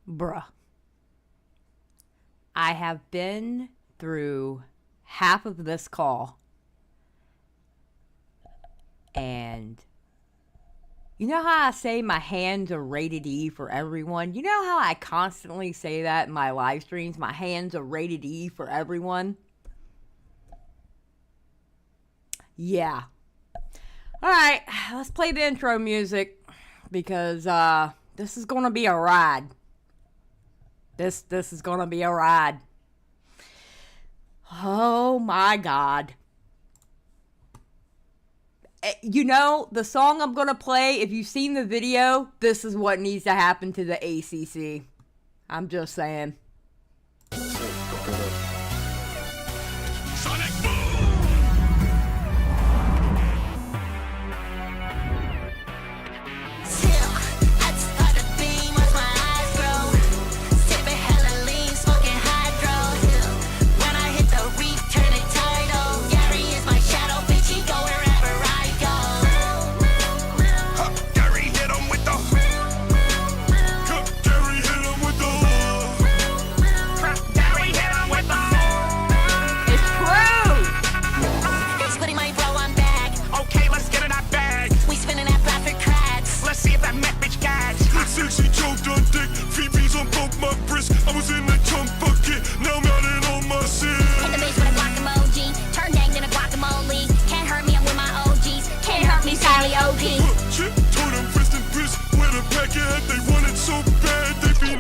Bruh. I have been through half of this call. And you know how I say my hands are rated E for everyone? You know how I constantly say that in my live streams? My hands are rated E for everyone? Yeah. Alright, let's play the intro music. Because this is gonna be a ride. This is gonna be a ride. Oh my God. You know, the song I'm gonna play, if you've seen the video, this is what needs to happen to the ACC. I'm just saying.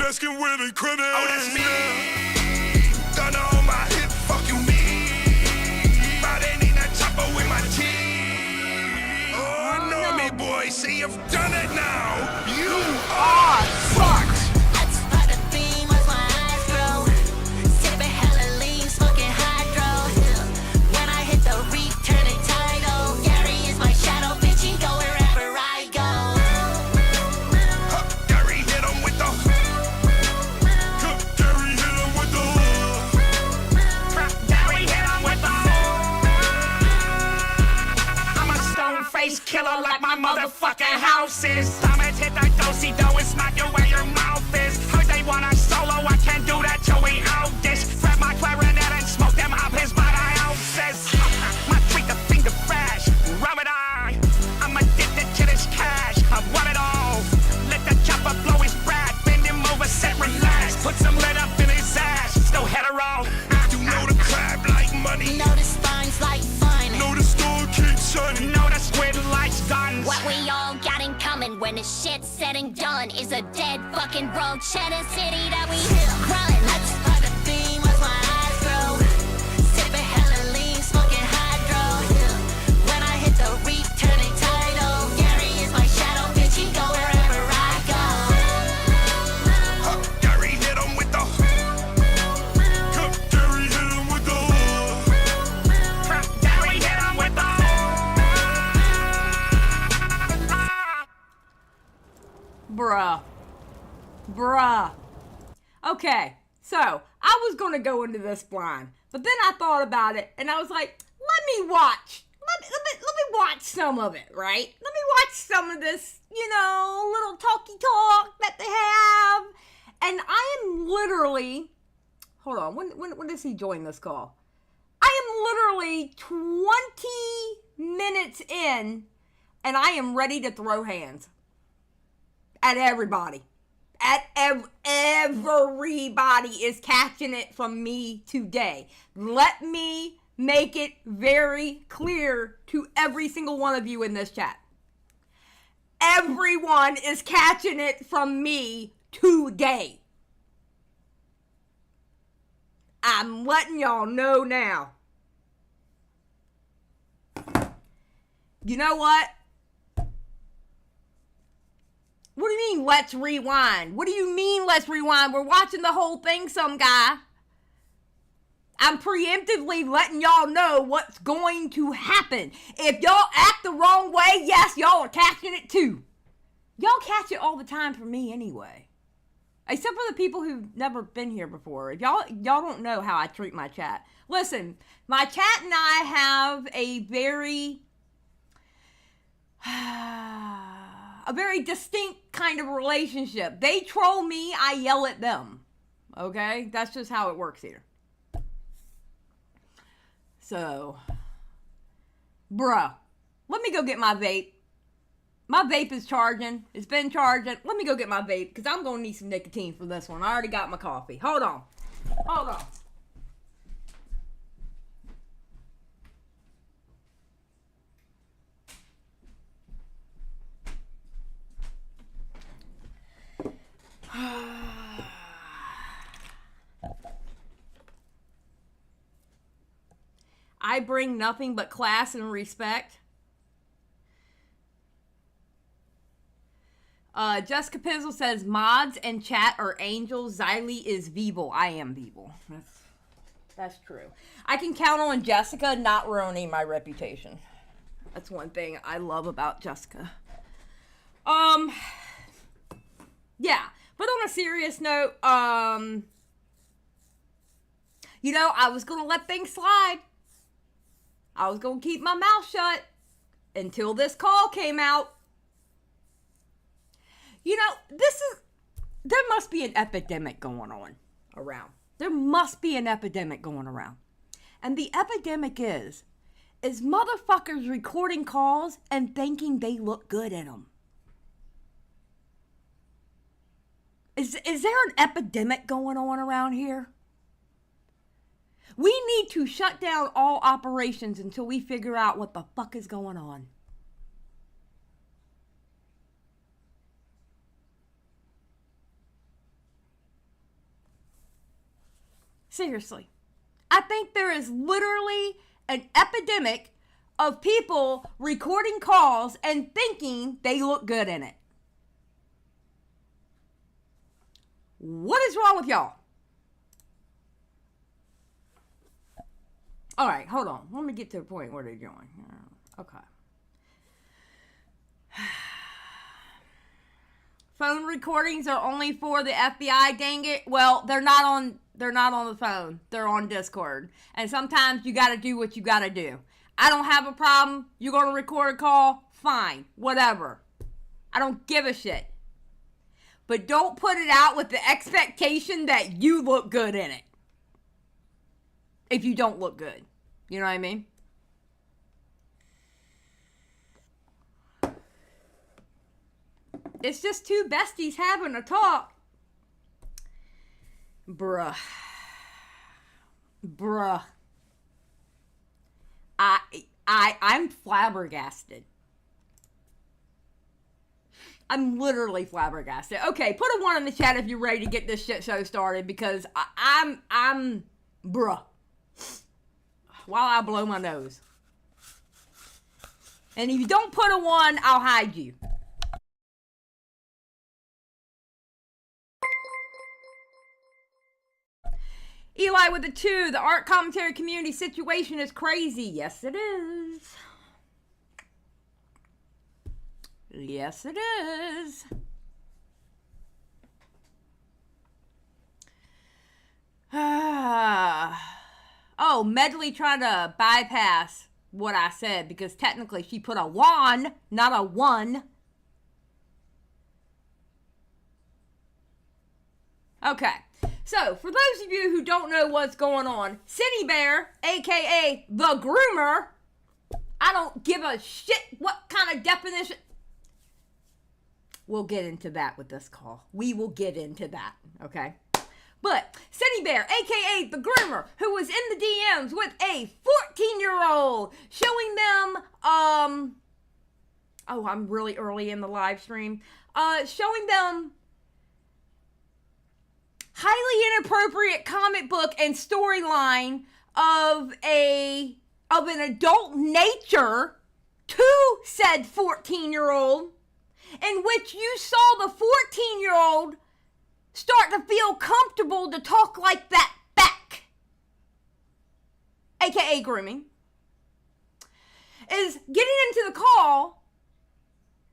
Asking where they credit. Oh, that's me. Done on my hip, fuck you me. But ain't in that chopper with my team. Oh, know me, boy. See, you've done it now. You are fucked. Killer like my motherfucking house is. Stomach hit that dosey dough and smack you where your mouth is. Heard they want a solo, I can't do that till we out this. Grab my clarinet and smoke them up his by the ounces. My treat the finger fresh, rub it on. I'm addicted to this cash, I want it all. Let the chopper blow his brat, bend him over, set relax. Put some lead up in his ass, still hetero. You know the crab like money. Know the spine's like fun. Know the store keeps shining. Know the squid likes guns. What we all got in common when the shit's said and done is a dead fucking broke cheddar city that we run. That's how the theme was my eyes grow. Sipping hella lean, smoking hydro. When I hit the reef, turning tidal. Gary is my shadow, bitch, he go wherever I go. Gary hit him with the. Gary hit him with the. Gary hit him with the. Bruh. Okay, so I was gonna go into this blind, but then I thought about it and I was like, let me watch some of it, right? Let me watch some of this, little talky talk that they have. And I am literally, hold on, when does he join this call? I am literally 20 minutes in and I am ready to throw hands. At everybody. Everybody is catching it from me today. Let me make it very clear to every single one of you in this chat. Everyone is catching it from me today. I'm letting y'all know now. You know what? What do you mean, let's rewind? What do you mean, let's rewind? We're watching the whole thing, some guy. I'm preemptively letting y'all know what's going to happen. If y'all act the wrong way, yes, y'all are catching it too. Y'all catch it all the time for me anyway. Except for the people who've never been here before. If y'all don't know how I treat my chat. Listen, my chat and I have a very... a very distinct kind of relationship. They troll me, I yell at them. Okay? That's just how it works here. So, bruh, let me go get my vape. My vape is charging. It's been charging. Let me go get my vape because I'm going to need some nicotine for this one. I already got my coffee. Hold on. Hold on. I bring nothing but class and respect. Jessica Pizzle says mods and chat are angels. Xylie is Veeble. I am Veeble. That's true. I can count on Jessica not ruining my reputation. That's one thing I love about Jessica. Yeah. But on a serious note, you know, I was going to let things slide. I was going to keep my mouth shut until this call came out. You know, there must be an epidemic going on around. There must be an epidemic going around. And the epidemic is motherfuckers recording calls and thinking they look good in them. Is there an epidemic going on around here? We need to shut down all operations until we figure out what the fuck is going on. Seriously. I think there is literally an epidemic of people recording calls and thinking they look good in it. What is wrong with y'all? All right, hold on. Let me get to the point where they're going. Okay. Phone recordings are only for the FBI, dang it. Well, they're not on the phone. They're on Discord. And sometimes you got to do what you got to do. I don't have a problem. You're going to record a call? Fine. Whatever. I don't give a shit. But don't put it out with the expectation that you look good in it. If you don't look good. You know what I mean? It's just two besties having a talk. Bruh. I'm flabbergasted. I'm literally flabbergasted. Okay, put a 1 in the chat if you're ready to get this shit show started because I'm bruh. While I blow my nose. And if you don't put a 1, I'll hide you. Eli with a 2. The art commentary community situation is crazy. Yes, it is. Yes, it is. Oh, Medley trying to bypass what I said because technically she put a 1, not a 1. Okay. So, for those of you who don't know what's going on, Synnibear, aka the groomer, I don't give a shit what kind of definition. We'll get into that with this call. We will get into that, okay? But Synnibear, aka the groomer, who was in the DMs with a 14-year-old, showing them, oh, I'm really early in the live stream, showing them highly inappropriate comic book and storyline of an adult nature to said 14-year-old, in which you saw the 14-year-old start to feel comfortable to talk like that back, aka grooming, is getting into the call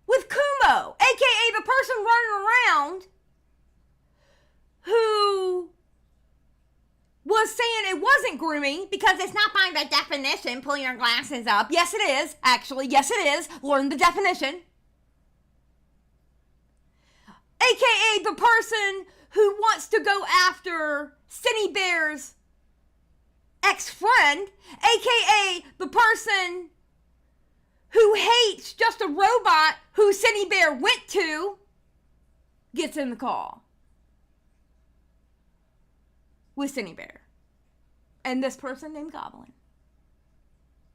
with Kumo, aka the person running around who was saying it wasn't grooming because it's not by the definition. Pull your glasses up. Yes, it is. Actually, yes, it is. Learn the definition. the person who wants to go after Synnibear's ex-friend, aka the person who hates just a robot who Synnibear went to, gets in the call with Synnibear and this person named Goblin.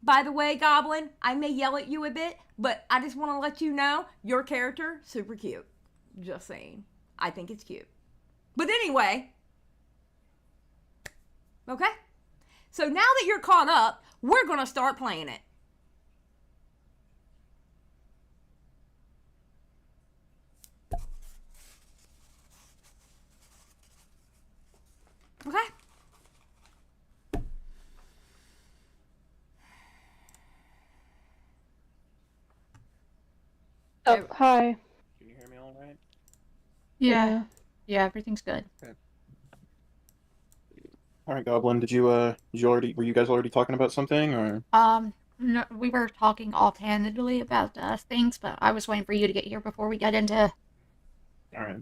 By the way, Goblin, I may yell at you a bit, but I just want to let you know your character, super cute. Just saying. I think it's cute. But anyway, okay? So now that you're caught up, we're going to start playing it. Okay? Oh, hi. Can you hear me all right? Yeah. Yeah, everything's good. Okay. All right, Goblin. Did you were you guys already talking about something, or? No, we were talking offhandedly about things, but I was waiting for you to get here before we got into... All right.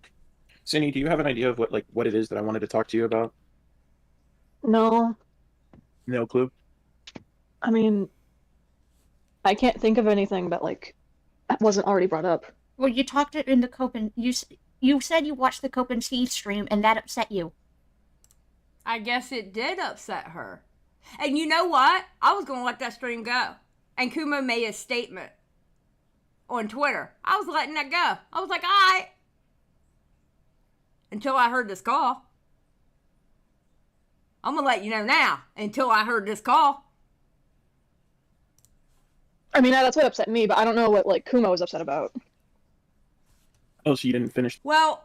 Cindy, do you have an idea of what it is that I wanted to talk to you about? No. No clue. I mean, I can't think of anything that, that wasn't already brought up. Well, you talked it in the Cope and... You said you watched the Cope and Steve stream, and that upset you. I guess it did upset her. And you know what? I was going to let that stream go. And Kumo made a statement on Twitter. I was letting that go. I was like, all right. Until I heard this call. I'm going to let you know now. Until I heard this call. I mean, that's what upset me, but I don't know what, Kumo was upset about. Oh, so you didn't finish? Well,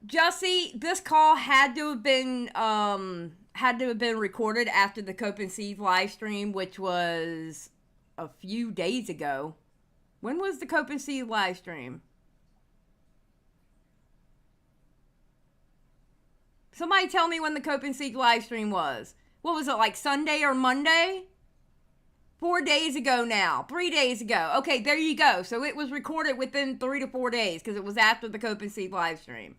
Jussie, this call had to have been recorded after the Cope and Steve live stream, which was a few days ago. When was the Cope and Steve live stream? Somebody tell me when the Cope and Steve live stream was. What was it, like Sunday or Monday? 4 days ago now. 3 days ago. Okay, there you go. So it was recorded within 3 to 4 days because it was after the Cope and Steve live stream.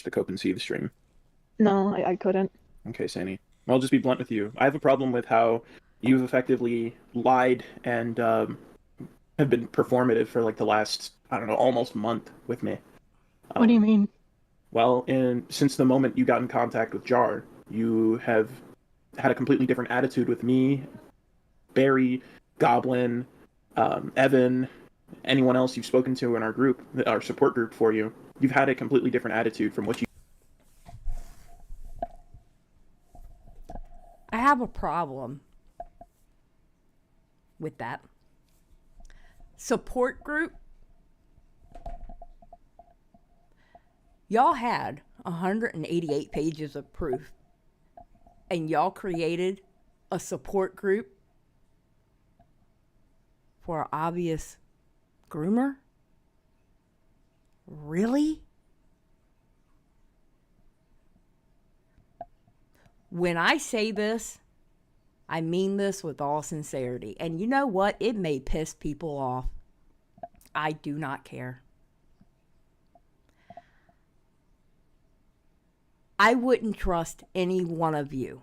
The Cope and Steve stream. No, I couldn't. Okay, Sandy. I'll just be blunt with you. I have a problem with how you've effectively lied and have been performative for the last, I don't know, almost month with me. What do you mean? Well, since the moment you got in contact with Jar, you have had a completely different attitude with me, Barry, Goblin, Evan, anyone else you've spoken to in our group, our support group for you. You've had a completely different attitude from what you... I have a problem with that. Support group. Y'all had 188 pages of proof. And y'all created a support group for an obvious groomer? Really? When I say this, I mean this with all sincerity. And you know what? It may piss people off. I do not care. I wouldn't trust any one of you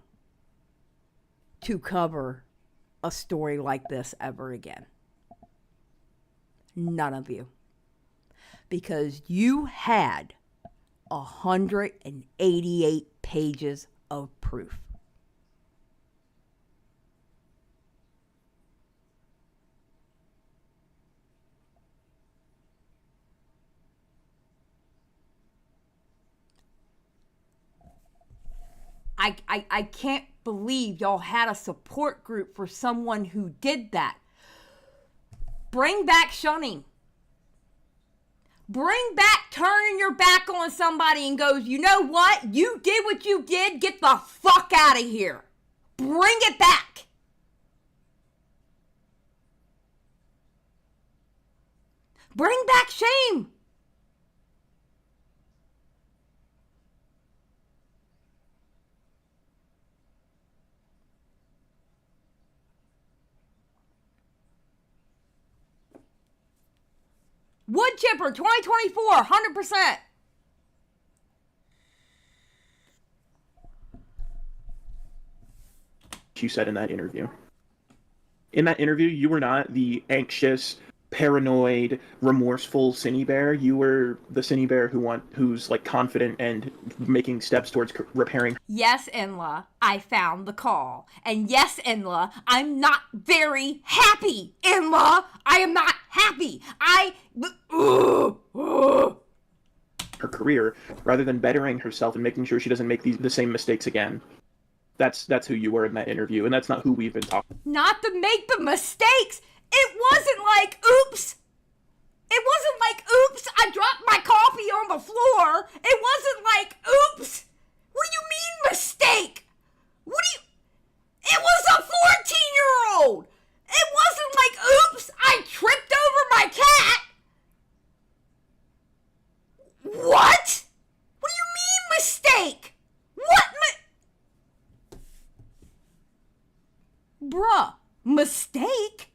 to cover a story like this ever again. None of you. Because you had 188 pages of proof. I can't believe y'all had a support group for someone who did that. Bring back shunning. Bring back turning your back on somebody and goes, you know what? You did what you did. Get the fuck out of here. Bring it back. Bring back shame. Wood chipper 2024, 100%. You said in that interview. In that interview, you were not the anxious, paranoid, remorseful Synnibear. You were the Synnibear who's like confident and making steps towards repairing. Yes, Enla, I found the call. And yes, Enla, I'm not very happy. Enla, I am not happy. Her career, rather than bettering herself and making sure she doesn't make the same mistakes again. That's who you were in that interview, and that's not who we've been talking. Not to make the mistakes. It wasn't like, oops. It wasn't like, oops, I dropped my coffee on the floor. It wasn't like, oops. What do you mean mistake? It was a 14-year-old. It wasn't like, oops, I tripped over my cat. What? What do you mean mistake? Bruh, mistake?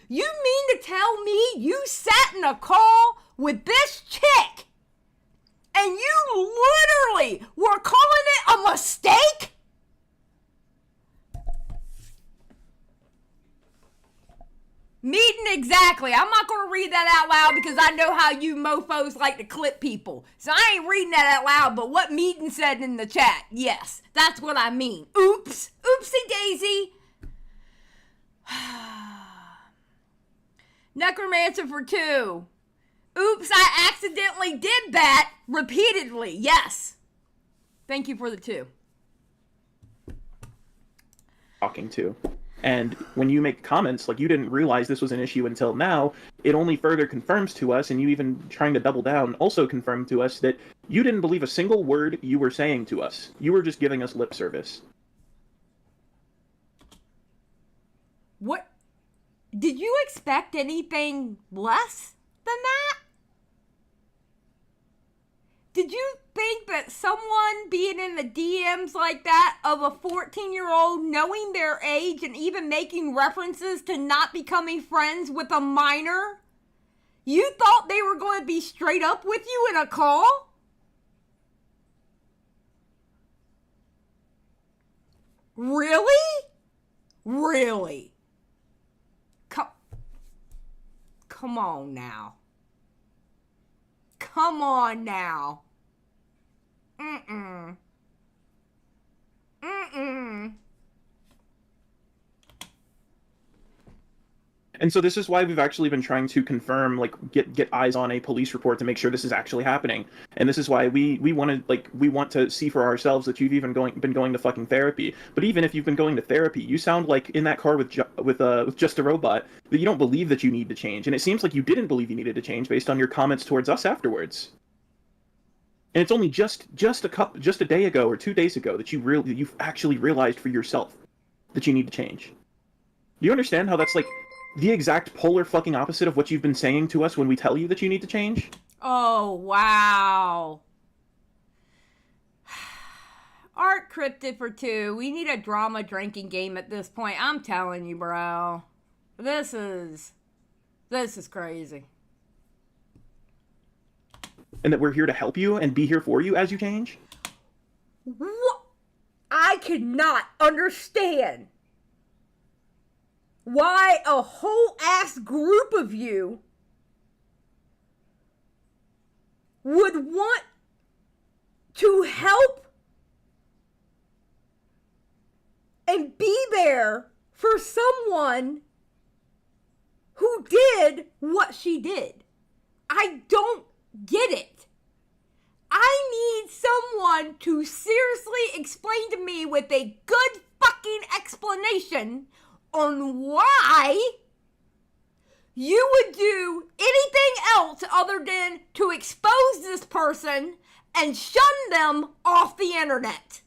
You mean to tell me you sat in a call with this chick and you literally were calling it a mistake? Meeting exactly. I'm not going to read that out loud because I know how you mofos like to clip people. So I ain't reading that out loud, but what Meeting said in the chat, yes, that's what I mean. Oops. Oopsie daisy. Necromancer for 2. Oops, I accidentally did that repeatedly. Yes. Thank you for the 2. Talking to. And when you make comments like you didn't realize this was an issue until now, it only further confirms to us, and you even trying to double down also confirmed to us that you didn't believe a single word you were saying to us. You were just giving us lip service. What? Did you expect anything less than that? Did you think that someone being in the DMs like that of a 14-year-old, knowing their age and even making references to not becoming friends with a minor, you thought they were going to be straight up with you in a call? Really? Really? Come on now. Come on now. Mm-mm. And so this is why we've actually been trying to confirm, like, get eyes on a police report to make sure this is actually happening. And this is why we want to see for ourselves that you've even been going to fucking therapy. But even if you've been going to therapy, you sound like in that car with Just a Robot that you don't believe that you need to change. And it seems like you didn't believe you needed to change based on your comments towards us afterwards. And it's only just a day ago or 2 days ago that you've actually realized for yourself that you need to change. Do you understand how that's like the exact polar fucking opposite of what you've been saying to us when we tell you that you need to change? Oh, wow. Art Cryptid for 2. We need a drama drinking game at this point. I'm telling you, bro. This is crazy. And that we're here to help you and be here for you as you change? What? I cannot understand why a whole ass group of you would want to help and be there for someone who did what she did. I don't get it. I need someone to seriously explain to me with a good fucking explanation on why you would do anything else other than to expose this person and shun them off the internet.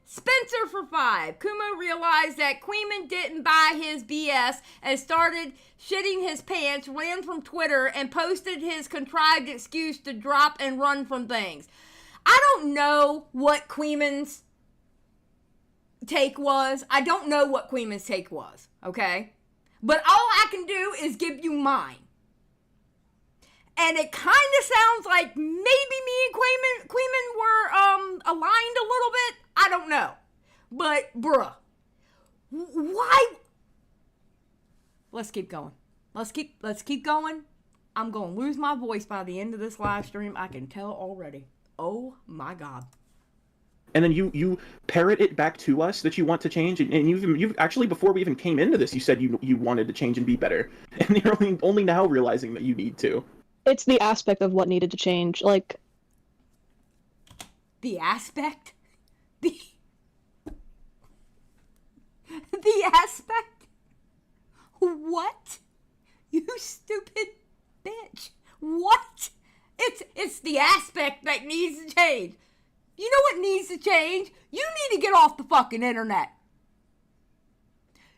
Spencer for 5. Kumo realized that Queeman didn't buy his BS and started shitting his pants, ran from Twitter, and posted his contrived excuse to drop and run from things. I don't know what Queeman's take was. I don't know what Queeman's take was, okay? But all I can do is give you mine. And it kind of sounds like maybe me and Queeman were aligned a little bit. I don't know. But, bruh, why? Let's keep going. Let's keep going. I'm going to lose my voice by the end of this live stream. I can tell already. Oh, my God. And then you parrot it back to us that you want to change, and you've actually, before we even came into this, you said you wanted to change and be better, and you're only now realizing that you need to. It's the aspect of what needed to change, like... The aspect? The aspect? What? You stupid bitch. What? It's the aspect that needs to change. You know what needs to change? You need to get off the fucking internet.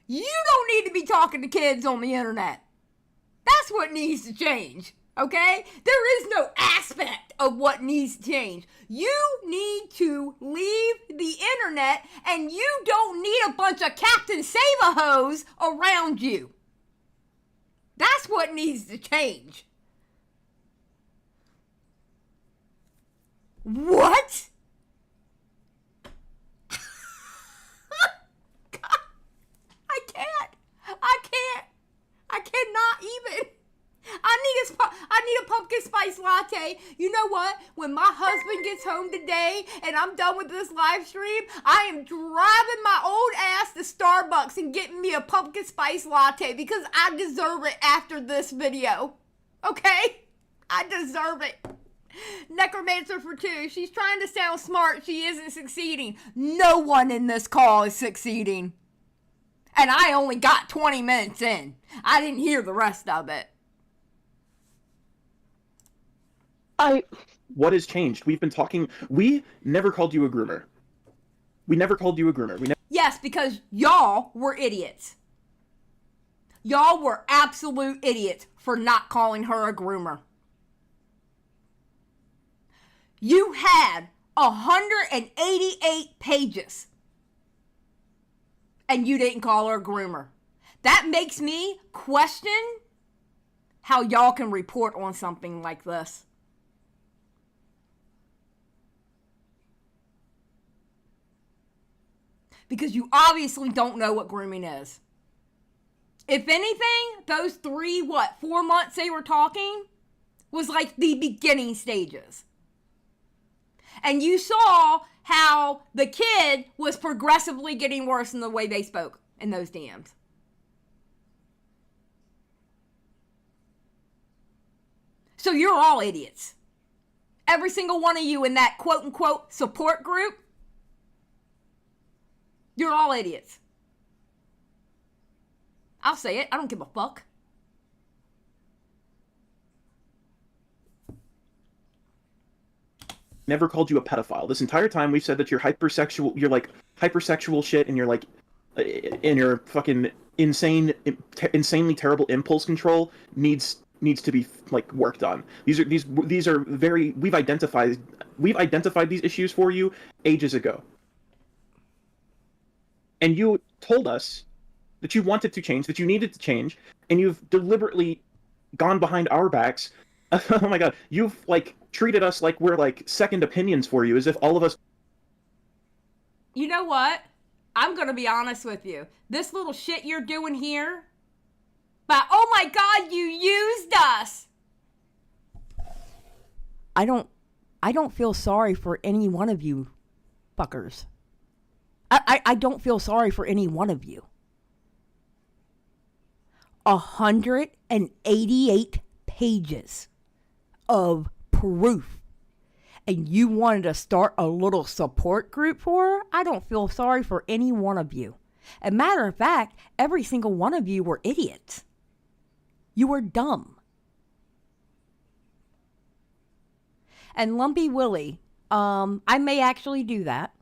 You don't need to be talking to kids on the internet. That's what needs to change, okay? There is no aspect of what needs to change. You need to leave the internet, and you don't need a bunch of Captain Save-A-Hoes around you. That's what needs to change. What? I cannot even. I need a pumpkin spice latte. You know what? When my husband gets home today and I'm done with this live stream, I am driving my old ass to Starbucks and getting me a pumpkin spice latte because I deserve it after this video. Okay? I deserve it. Necromancer for 2. She's trying to sound smart. She isn't succeeding. No one in this call is succeeding. And I only got 20 minutes in. I didn't hear the rest of it. What has changed? We've been talking... We never called you a groomer. Yes, because y'all were idiots. Y'all were absolute idiots for not calling her a groomer. You had 188 pages. And you didn't call her a groomer. That makes me question how y'all can report on something like this. Because you obviously don't know what grooming is. If anything, those 4 months they were talking was like the beginning stages. And you saw how the kid was progressively getting worse in the way they spoke in those DMs. So you're all idiots. Every single one of you in that quote-unquote support group, you're all idiots. I'll say it. I don't give a fuck. Never called you a pedophile. This entire time we've said that you're hypersexual, you're like hypersexual shit, and you're like in your fucking insanely terrible impulse control needs to be like worked on. These are very we've identified these issues for you ages ago. And you told us that you wanted to change, that you needed to change, and you've deliberately gone behind our backs. Oh my god, you've like treated us like we're like second opinions for you, as if all of us... You know what? I'm gonna be honest with you. This little shit you're doing here, but oh my god, you used us! I don't feel sorry for any one of you fuckers. I don't feel sorry for any one of you. 188 pages of proof. And you wanted to start a little support group for her? I don't feel sorry for any one of you. As a matter of fact, every single one of you were idiots. You were dumb. And Lumpy Willie, I may actually do that.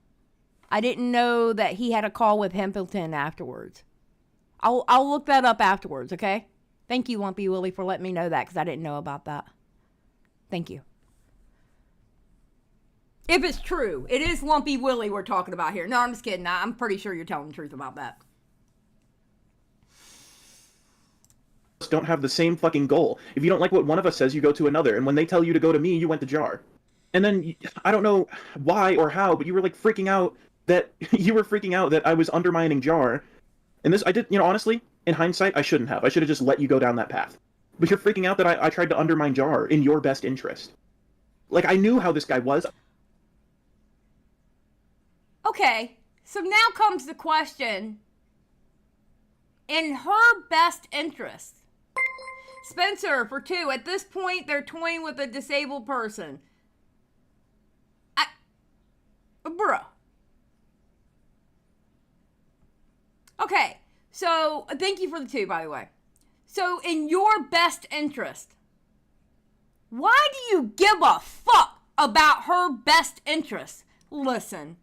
I didn't know that he had a call with Himpleton afterwards. I'll look that up afterwards, okay? Thank you, Lumpy Willie, for letting me know that, because I didn't know about that. Thank you. If it's true, it is Lumpy Willie we're talking about here. No, I'm just kidding. I'm pretty sure you're telling the truth about that. don't have the same fucking goal. If you don't like what one of us says, you go to another. And when they tell you to go to me, you went to Jar. And then, I don't know why or how, but you were like freaking out that I was undermining Jar. And this, I did, honestly, in hindsight, I shouldn't have. I should have just let you go down that path. But you're freaking out that I tried to undermine Jar in your best interest. Like, I knew how this guy was. Okay, so now comes the question. In her best interest. Spencer, for 2. At this point, they're toying with a disabled person. Bruh. Okay, so thank you for the 2, by the way. So, in your best interest, why do you give a fuck about her best interest? Listen,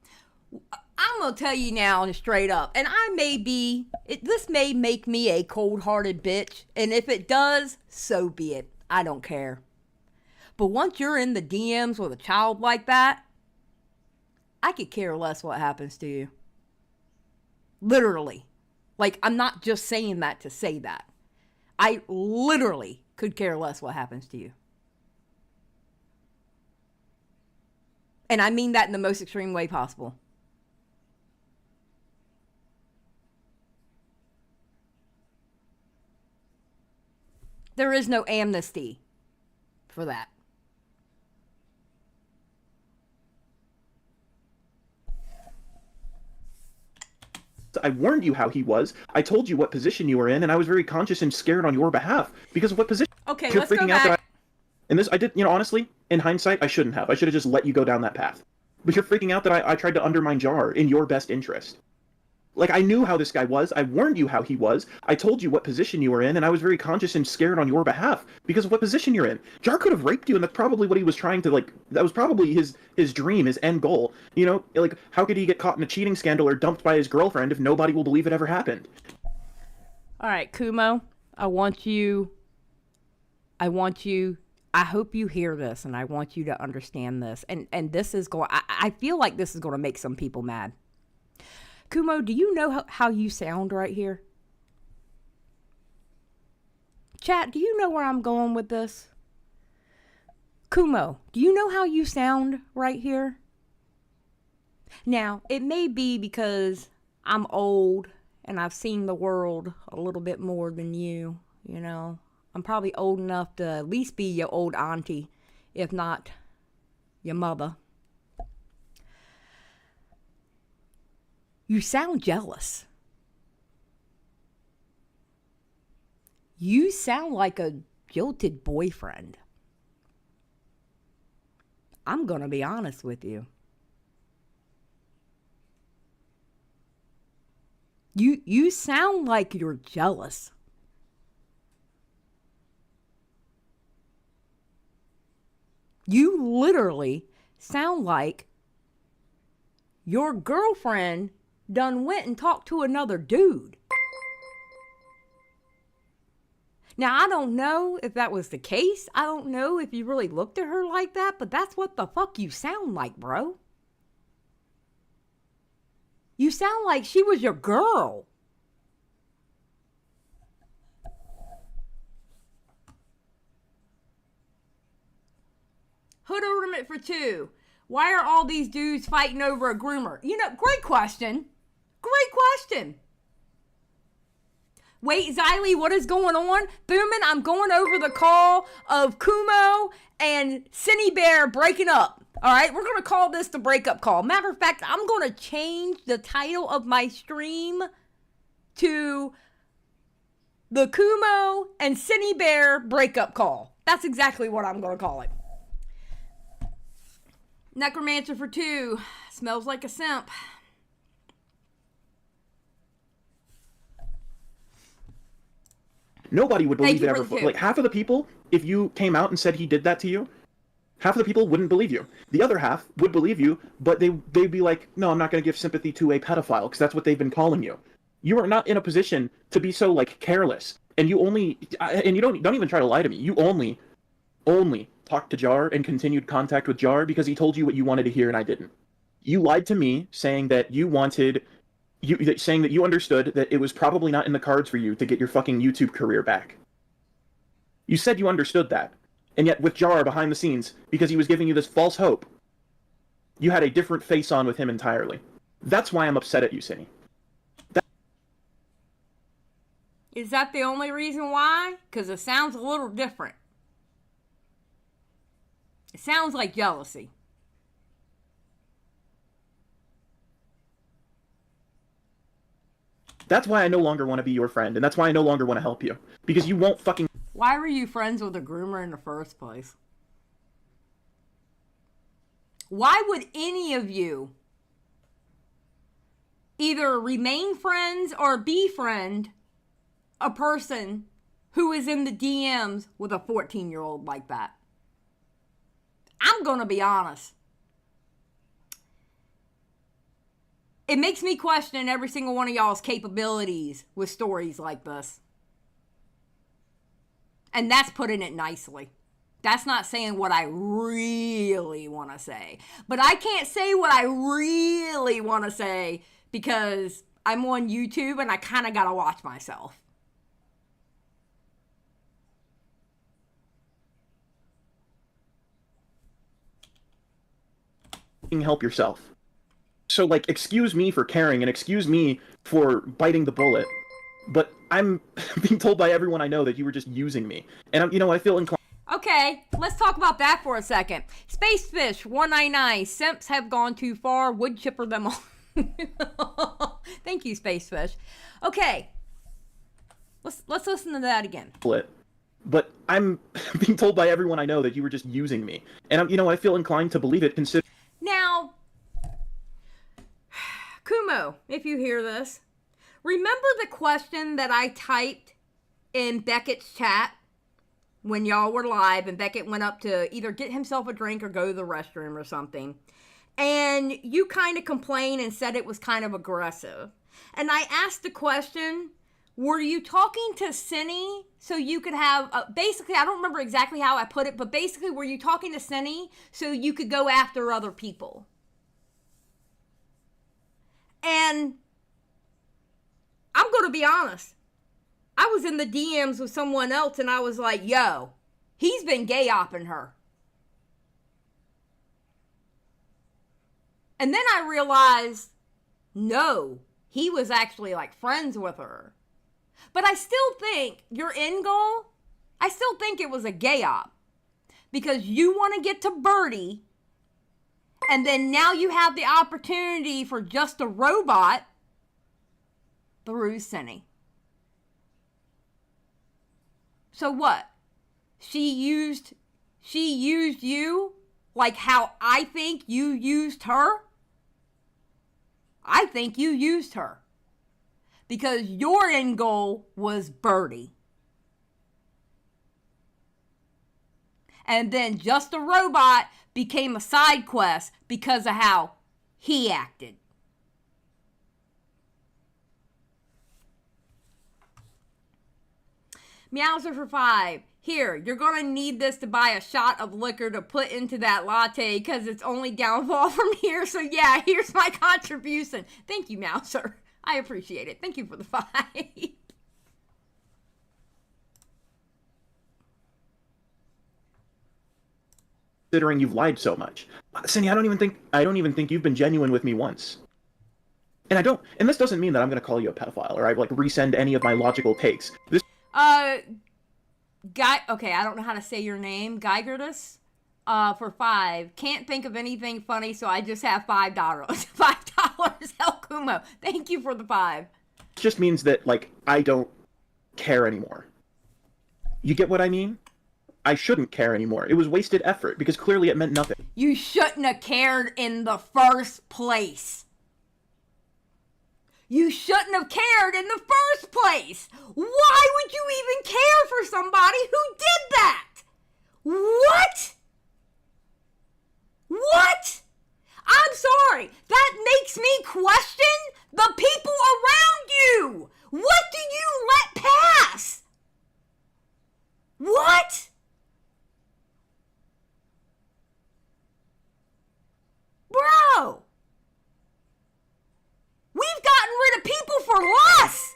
I'm gonna tell you now and straight up, and this may make me a cold-hearted bitch, and if it does, so be it. I don't care. But once you're in the DMs with a child like that, I could care less what happens to you. Literally. Like, I'm not just saying that to say that. I literally could care less what happens to you. And I mean that in the most extreme way possible. There is no amnesty for that. I warned you how he was. I told you what position you were in, and I was very conscious and scared on your behalf because of what position. Okay, you're let's go freaking out back. And this, I did, honestly, in hindsight, I shouldn't have. I should have just let you go down that path. But you're freaking out that I tried to undermine Jar in your best interest. Like, I knew how this guy was. I warned you how he was. I told you what position you were in, and I was very conscious and scared on your behalf because of what position you're in. Jar could have raped you, and that's probably what he was trying to, that was probably his dream, his end goal. How could he get caught in a cheating scandal or dumped by his girlfriend if nobody will believe it ever happened? All right, Kumo, I hope you hear this, and I want you to understand this. And this is I feel like this is going to make some people mad. Kumo, do you know how you sound right here? Chat, do you know where I'm going with this? Kumo, do you know how you sound right here? Now, it may be because I'm old and I've seen the world a little bit more than you, I'm probably old enough to at least be your old auntie, if not your mother. You sound jealous. You sound like a jilted boyfriend. I'm gonna be honest with you. You sound like you're jealous. You literally sound like your girlfriend done went and talked to another dude. Now, I don't know if that was the case. I don't know if you really looked at her like that, but that's what the fuck you sound like, bro. You sound like she was your girl. Hood ornament for 2. Why are all these dudes fighting over a groomer? Great question. Great question. Wait, Xylie, what is going on? Boomin', I'm going over the call of Kumo and Synnibear breaking up. All right, we're going to call this the breakup call. Matter of fact, I'm going to change the title of my stream to the Kumo and Synnibear breakup call. That's exactly what I'm going to call it. Necromancer for 2. Smells like a simp. Nobody would believe it ever. Like, half of the people, if you came out and said he did that to you, half of the people wouldn't believe you. The other half would believe you, but they'd be like, no, I'm not going to give sympathy to a pedophile, because that's what they've been calling you. You are not in a position to be so, careless. And you don't even try to lie to me. You only talked to Jar and continued contact with Jar because he told you what you wanted to hear and I didn't. You lied to me saying that saying that you understood that it was probably not in the cards for you to get your fucking YouTube career back. You said you understood that. And yet with Jar behind the scenes, because he was giving you this false hope, you had a different face on with him entirely. That's why I'm upset at you, Synny. Is that the only reason why? Because it sounds a little different. It sounds like jealousy. That's why I no longer want to be your friend, and that's why I no longer want to help you. Because you won't fucking... Why were you friends with a groomer in the first place? Why would any of you either remain friends or befriend a person who is in the DMs with a 14-year-old like that? I'm gonna be honest. It makes me question every single one of y'all's capabilities with stories like this. And that's putting it nicely. That's not saying what I really want to say. But I can't say what I really want to say because I'm on YouTube and I kind of got to watch myself. help yourself. So, like, excuse me for caring and excuse me for biting the bullet, but I'm being told by everyone I know that you were just using me. And, I feel inclined... Okay, let's talk about that for a second. Spacefish199, simps have gone too far, would chipper them all. Thank you, Spacefish. Okay, let's listen to that again. But I'm being told by everyone I know that you were just using me. And, I feel inclined to believe it, consider... Now, Kumo, if you hear this, remember the question that I typed in Beckett's chat when y'all were live and Beckett went up to either get himself a drink or go to the restroom or something? And you kind of complained and said it was kind of aggressive. And I asked the question, were you talking to Synny so you could have, basically, I don't remember exactly how I put it, but basically, were you talking to Synny so you could go after other people? And I'm going to be honest. I was in the DMs with someone else and I was like, yo, he's been gay-opping her. And then I realized, no, he was actually like friends with her. But I still think your end goal, I still think it was a gay-op. Because you want to get to Birdie, and then now you have the opportunity for just a robot through Synny. So what? She used you like how I think you used her? I think you used her. Because your end goal was Birdie. And then Just a Robot became a side quest because of how he acted. Meowser for 5. Here, you're going to need this to buy a shot of liquor to put into that latte because it's only downfall from here. So yeah, here's my contribution. Thank you, Meowser. I appreciate it. Thank you for the 5. Considering you've lied so much. Synny, I don't even think you've been genuine with me once. And this doesn't mean that I'm going to call you a pedophile or I resend any of my logical takes. Okay, I don't know how to say your name. Geigertus, for 5. Can't think of anything funny, so I just have $5. $5, El Kumo. Thank you for the 5. It just means that, I don't care anymore. You get what I mean? I shouldn't care anymore. It was wasted effort, because clearly it meant nothing. You shouldn't have cared in the first place. You shouldn't have cared in the first place. Why would you even care for somebody who did that? What? What? I'm sorry. That makes me question the people around you. What do you let pass? What? Bro. We've gotten rid of people for less.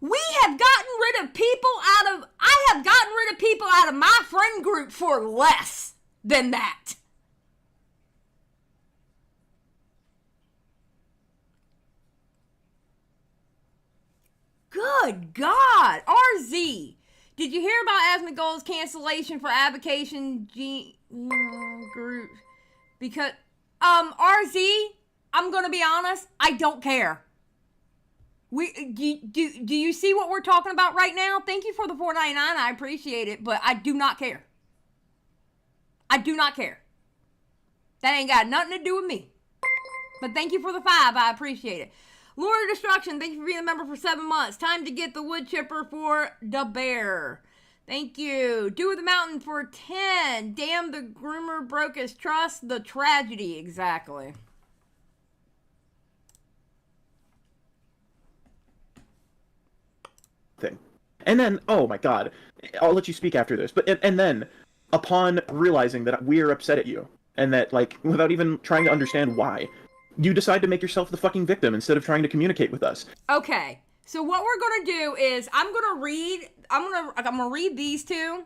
We have gotten rid of people I have gotten rid of people out of my friend group for less than that. Good God. RZ. Did you hear about Asmongold's cancellation for avocation group? Because, RZ, I'm going to be honest, I don't care. Do you see what we're talking about right now? Thank you for the $4.99. I appreciate it, but I do not care. I do not care. That ain't got nothing to do with me. But thank you for the $5. I appreciate it. Lord of Destruction, thank you for being a member for 7 months. Time to get the wood chipper for the bear. Thank you. Dew of the Mountain for 10. Damn, the groomer broke his trust. The tragedy, exactly. Thing. And then, oh my God, I'll let you speak after this. But and then, upon realizing that we're upset at you, and that, like, without even trying to understand why, you decide to make yourself the fucking victim instead of trying to communicate with us. Okay, so what we're gonna do is I'm gonna read these two,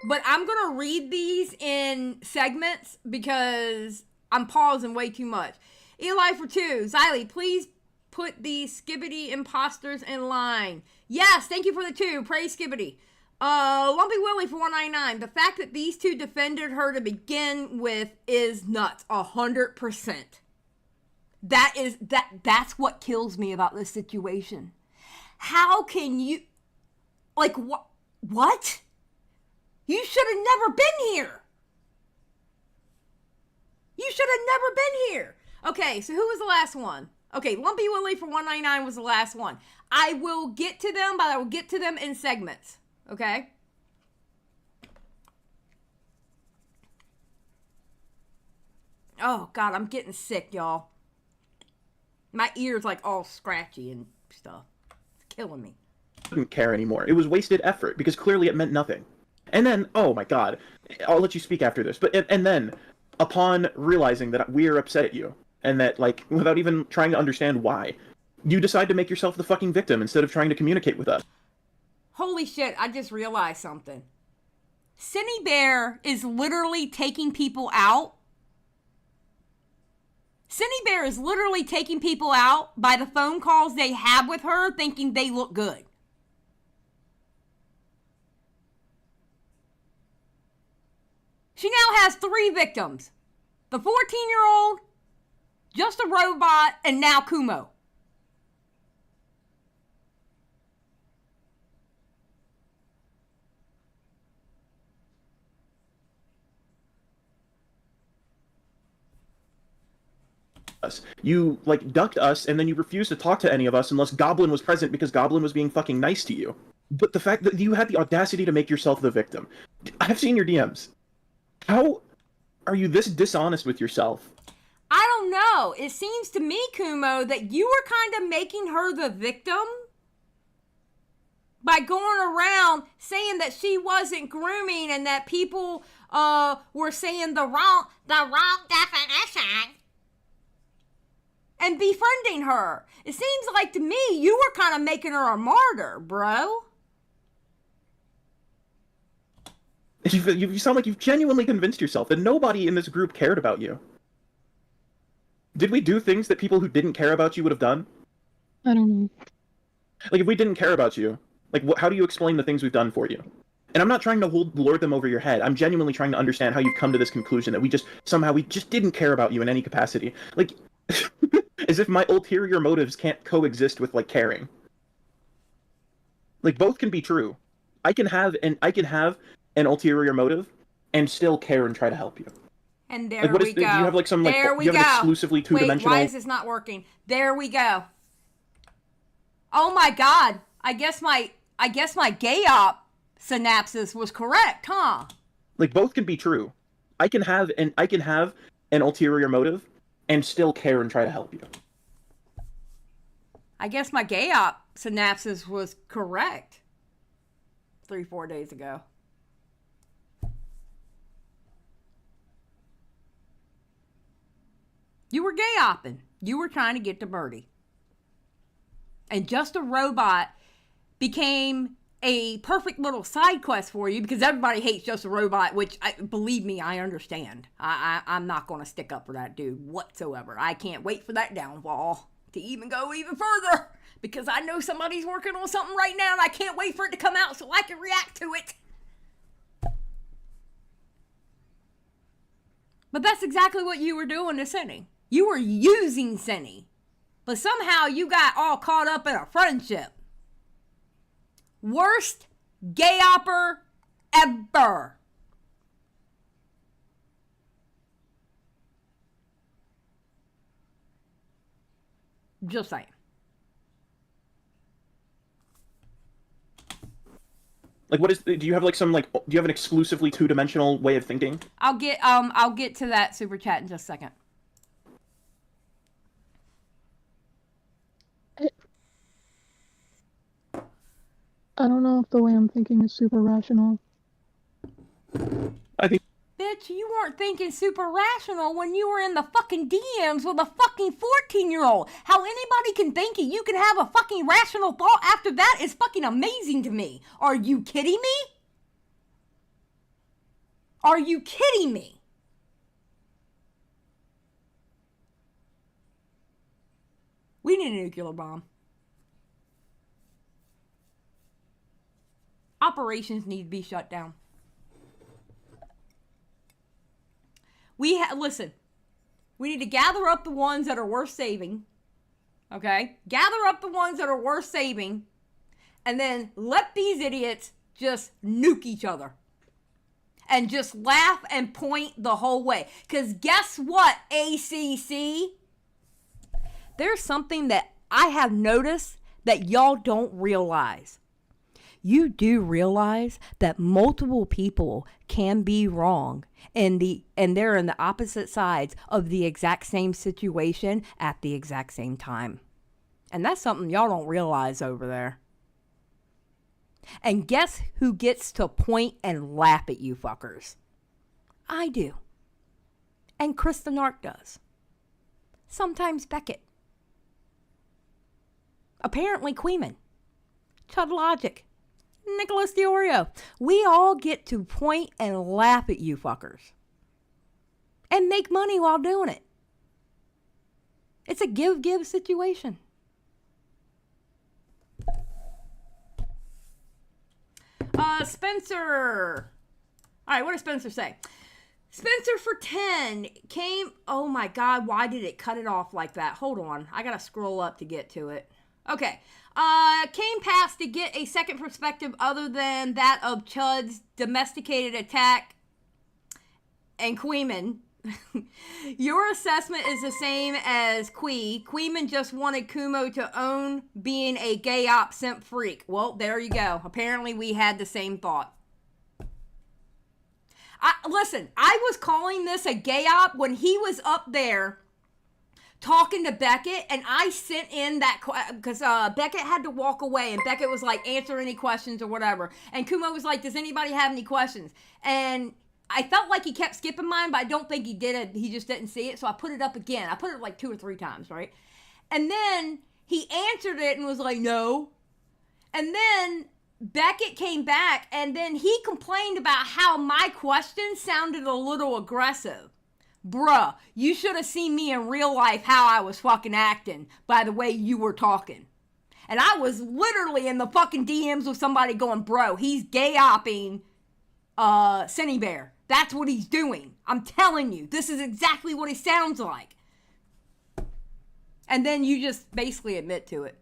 but I'm gonna read these in segments because I'm pausing way too much. Eli for 2, Xylie, please put these Skibbity imposters in line. Yes, thank you for the 2. Praise Skibbity. Lumpy Willie for $1.99. The fact that these two defended her to begin with is nuts. 100%. That's what kills me about this situation. How can you, like, what? You should have never been here. You should have never been here. Okay, so who was the last one? Okay, Lumpy Willie for $1.99 was the last one. I will get to them, but I will get to them in segments. Okay? Oh, God, I'm getting sick, y'all. My ear's, like, all scratchy and stuff. It's killing me. Didn't care anymore. It was wasted effort, because clearly it meant nothing. And then, oh my God, I'll let you speak after this. But and then, upon realizing that we're upset at you, and that, like, without even trying to understand why, you decide to make yourself the fucking victim instead of trying to communicate with us. Holy shit, I just realized something. Synnibear is literally taking people out. Synnibear is literally taking people out by the phone calls they have with her, thinking they look good. She now has 3 victims. The 14-year-old, Just a Robot, and now Kumo. You, like, ducked us, and then you refused to talk to any of us unless Goblin was present because Goblin was being fucking nice to you. But the fact that you had the audacity to make yourself the victim. I've seen your DMs. How are you this dishonest with yourself? I don't know. It seems to me, Kumo, that you were kind of making her the victim by going around saying that she wasn't grooming and that people were saying the wrong definition. And befriending her. It seems like to me you were kind of making her a martyr, bro. You sound like you've genuinely convinced yourself that nobody in this group cared about you. Did we do things that people who didn't care about you would have done? I don't know. Like, if we didn't care about you, like, how do you explain the things we've done for you? And I'm not trying to lord them over your head. I'm genuinely trying to understand how you've come to this conclusion that we just didn't care about you in any capacity. Like, as if my ulterior motives can't coexist with, like, caring. Like, both can be true. I can have an ulterior motive and still care and try to help you. And there like, we go. Do you have, like, some, like, there we you have go. an exclusively two-dimensional... Wait, why is this not working? There we go. Oh my God. I guess my gay op synapses was correct, huh? Like, both can be true. I can have an ulterior motive and still care and try to help you. I guess my gay op synapses was correct 3-4 days ago. You were gay opping. You were trying to get to Birdie. And Just a Robot became a perfect little side quest for you, because everybody hates Just a Robot, which, believe me, I understand. I'm not going to stick up for that dude whatsoever. I can't wait for that downfall to even go even further, because I know somebody's working on something right now, and I can't wait for it to come out so I can react to it. But that's exactly what you were doing to Cinny. You were using Cinny, but somehow you got all caught up in a friendship. Worst gay opper ever. Just saying. Like, what is? Do you have like some like? Do you have an exclusively two-dimensional way of thinking? I'll get to that super chat in just a second. I don't know if the way I'm thinking is super rational. I think. Bitch, you weren't thinking super rational when you were in the fucking DMs with a fucking 14-year-old. How anybody can think you can have a fucking rational thought after that is fucking amazing to me. Are you kidding me? Are you kidding me? We need a nuclear bomb. Operations need to be shut down. Listen, we need to gather up the ones that are worth saving. Okay? Gather up the ones that are worth saving. And then let these idiots just nuke each other. And just laugh and point the whole way. Because guess what, ACC? There's something that I have noticed that y'all don't realize. You do realize that multiple people can be wrong and they're in the opposite sides of the exact same situation at the exact same time. And that's something y'all don't realize over there. And guess who gets to point and laugh at you fuckers? I do. And Kristen Ark does. Sometimes Beckett. Apparently Queeman. Chud Logic. Nicholas Diorio. We all get to point and laugh at you fuckers. And make money while doing it. It's a give-give situation. Spencer. Alright, what does Spencer say? Spencer for 10 came... Oh my god, why did it cut it off like that? Hold on. I gotta scroll up to get to it. Okay. Came past to get a second perspective other than that of Chud's domesticated attack and Queeman. Your assessment is the same as Queeman just wanted Kumo to own being a gay op simp freak. Well, there you go. Apparently we had the same thought. Listen, I was calling this a gay op when he was up there talking to Beckett, and I sent in that, because Beckett had to walk away, and Beckett was like, answer any questions or whatever. And Kumo was like, does anybody have any questions? And I felt like he kept skipping mine, but I don't think he did it. He just didn't see it, so I put it up again. I put it like 2 or 3 times, right? And then he answered it and was like, no. And then Beckett came back, and then he complained about how my question sounded a little aggressive. Bruh, you should have seen me in real life how I was fucking acting by the way you were talking. And I was literally in the fucking DMs with somebody going, bro, he's gay-opping Synnibear. That's what he's doing. I'm telling you, this is exactly what he sounds like. And then you just basically admit to it.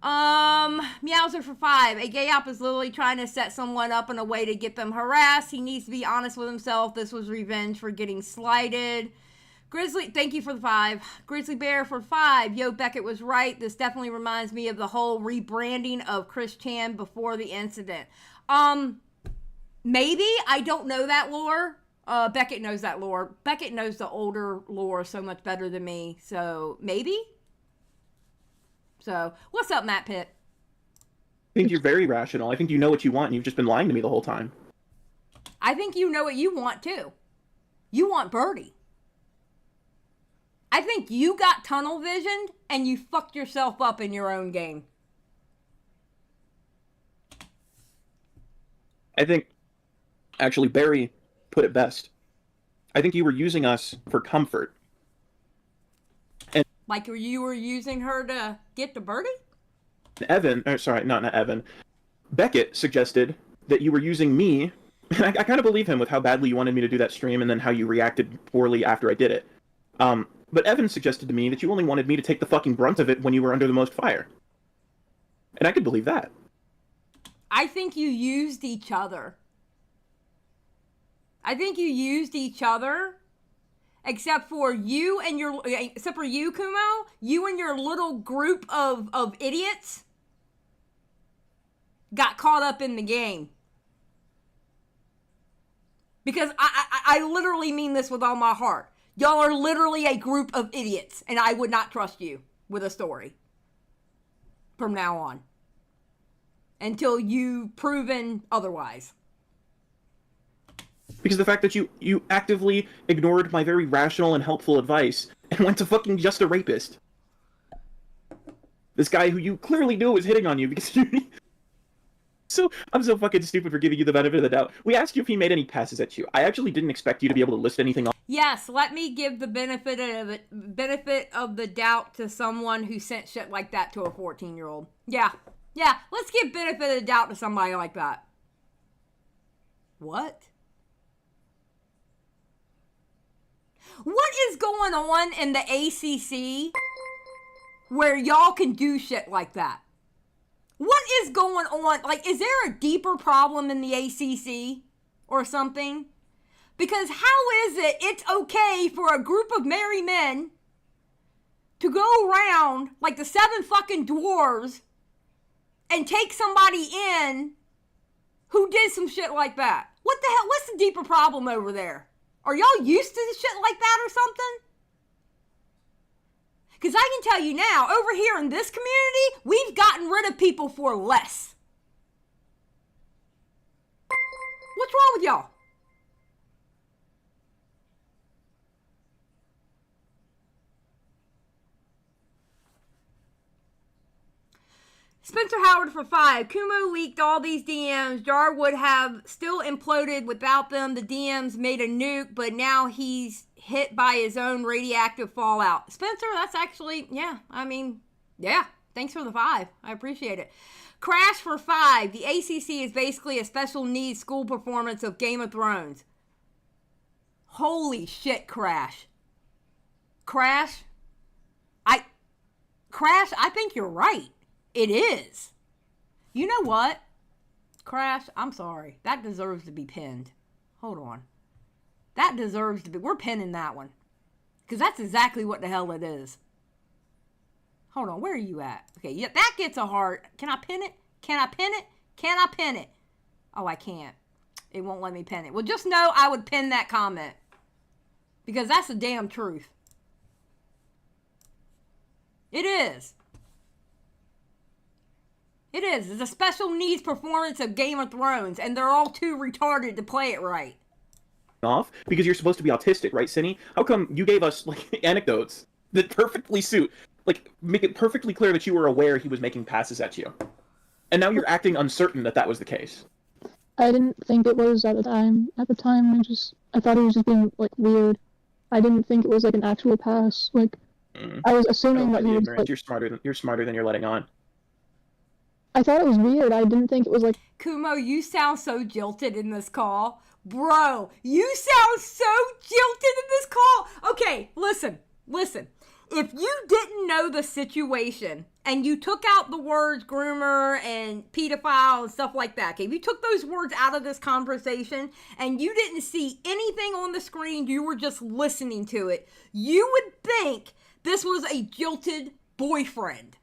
Meowser for 5. A gay op is literally trying to set someone up in a way to get them harassed. He needs to be honest with himself. This was revenge for getting slighted. Grizzly, thank you for the 5. Grizzly Bear for 5. Yo, Beckett was right. This definitely reminds me of the whole rebranding of Chris Chan before the incident. Maybe. I don't know that lore. Beckett knows that lore. Beckett knows the older lore so much better than me. So, maybe? So, what's up, Matt Pitt? I think you're very rational. I think you know what you want, and you've just been lying to me the whole time. I think you know what you want, too. You want Birdie. I think you got tunnel visioned, and you fucked yourself up in your own game. I think, actually, Barry put it best. I think you were using us for comfort. Like you were using her to get to Birdie? Not Evan. Beckett suggested that you were using me. I kind of believe him with how badly you wanted me to do that stream and then how you reacted poorly after I did it. But Evan suggested to me that you only wanted me to take the fucking brunt of it when you were under the most fire. And I could believe that. I think you used each other. Except for you, Kumo, you and your little group of idiots got caught up in the game. Because I literally mean this with all my heart. Y'all are literally a group of idiots, and I would not trust you with a story from now on. Until you've proven otherwise. Because the fact that you actively ignored my very rational and helpful advice and went to fucking just a rapist. This guy who you clearly knew was hitting on you because you... So, I'm so fucking stupid for giving you the benefit of the doubt. We asked you if he made any passes at you. I actually didn't expect you to be able to list anything off. Yes, let me give the benefit of the doubt to someone who sent shit like that to a 14-year-old. Yeah, let's give benefit of the doubt to somebody like that. What? What is going on in the ACC where y'all can do shit like that? What is going on? Like, is there a deeper problem in the ACC or something? Because how is it it's okay for a group of merry men to go around like the 7 fucking dwarves and take somebody in who did some shit like that? What the hell? What's the deeper problem over there? Are y'all used to shit like that or something? Because I can tell you now, over here in this community, we've gotten rid of people for less. What's wrong with y'all? Spencer Howard for 5. Kumo leaked all these DMs. Jar would have still imploded without them. The DMs made a nuke, but now he's hit by his own radioactive fallout. Spencer, that's actually, yeah. Thanks for the 5. I appreciate it. Crash for 5. The ACC is basically a special needs school performance of Game of Thrones. Holy shit, Crash. Crash, I think you're right. It is. You know what? Crash, I'm sorry. That deserves to be pinned. Hold on. That deserves to be... We're pinning that one. Because that's exactly what the hell it is. Hold on. Where are you at? Okay, yeah, that gets a heart. Can I pin it? Can I pin it? Can I pin it? Oh, I can't. It won't let me pin it. Well, just know I would pin that comment. Because that's the damn truth. It is. It is. It's a special needs performance of Game of Thrones, and they're all too retarded to play it right. Off because you're supposed to be autistic, right, Cinny? How come you gave us like anecdotes that perfectly suit, like make it perfectly clear that you were aware he was making passes at you, and now you're acting uncertain that that was the case? I didn't think it was at the time. At the time, I thought he was just being like weird. I didn't think it was like an actual pass. Like I was assuming that he was. Like, you're smarter than you're letting on. I thought it was weird. I didn't think it was like... Kumo, you sound so jilted in this call. Bro, you sound so jilted in this call. Okay, listen. If you didn't know the situation and you took out the words groomer and pedophile and stuff like that, okay, if you took those words out of this conversation and you didn't see anything on the screen, you were just listening to it, you would think this was a jilted boyfriend.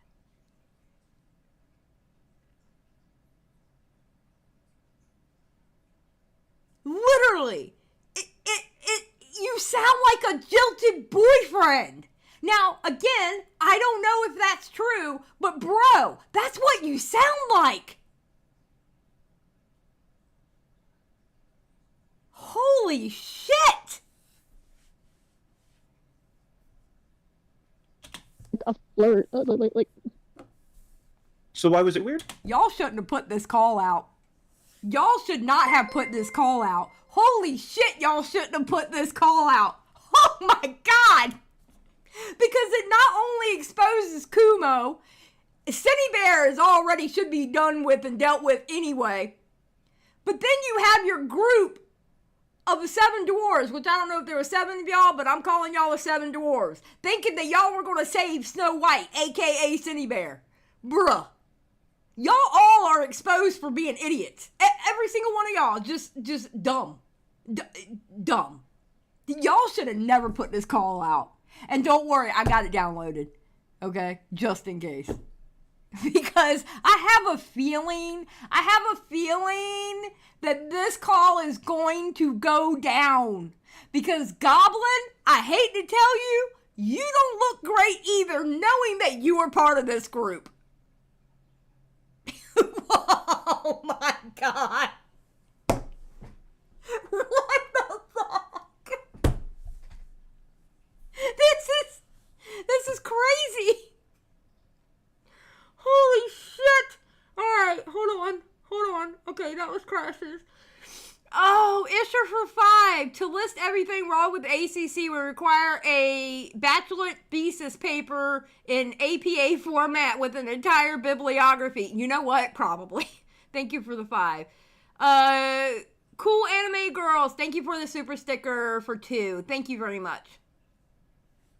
Literally, you sound like a jilted boyfriend. Now, again, I don't know if that's true, but bro, that's what you sound like. Holy shit. A flirt, like. So why was it weird? Y'all shouldn't have put this call out. Y'all should not have put this call out. Holy shit, y'all shouldn't have put this call out. Oh my God. Because it not only exposes Kumo, Synnibear is already should be done with and dealt with anyway. But then you have your group of the 7 dwarves, which I don't know if there were 7 of y'all, but I'm calling y'all the 7 dwarves, thinking that y'all were going to save Snow White, aka Synnibear. Bruh. Y'all all are exposed for being idiots. Every single one of y'all, just dumb. Dumb. Y'all should have never put this call out. And don't worry, I got it downloaded. Okay? Just in case. Because I have a feeling that this call is going to go down. Because Goblin, I hate to tell you, you don't look great either, knowing that you are part of this group. Oh my God. What the fuck? This is crazy. Holy shit. Alright, hold on. Okay, that was crashes. Oh, issue for 5. To list everything wrong with the ACC would require a bachelorette thesis paper in APA format with an entire bibliography. You know what? Probably. Thank you for the 5. Cool anime girls. Thank you for the super sticker for 2. Thank you very much.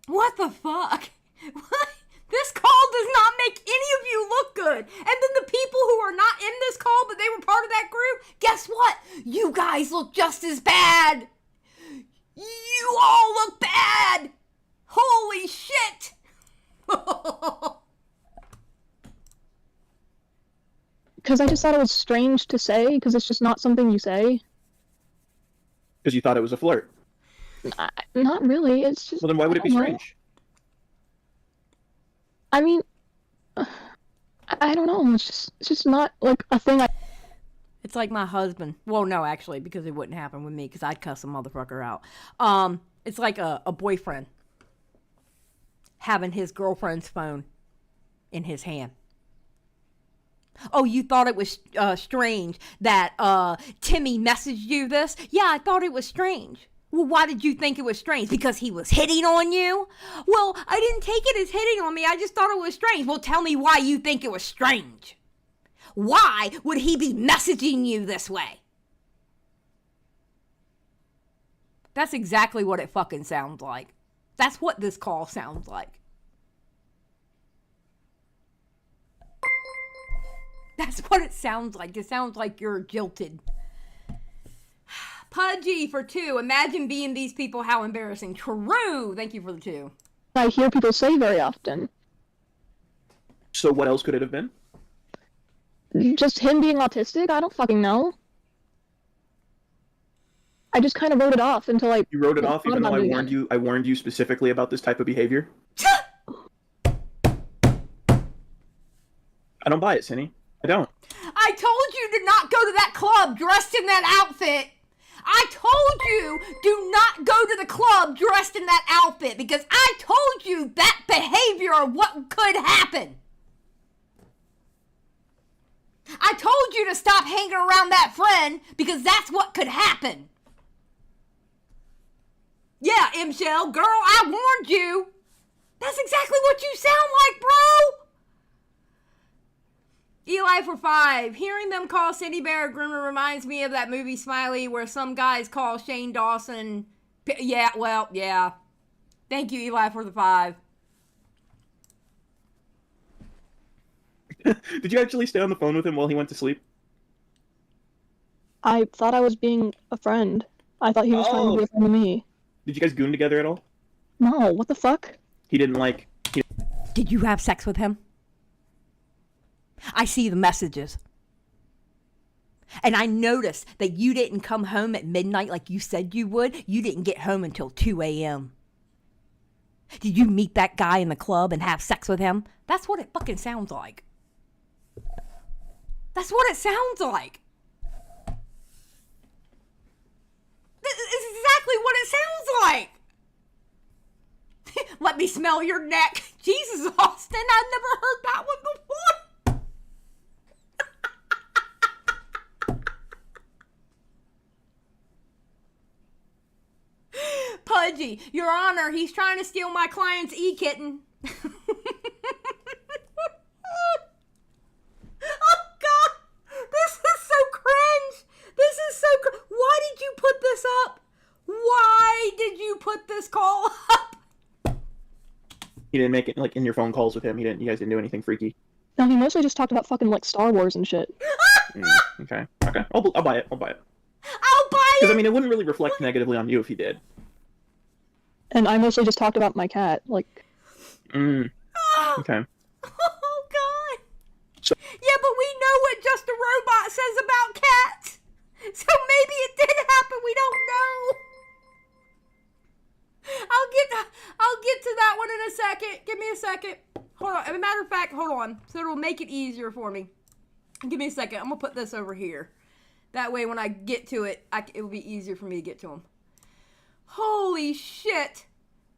What the fuck? What? This call does not make any of you look good. And then the people who are not in this call, but they were part of that group, guess what? You guys look just as bad. You all look bad. Holy shit. Because I just thought it was strange to say, because it's just not something you say. Because you thought it was a flirt. Not really, it's just... Well, then why would it be strange? I mean, I don't know, it's just not, like, a thing It's like my husband. Well, no, actually, because it wouldn't happen with me, because I'd cuss a motherfucker out. It's like a boyfriend having his girlfriend's phone in his hand. Oh, you thought it was strange that Timmy messaged you this? Yeah, I thought it was strange. Well, why did you think it was strange? Because he was hitting on you? Well, I didn't take it as hitting on me. I just thought it was strange. Well, tell me why you think it was strange. Why would he be messaging you this way? That's exactly what it fucking sounds like. That's what this call sounds like. That's what it sounds like. It sounds like you're jilted. Pudgy for 2. Imagine being these people. How embarrassing. True. Thank you for the 2. I hear people say very often. So what else could it have been? Just him being autistic? I don't fucking know. I just kind of wrote it off until I... You wrote it off even though I warned you specifically about this type of behavior? I don't buy it, Cinny. I don't. I told you to not go to that club dressed in that outfit. I told you do not go to the club dressed in that outfit because I told you that behavior or what could happen. I told you to stop hanging around that friend because that's what could happen. Yeah, M-Shell, girl, I warned you. That's exactly what you sound like, bro. Eli for 5. Hearing them call Synnibear Grimmer reminds me of that movie Smiley where some guys call Shane Dawson. Yeah, well, yeah. Thank you, Eli, for the 5. Did you actually stay on the phone with him while he went to sleep? I thought I was being a friend. I thought he was trying to be a friend to me. Did you guys goon together at all? No, what the fuck? He didn't like... Did you have sex with him? I see the messages. And I noticed that you didn't come home at midnight like you said you would. You didn't get home until 2 a.m. Did you meet that guy in the club and have sex with him? That's what it fucking sounds like. That's what it sounds like. This is exactly what it sounds like. Let me smell your neck. Jesus, Austin, I've never heard that one before. apology. Your Honor, he's trying to steal my client's e-kitten. Oh, God. This is so cringe. This is so Why did you put this up? Why did you put this call up? He didn't make it, like, in your phone calls with him. You guys didn't do anything freaky. No, he mostly just talked about fucking, like, Star Wars and shit. Okay. I'll buy it. I'll buy it. Because, I mean, it wouldn't really reflect negatively on you if he did. And I mostly just talked about my cat, like... Okay. Oh, God. So- Yeah, but we know what Just a Robot says about cats. So maybe it did happen. We don't know. I'll get to that one in a second. Give me a second. Hold on. As a matter of fact, hold on. So it'll make it easier for me. Give me a second. I'm going to put this over here. That way when I get to it, it'll be easier for me to get to them. Holy shit.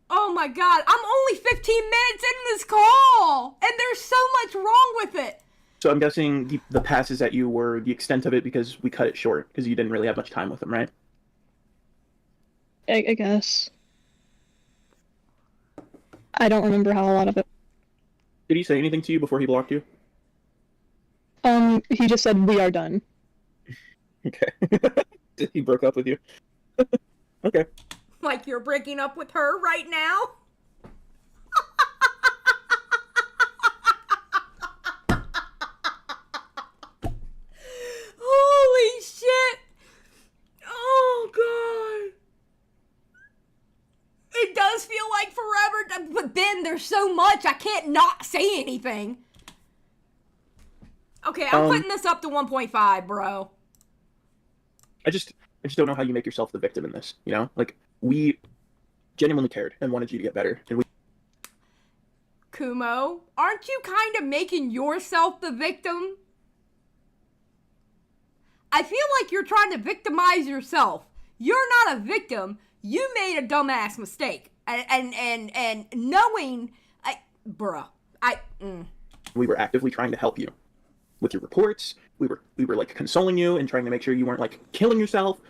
Oh my God. I'm only 15 minutes in this call. And there's so much wrong with it. So I'm guessing the passes at you were the extent of it because we cut it short. Because you didn't really have much time with them, right? I guess. I don't remember how a lot of it... Did he say anything to you before he blocked you? He just said, "We are done." Okay. He broke up with you? Okay. Like you're breaking up with her right now? Holy shit! Oh, God. It does feel like forever, but Ben, there's so much, I can't not say anything. Okay, I'm putting this up to 1.5, bro. I just don't know how you make yourself the victim in this, you know? Like, we genuinely cared and wanted you to get better, and we... Kumo, aren't you kind of making yourself the victim? I feel like you're trying to victimize yourself. You're not a victim. You made a dumbass mistake. And knowing... We were actively trying to help you. With your reports, we were like consoling you and trying to make sure you weren't like killing yourself.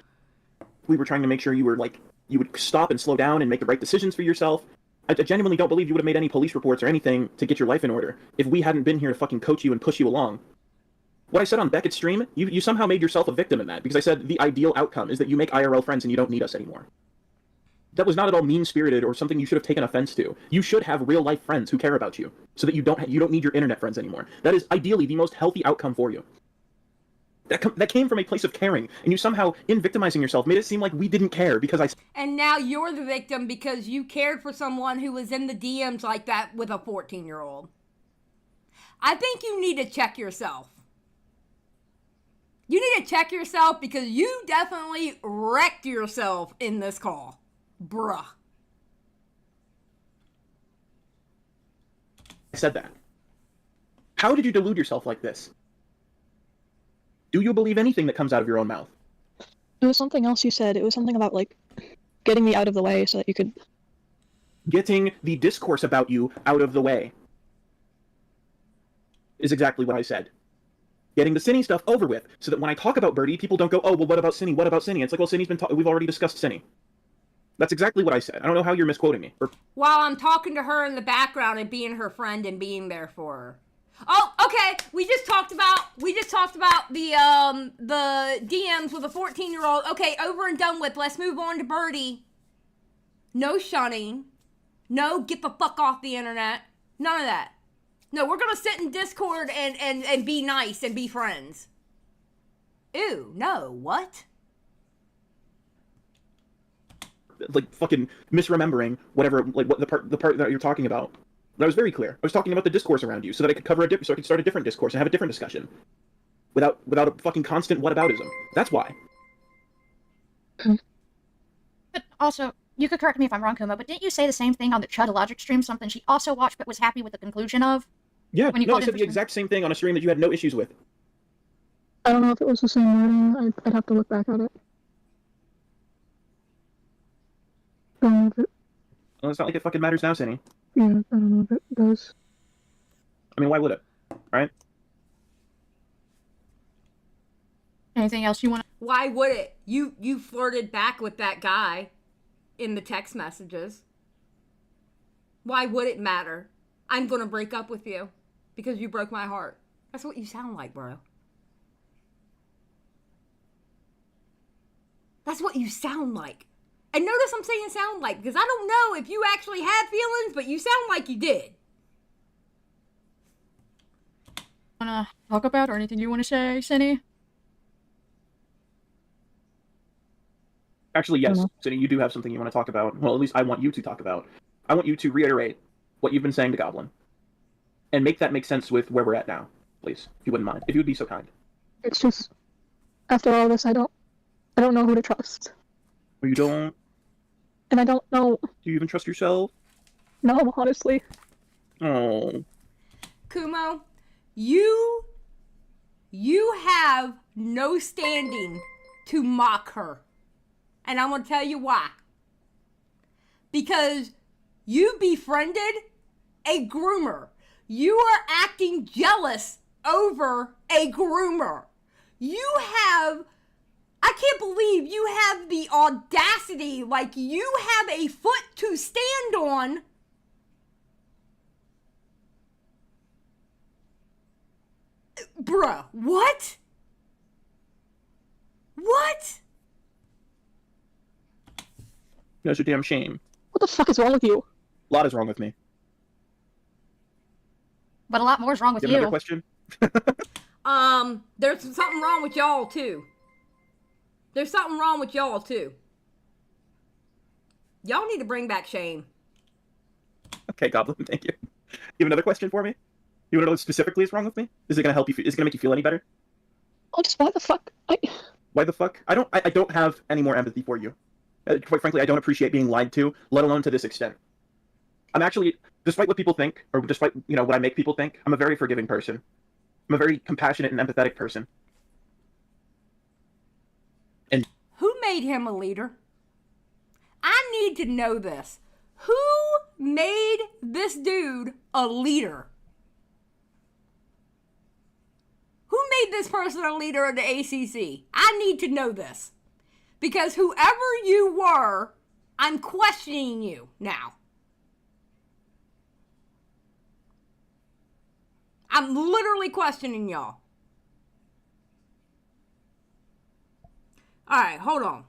We were trying to make sure you were like you would stop and slow down and make the right decisions for yourself. I genuinely don't believe you would have made any police reports or anything to get your life in order if we hadn't been here to fucking coach you and push you along. What I said on Beckett's stream, you somehow made yourself a victim in that because I said the ideal outcome is that you make IRL friends and you don't need us anymore. That was not at all mean-spirited or something you should have taken offense to. You should have real-life friends who care about you, so that you don't need your internet friends anymore. That is ideally the most healthy outcome for you. That came from a place of caring, and you somehow, in victimizing yourself, made it seem like we didn't care because I... And now you're the victim because you cared for someone who was in the DMs like that with a 14-year-old. I think you need to check yourself. You need to check yourself because you definitely wrecked yourself in this call. Bruh. I said that. How did you delude yourself like this? Do you believe anything that comes out of your own mouth? It was something else you said. It was something about, like, getting me out of the way so that you could... Getting the discourse about you out of the way is exactly what I said. Getting the Synny stuff over with, so that when I talk about Birdie, people don't go, oh, well, what about Synny? What about Synny? It's like, well, Synny's been we've already discussed Synny. That's exactly what I said. I don't know how you're misquoting me. While I'm talking to her in the background and being her friend and being there for her. Oh, okay. We just talked about the DMs with a 14-year-old. Okay, over and done with. Let's move on to Birdie. No shunning. No, get the fuck off the internet. None of that. No, we're gonna sit in Discord and be nice and be friends. Ew, no, what? Like fucking misremembering whatever, like what the part that you're talking about. But I was very clear. I was talking about the discourse around you, so that I could cover so I could start a different discourse and have a different discussion, without a fucking constant whataboutism. That's why. But also, you could correct me if I'm wrong, Kumo, but didn't you say the same thing on the Chudologic stream? Something she also watched but was happy with the conclusion of? Yeah, when you no, I said the exact same thing on a stream that you had no issues with. I don't know if it was the same wording. I'd have to look back at it. Well, it's not like it fucking matters now, Synny. Yeah, I don't know if it does. I mean, why would it? Right? Anything else you want to... Why would it? You flirted back with that guy. in the text messages. Why would it matter? I'm gonna break up with you because you broke my heart. That's what you sound like, bro. That's what you sound like. And notice I'm saying sound like, because I don't know if you actually had feelings, but you sound like you did. Wanna talk about or anything you want to say, Cinny? Actually, yes, Cindy, you do have something you want to talk about. Well, at least I want you to talk about. I want you to reiterate what you've been saying to Goblin. And make that make sense with where we're at now, please, if you wouldn't mind. If you would be so kind. It's just, after all this, I don't know who to trust. Or you don't? And I don't know. Do you even trust yourself? No, honestly. Oh. Kumo, you have no standing to mock her. And I'm going to tell you why. Because you befriended a groomer. You are acting jealous over a groomer. You have... I can't believe you have the audacity, like you have a foot to stand on. Bruh, what? What? That's a damn shame. What the fuck is wrong with you? A lot is wrong with me. But a lot more is wrong with You you. have another question? There's something wrong with y'all too. There's something wrong with y'all too. Y'all need to bring back shame. Okay, Goblin, thank you. You have another question for me? You want to know what specifically is wrong with me? Is it going to help you? Is it going to make you feel any better? Oh, just why the fuck? Why the fuck? I don't have any more empathy for you. Quite frankly, I don't appreciate being lied to, let alone to this extent. I'm actually, despite what people think, or despite, what I make people think, I'm a very forgiving person. I'm a very compassionate and empathetic person. And who made him a leader? I need to know this. Who made this dude a leader? Who made this person a leader of the ACC? I need to know this. Because whoever you were, I'm questioning you now. I'm literally questioning y'all. Alright, hold on.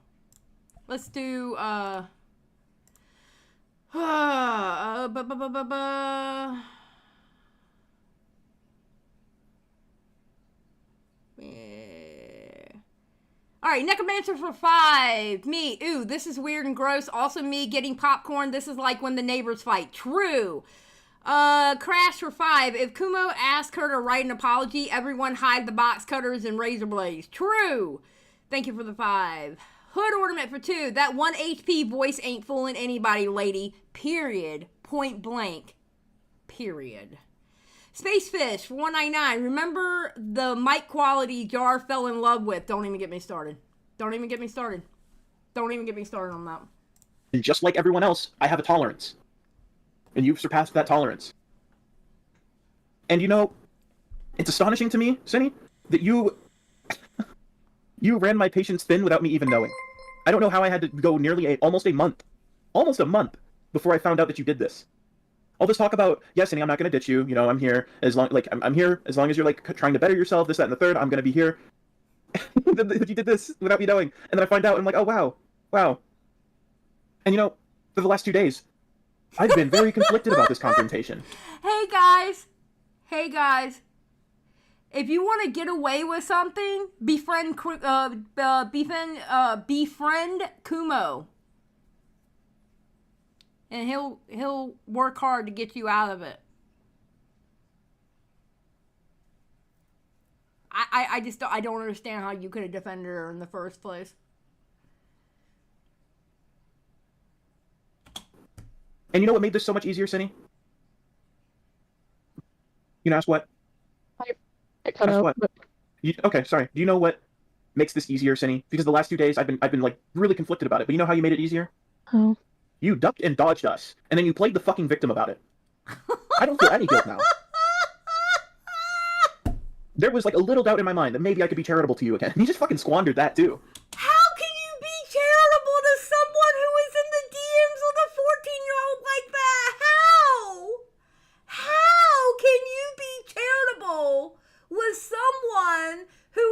Let's do, Alright, Necromancer for 5. Me. Ooh, this is weird and gross. Also me getting popcorn. This is like when the neighbors fight. True. Crash for 5. If Kumo asked her to write an apology, everyone hide the box cutters and razor blades. True. Thank you for the 5. Hood ornament for 2. That 1 HP voice ain't fooling anybody, lady. Period. Point blank. Period. Space Fish for 199. Remember the mic quality Jar fell in love with. Don't even get me started. Don't even get me started. Don't even get me started on that. And just like everyone else, I have a tolerance. And you've surpassed that tolerance. And it's astonishing to me, Cinny, that you ran my patience thin without me even knowing. I don't know how I had to go nearly almost a month before I found out that you did this. All this talk about, yes, Cinny, I'm not going to ditch you. I'm here as long, I'm here as long as you're trying to better yourself, this, that, and the third. I'm going to be here. You did this without me knowing, and then I find out, and I'm like, oh wow. And for the last 2 days, I've been very conflicted about this confrontation. Hey guys. If you want to get away with something, befriend Kumo. And he'll work hard to get you out of it. I just don't understand how you could have defended her in the first place. And you know what made this so much easier, Cinny? You know, ask what? Ask what? Okay, sorry. Do you know what makes this easier, Cinny? Because the last 2 days I've been really conflicted about it. But you know how you made it easier? Oh. You ducked and dodged us, and then you played the fucking victim about it. I don't feel any guilt now. There was a little doubt in my mind that maybe I could be charitable to you again. You just fucking squandered that too. How can you be charitable to someone who is in the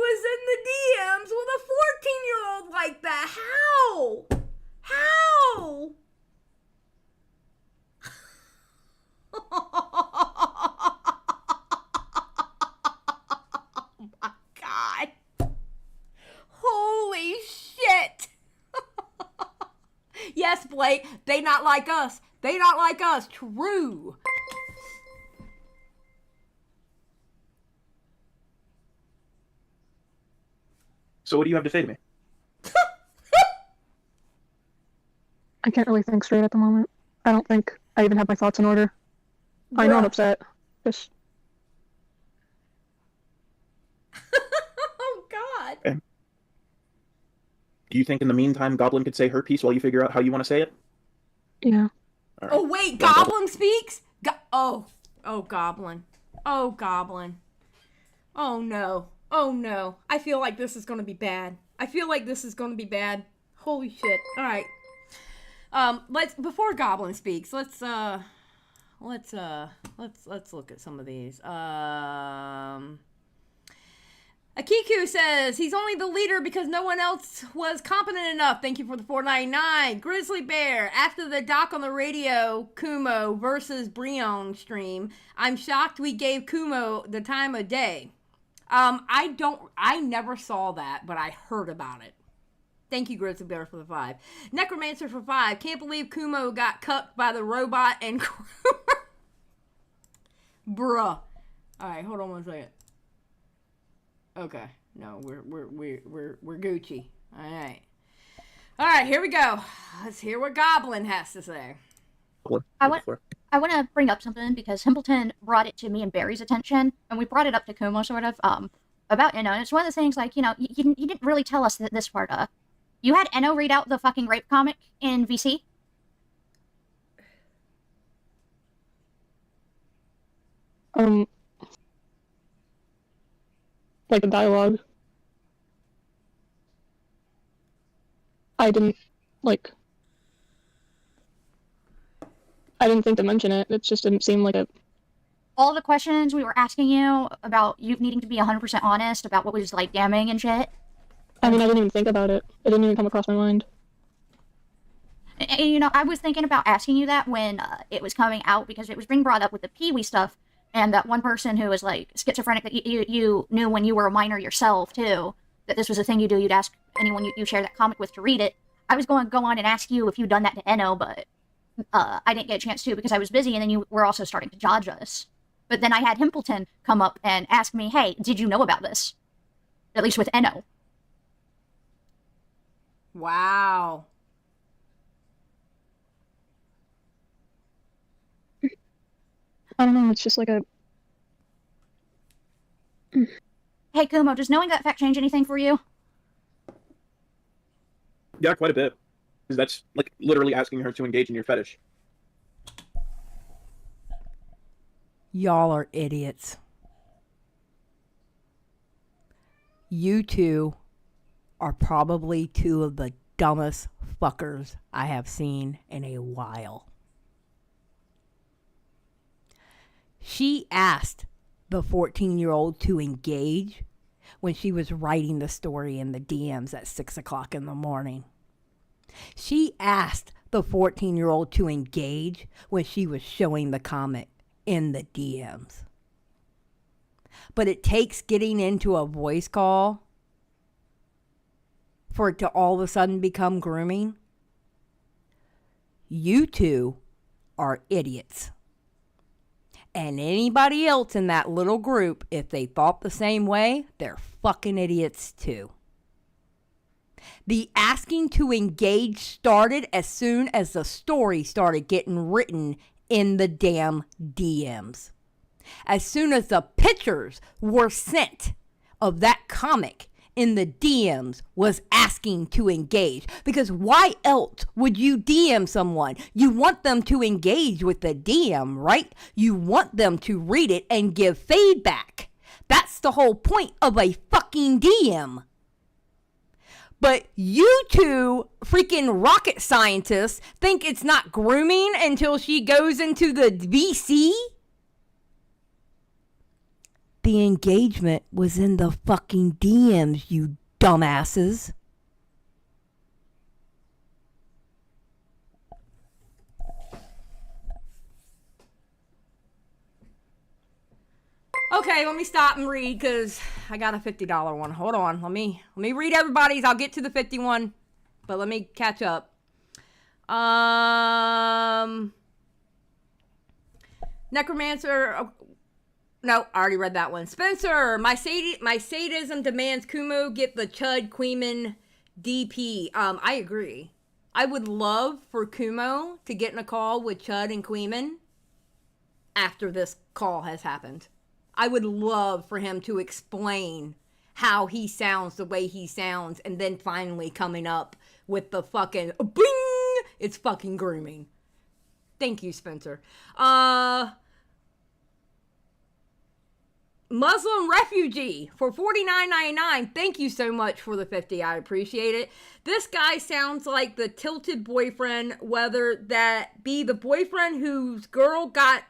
was in the DMs with a 14-year-old like that. How? How? Oh my God. Holy shit. Yes, Blake, they not like us. They not like us. True. So what do you have to say to me? I can't really think straight at the moment. I don't think I even have my thoughts in order. I know I'm upset. Just... Oh, God. Okay. Do you think in the meantime Goblin could say her piece while you figure out how you want to say it? Yeah. All right. Oh, wait, Goblin speaks? Oh, Goblin. Oh, Goblin. Oh, no. Oh, no. I feel like this is going to be bad. Holy shit. All right. Before Goblin speaks, let's look at some of these. Akiku says he's only the leader because no one else was competent enough. Thank you for the $4.99. Grizzly Bear, after the doc on the radio, Kumo versus Brion stream, I'm shocked we gave Kumo the time of day. I never saw that, but I heard about it. Thank you, Grizzly Bear, for the 5. Necromancer for 5. Can't believe Kumo got cucked by the robot and Bruh. Alright, hold on one second. Okay. No, we're Gucci. Alright. Alright, here we go. Let's hear what Goblin has to say. I want to bring up something because Himpleton brought it to me and Barry's attention, and we brought it up to Kumo, sort of, about Enno, and it's one of the things, like, you didn't really tell us this part, you had Enno read out the fucking rape comic in VC? Like the dialogue. I didn't think to mention it. It just didn't seem like a... All the questions we were asking you about you needing to be 100% honest about what was, like, damning and shit. I mean, I didn't even think about it. It didn't even come across my mind. And, I was thinking about asking you that when it was coming out, because it was being brought up with the Pee-wee stuff, and that one person who was, like, schizophrenic that you knew when you were a minor yourself, too, that this was a thing you do. You'd ask anyone you share that comic with to read it. I was going to go on and ask you if you'd done that to Enno, but I didn't get a chance to because I was busy, and then you were also starting to judge us. But then I had Himpleton come up and ask me, hey, did you know about this? At least with Enno. Wow. I don't know, it's just like a... Hey, Kumo, does knowing that fact change anything for you? Yeah, quite a bit. Because that's, like, literally asking her to engage in your fetish. Y'all are idiots. You two are probably two of the dumbest fuckers I have seen in a while. She asked the 14-year-old to engage when she was writing the story in the DMs at 6 o'clock in the morning. She asked the 14-year-old to engage when she was showing the comic in the DMs. But it takes getting into a voice call for it to all of a sudden become grooming. You two are idiots. And anybody else in that little group, if they thought the same way, they're fucking idiots too. The asking to engage started as soon as the story started getting written in the damn DMs. As soon as the pictures were sent of that comic in the DMs was asking to engage. Because why else would you DM someone? You want them to engage with the DM, right? You want them to read it and give feedback. That's the whole point of a fucking DM. But you two freaking rocket scientists think it's not grooming until she goes into the VC? the engagement was in the fucking DMs, you dumbasses. Okay, let me stop and read because I got a $50 one. Hold on, let me read everybody's. I'll get to the 51, but let me catch up. Necromancer. No, I already read that one. Spencer, my sadism demands Kumo get the Chud Queeman DP. I agree. I would love for Kumo to get in a call with Chud and Queeman after this call has happened. I would love for him to explain how he sounds the way he sounds, and then finally coming up with the fucking bing. It's fucking grooming. Thank you, Spencer. Muslim refugee for $49.99. Thank you so much for the 50. I appreciate it. This guy sounds like the tilted boyfriend, whether that be the boyfriend whose girl got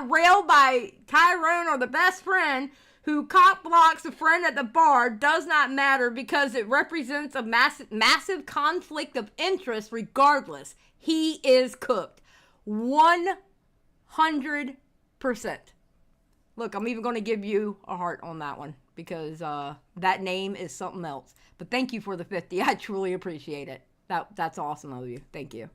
railed by Tyrone, or the best friend who cop blocks a friend at the bar. Does not matter because it represents a massive conflict of interest regardless. He is cooked. 100%. Look, I'm even going to give you a heart on that one because that name is something else. But thank you for the 50. I truly appreciate it. That's awesome of you. Thank you.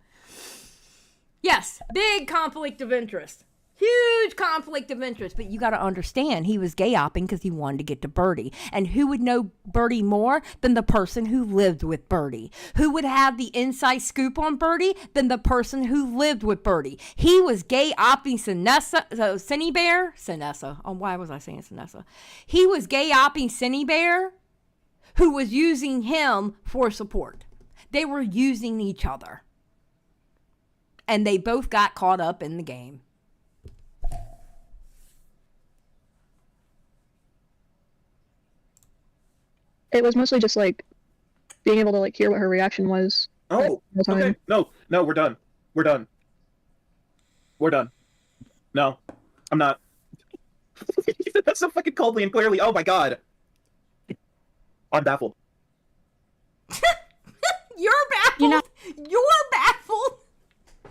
Yes, big conflict of interest. Huge conflict of interest, but you got to understand he was gay opping because he wanted to get to Birdie. And who would know Birdie more than the person who lived with Birdie? Who would have the inside scoop on Birdie than the person who lived with Birdie? He was gay opping Synnibear. Oh, why was I saying Synessa? He was gay opping Synnibear, who was using him for support. They were using each other. And they both got caught up in the game. It was mostly just, like, being able to, like, hear what her reaction was. Oh, okay. No, we're done. We're done. No, I'm not. That's so fucking coldly and clearly. Oh my god. I'm baffled. You're baffled? You're baffled?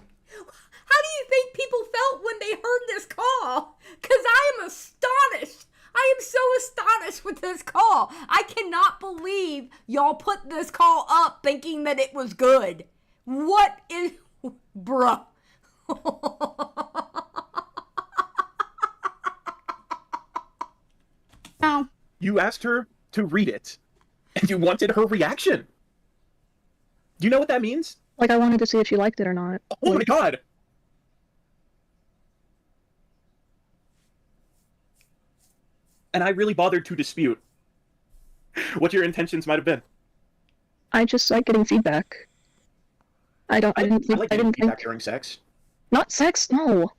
How do you think people felt when they heard this call? Because I am astonished. I am so astonished with this call. I cannot believe y'all put this call up thinking that it was good. What is... Bruh. No. You asked her to read it, and you wanted her reaction. Do you know what that means? Like, I wanted to see if she liked it or not. Oh my god. And I really bothered to dispute what your intentions might have been. I just like getting feedback. I didn't like getting feedback during sex. Not sex, no.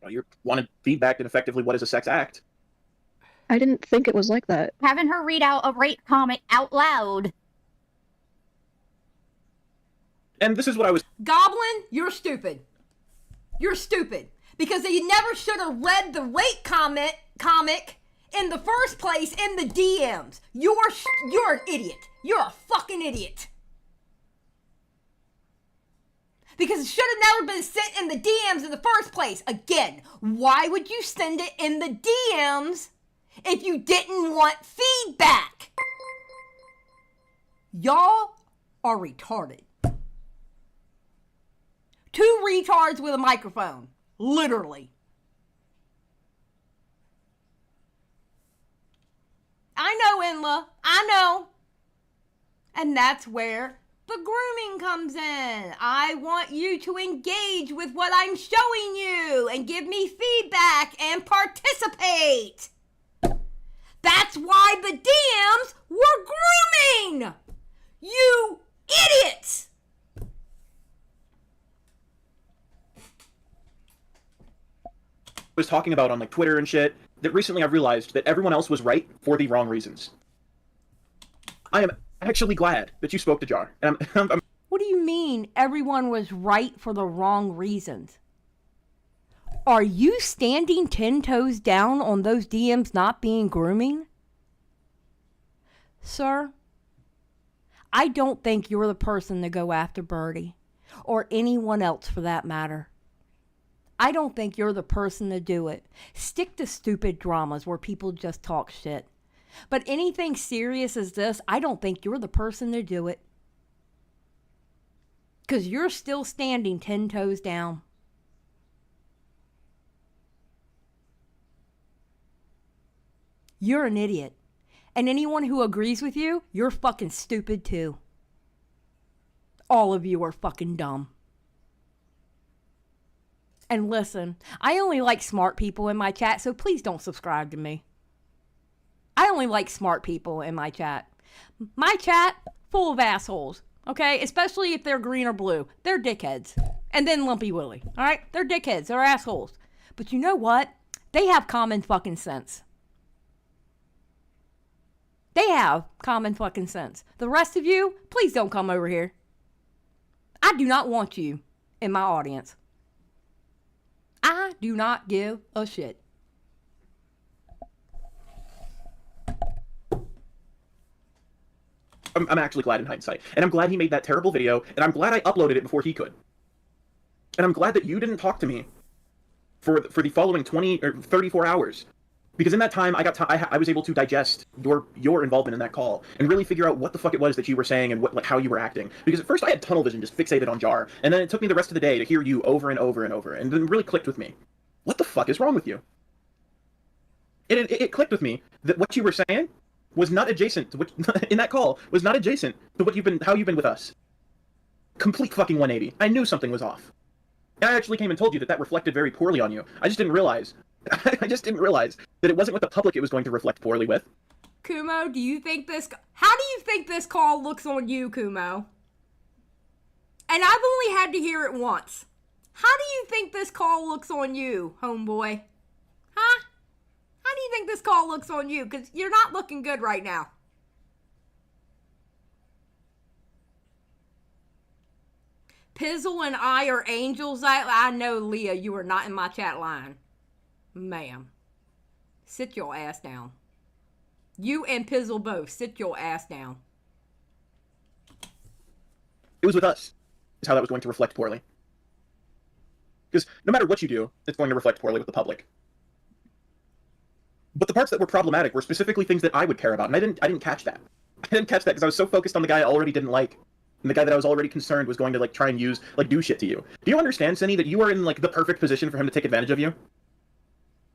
Well, you wanted feedback in effectively what is a sex act. I didn't think it was like that. Having her read out a rape comic out loud. And this is what I was... Goblin, you're stupid. You're stupid. Because you never should have read the rape comic in the first place in the DMs. You're an idiot. You're a fucking idiot. Because it should have never been sent in the DMs in the first place. Again, why would you send it in the DMs if you didn't want feedback? Y'all are retarded. Two retards with a microphone. Literally. I know, Inla. I know. And that's where the grooming comes in. I want you to engage with what I'm showing you and give me feedback and participate. That's why the DMs were grooming. You idiots. Was talking about on like Twitter and shit, that recently I've realized that everyone else was right for the wrong reasons. I am actually glad that you spoke to Jar. And I'm What do you mean everyone was right for the wrong reasons? Are you standing 10 toes down on those DMs not being grooming? Sir, I don't think you're the person to go after Birdie, or anyone else for that matter. I don't think you're the person to do it. Stick to stupid dramas where people just talk shit. But anything serious as this, I don't think you're the person to do it. Because you're still standing 10 toes down. You're an idiot. And anyone who agrees with you, you're fucking stupid too. All of you are fucking dumb. And listen, I only like smart people in my chat, so please don't subscribe to me. I only like smart people in my chat. My chat, full of assholes, okay? Especially if they're green or blue. They're dickheads. And then Lumpy Willie, alright? They're dickheads. They're assholes. But you know what? They have common fucking sense. They have common fucking sense. The rest of you, please don't come over here. I do not want you in my audience. I do not give a shit. I'm actually glad in hindsight. And I'm glad he made that terrible video, and I'm glad I uploaded it before he could. And I'm glad that you didn't talk to me for the following 20 or 34 hours. Because in that time, I was able to digest your involvement in that call and really figure out what the fuck it was that you were saying and how you were acting. Because at first I had tunnel vision just fixated on Jar, and then it took me the rest of the day to hear you over and over and over, and then it really clicked with me. What the fuck is wrong with you? And it clicked with me that what you were saying was not adjacent to in that call was not adjacent to how you've been with us. Complete fucking 180. I knew something was off. And I actually came and told you that reflected very poorly on you. I just didn't realize. I just didn't realize that it wasn't what the public it was going to reflect poorly with. Kumo, do you think this... How do you think this call looks on you, Kumo? And I've only had to hear it once. How do you think this call looks on you, homeboy? Huh? How do you think this call looks on you? Because you're not looking good right now. Pizzle and I are angels. I know, Leah, you are not in my chat line. Ma'am. Sit your ass down. You and Pizzle both. Sit your ass down. It was with us, is how that was going to reflect poorly. Because no matter what you do, it's going to reflect poorly with the public. But the parts that were problematic were specifically things that I would care about, and I didn't catch that. I didn't catch that because I was so focused on the guy I already didn't like. And the guy that I was already concerned was going to, try and use, do shit to you. Do you understand, Synny, that you are in, the perfect position for him to take advantage of you?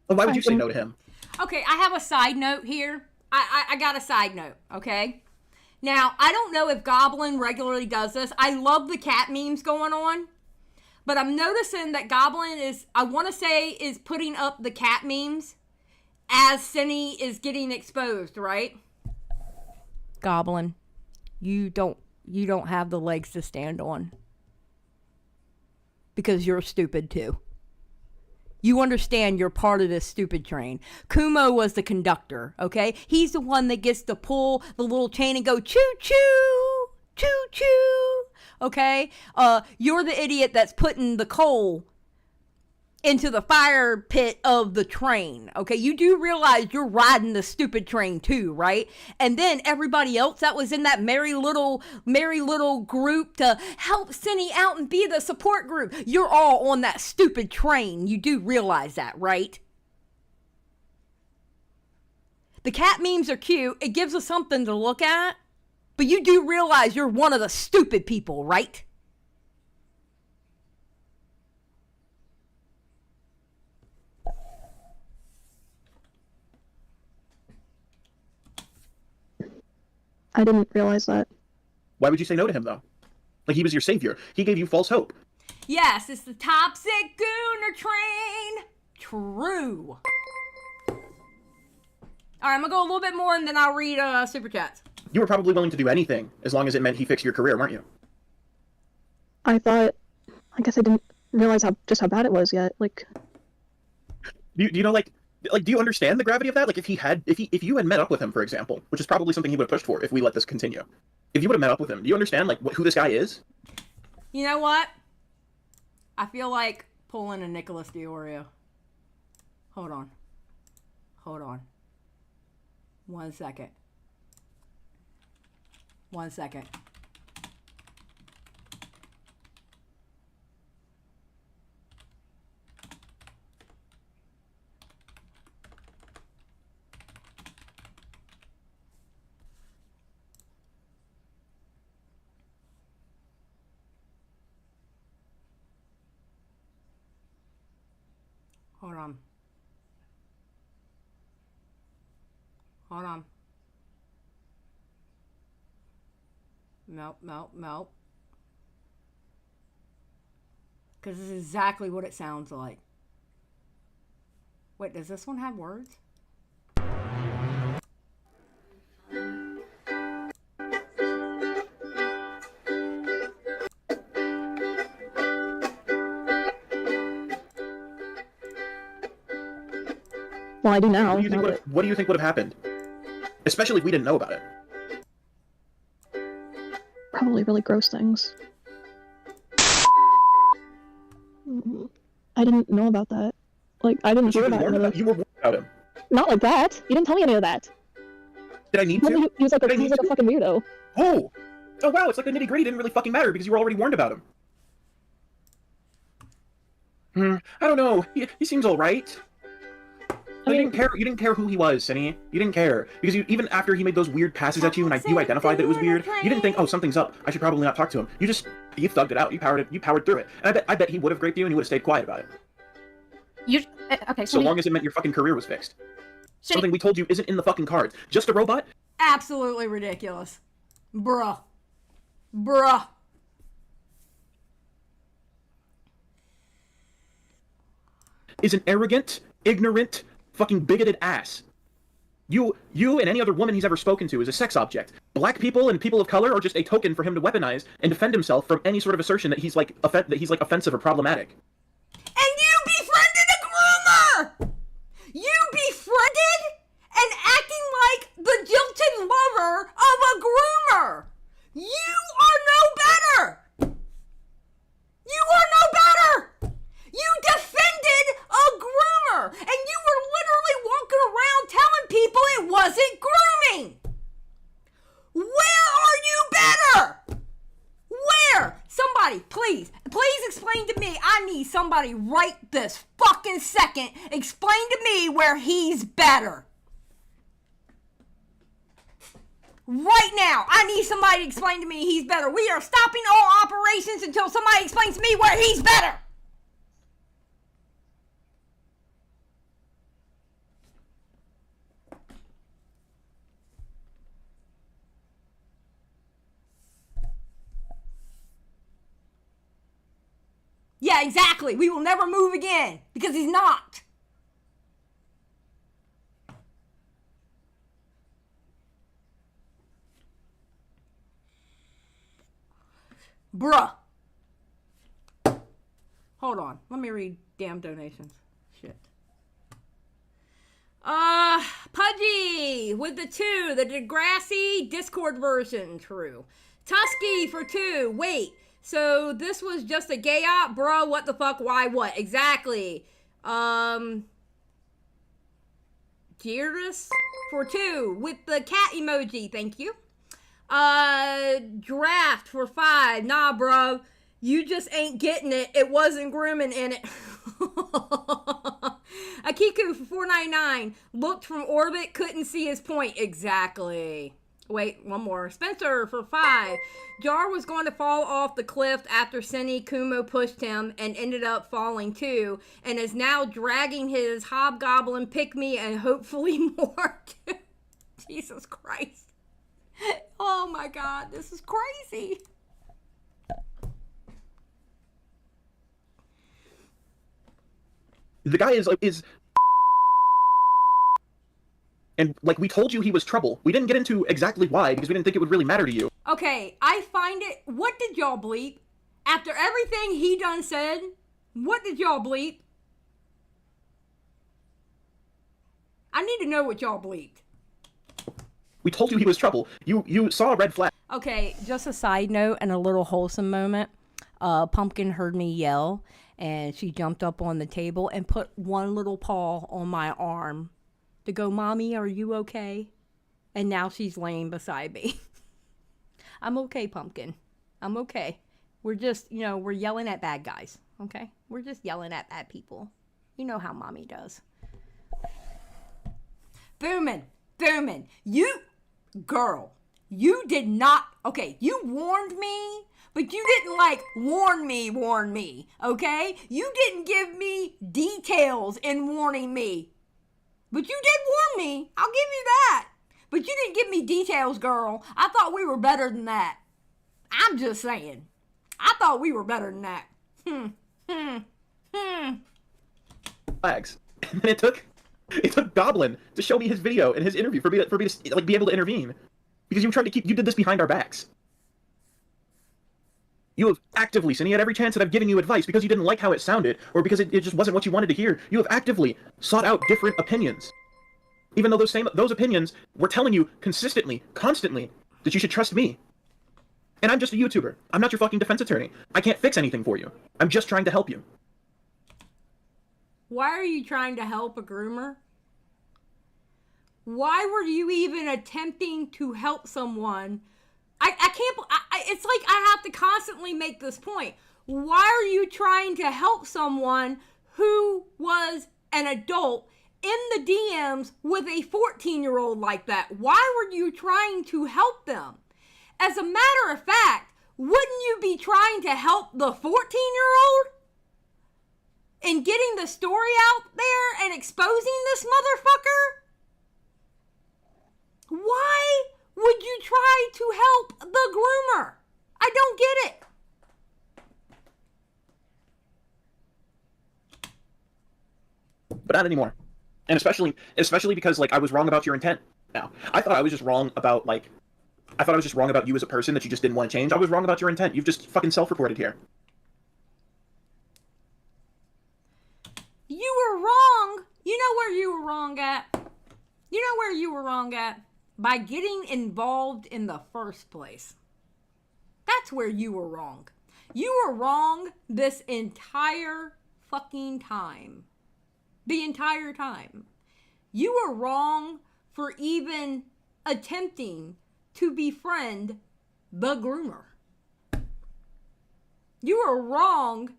Well, why would you say no to him? Okay, I have a side note here. I got a side note, okay? Now, I don't know if Goblin regularly does this. I love the cat memes going on. But I'm noticing that Goblin is putting up the cat memes as Synny is getting exposed, right? Goblin, you don't have the legs to stand on. Because you're stupid too. You understand you're part of this stupid train. Kumo was the conductor, okay? He's the one that gets to pull the little chain and go choo-choo, choo-choo, okay? You're the idiot that's putting the coal into the fire pit of the train, okay? You do realize you're riding the stupid train too, right? And then everybody else that was in that merry little group to help Synny out and be the support group, you're all on that stupid train. You do realize that, right? The cat memes are cute. It gives us something to look at. But you do realize you're one of the stupid people, right? I didn't realize that. Why would you say no to him, though? He was your savior. He gave you false hope. Yes, it's the toxic gooner train. True. All right, I'm going to go a little bit more and then I'll read Super Chats. You were probably willing to do anything as long as it meant he fixed your career, weren't you? I guess I didn't realize just how bad it was yet. Do you know, do you understand the gravity of that? If you had met up with him, for example, which is probably something he would have pushed for if we let this continue. If you would have met up with him, do you understand, who this guy is? You know what? I feel like pulling a Nicholas Diorio. Hold on. Hold on. 1 second. 1 second. Hold on. Hold on. Melt. Because this is exactly what it sounds like. Wait, does this one have words? Well, I do now. What do you think would have happened? Especially if we didn't know about it. Probably really gross things. I didn't know about that. Like, I didn't hear about it. You were warned about him. Not like that. You didn't tell me any of that. Did I need to? He was like a fucking weirdo. Oh! Oh wow, it's like the nitty-gritty didn't really fucking matter because you were already warned about him. I don't know. He seems alright. You didn't care who he was, Cinny. You didn't care. Because even after he made those weird passes at you and you identified that it was weird, you didn't think, oh, something's up. I should probably not talk to him. You thugged it out. You powered through it. And I bet he would have raped you and he would have stayed quiet about it. Okay, so long as it meant your fucking career was fixed. Something we told you isn't in the fucking cards. Just a robot? Absolutely ridiculous. Bruh. Is an arrogant, ignorant, fucking bigoted ass. You and any other woman he's ever spoken to is a sex object. Black people and people of color are just a token for him to weaponize and defend himself from any sort of assertion that he's like offensive or problematic. And you befriended a groomer! You befriended and acting like the jilted lover of a groomer! You are no better! You are no better! You defended a groomer! And you were literally walking around telling people it wasn't grooming! Where are you better? Where? Somebody, please explain to me. I need somebody right this fucking second. Explain to me where he's better. Right now, I need somebody to explain to me he's better. We are stopping all operations until somebody explains to me where he's better. Yeah, exactly. We will never move again because he's not. Bruh. Hold on. Let me read damn donations. Shit. Pudgy with the 2. The Degrassi Discord version. True. Tusky for 2. Wait. So this was just a gay op, bro. What the fuck? Why? What? Exactly. Gearus for 2 with the cat emoji. Thank you. Draft for 5. Nah, bro. You just ain't getting it. It wasn't grooming in it. Akiku for $4.99. Looked from orbit, couldn't see his point. Exactly. Wait, one more. Spencer for 5. Jar was going to fall off the cliff after Kumo pushed him and ended up falling too, and is now dragging his hobgoblin pick-me and hopefully more too. Jesus Christ. Oh my god, this is crazy. The guy is and, like, we told you he was trouble. We didn't get into exactly why, because we didn't think it would really matter to you. Okay, I find it... What did y'all bleep? After everything he done said, what did y'all bleep? I need to know what y'all bleeped. We told you he was trouble. You saw a red flag. Okay, just a side note and a little wholesome moment. Pumpkin heard me yell, And she jumped up on the table and put one little paw on my arm to go, Mommy, are you okay? And now she's laying beside me. I'm okay, Pumpkin. I'm okay. We're just, we're yelling at bad guys, okay? We're just yelling at bad people. You know how Mommy does. Boomin, you, girl, you did not, okay, you warned me, but you didn't, warn me, okay? You didn't give me details in warning me. But you did warn me. I'll give you that. But you didn't give me details, girl. I thought we were better than that. I'm just saying. I thought we were better than that. Flags. And then it took Goblin to show me his video and his interview for me to be able to intervene. Because you did this behind our backs. You have actively, Cindy, at every chance that I've given you advice because you didn't like how it sounded, or because it just wasn't what you wanted to hear, you have actively sought out different opinions. Even though those opinions were telling you consistently, constantly, that you should trust me. And I'm just a YouTuber. I'm not your fucking defense attorney. I can't fix anything for you. I'm just trying to help you. Why are you trying to help a groomer? Why were you even attempting to help someone? I can't, it's like I have to constantly make this point. Why are you trying to help someone who was an adult in the DMs with a 14-year-old like that? Why were you trying to help them? As a matter of fact, wouldn't you be trying to help the 14-year-old in getting the story out there and exposing this motherfucker? Why would you try to help the groomer? I don't get it. But not anymore. And especially because, I was wrong about your intent now. I thought I was just wrong about, you as a person, that you just didn't want to change. I was wrong about your intent. You've just fucking self-reported here. You were wrong. You know where you were wrong at? By getting involved in the first place. That's where you were wrong. You were wrong this entire fucking time. The entire time. You were wrong for even attempting to befriend the groomer. You were wrong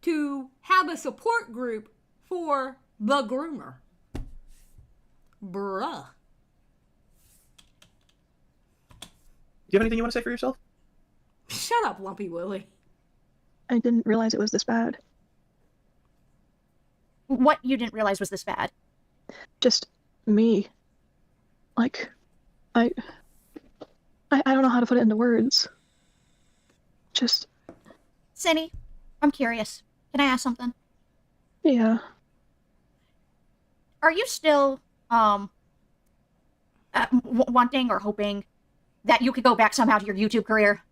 to have a support group for the groomer. Bruh. Do you have anything you want to say for yourself? Shut up, Lumpy Willie. I didn't realize it was this bad. What you didn't realize was this bad? Just me. I don't know how to put it into words. Just... Cinny, I'm curious. Can I ask something? Yeah. Are you still, wanting or hoping that you could go back somehow to your YouTube career?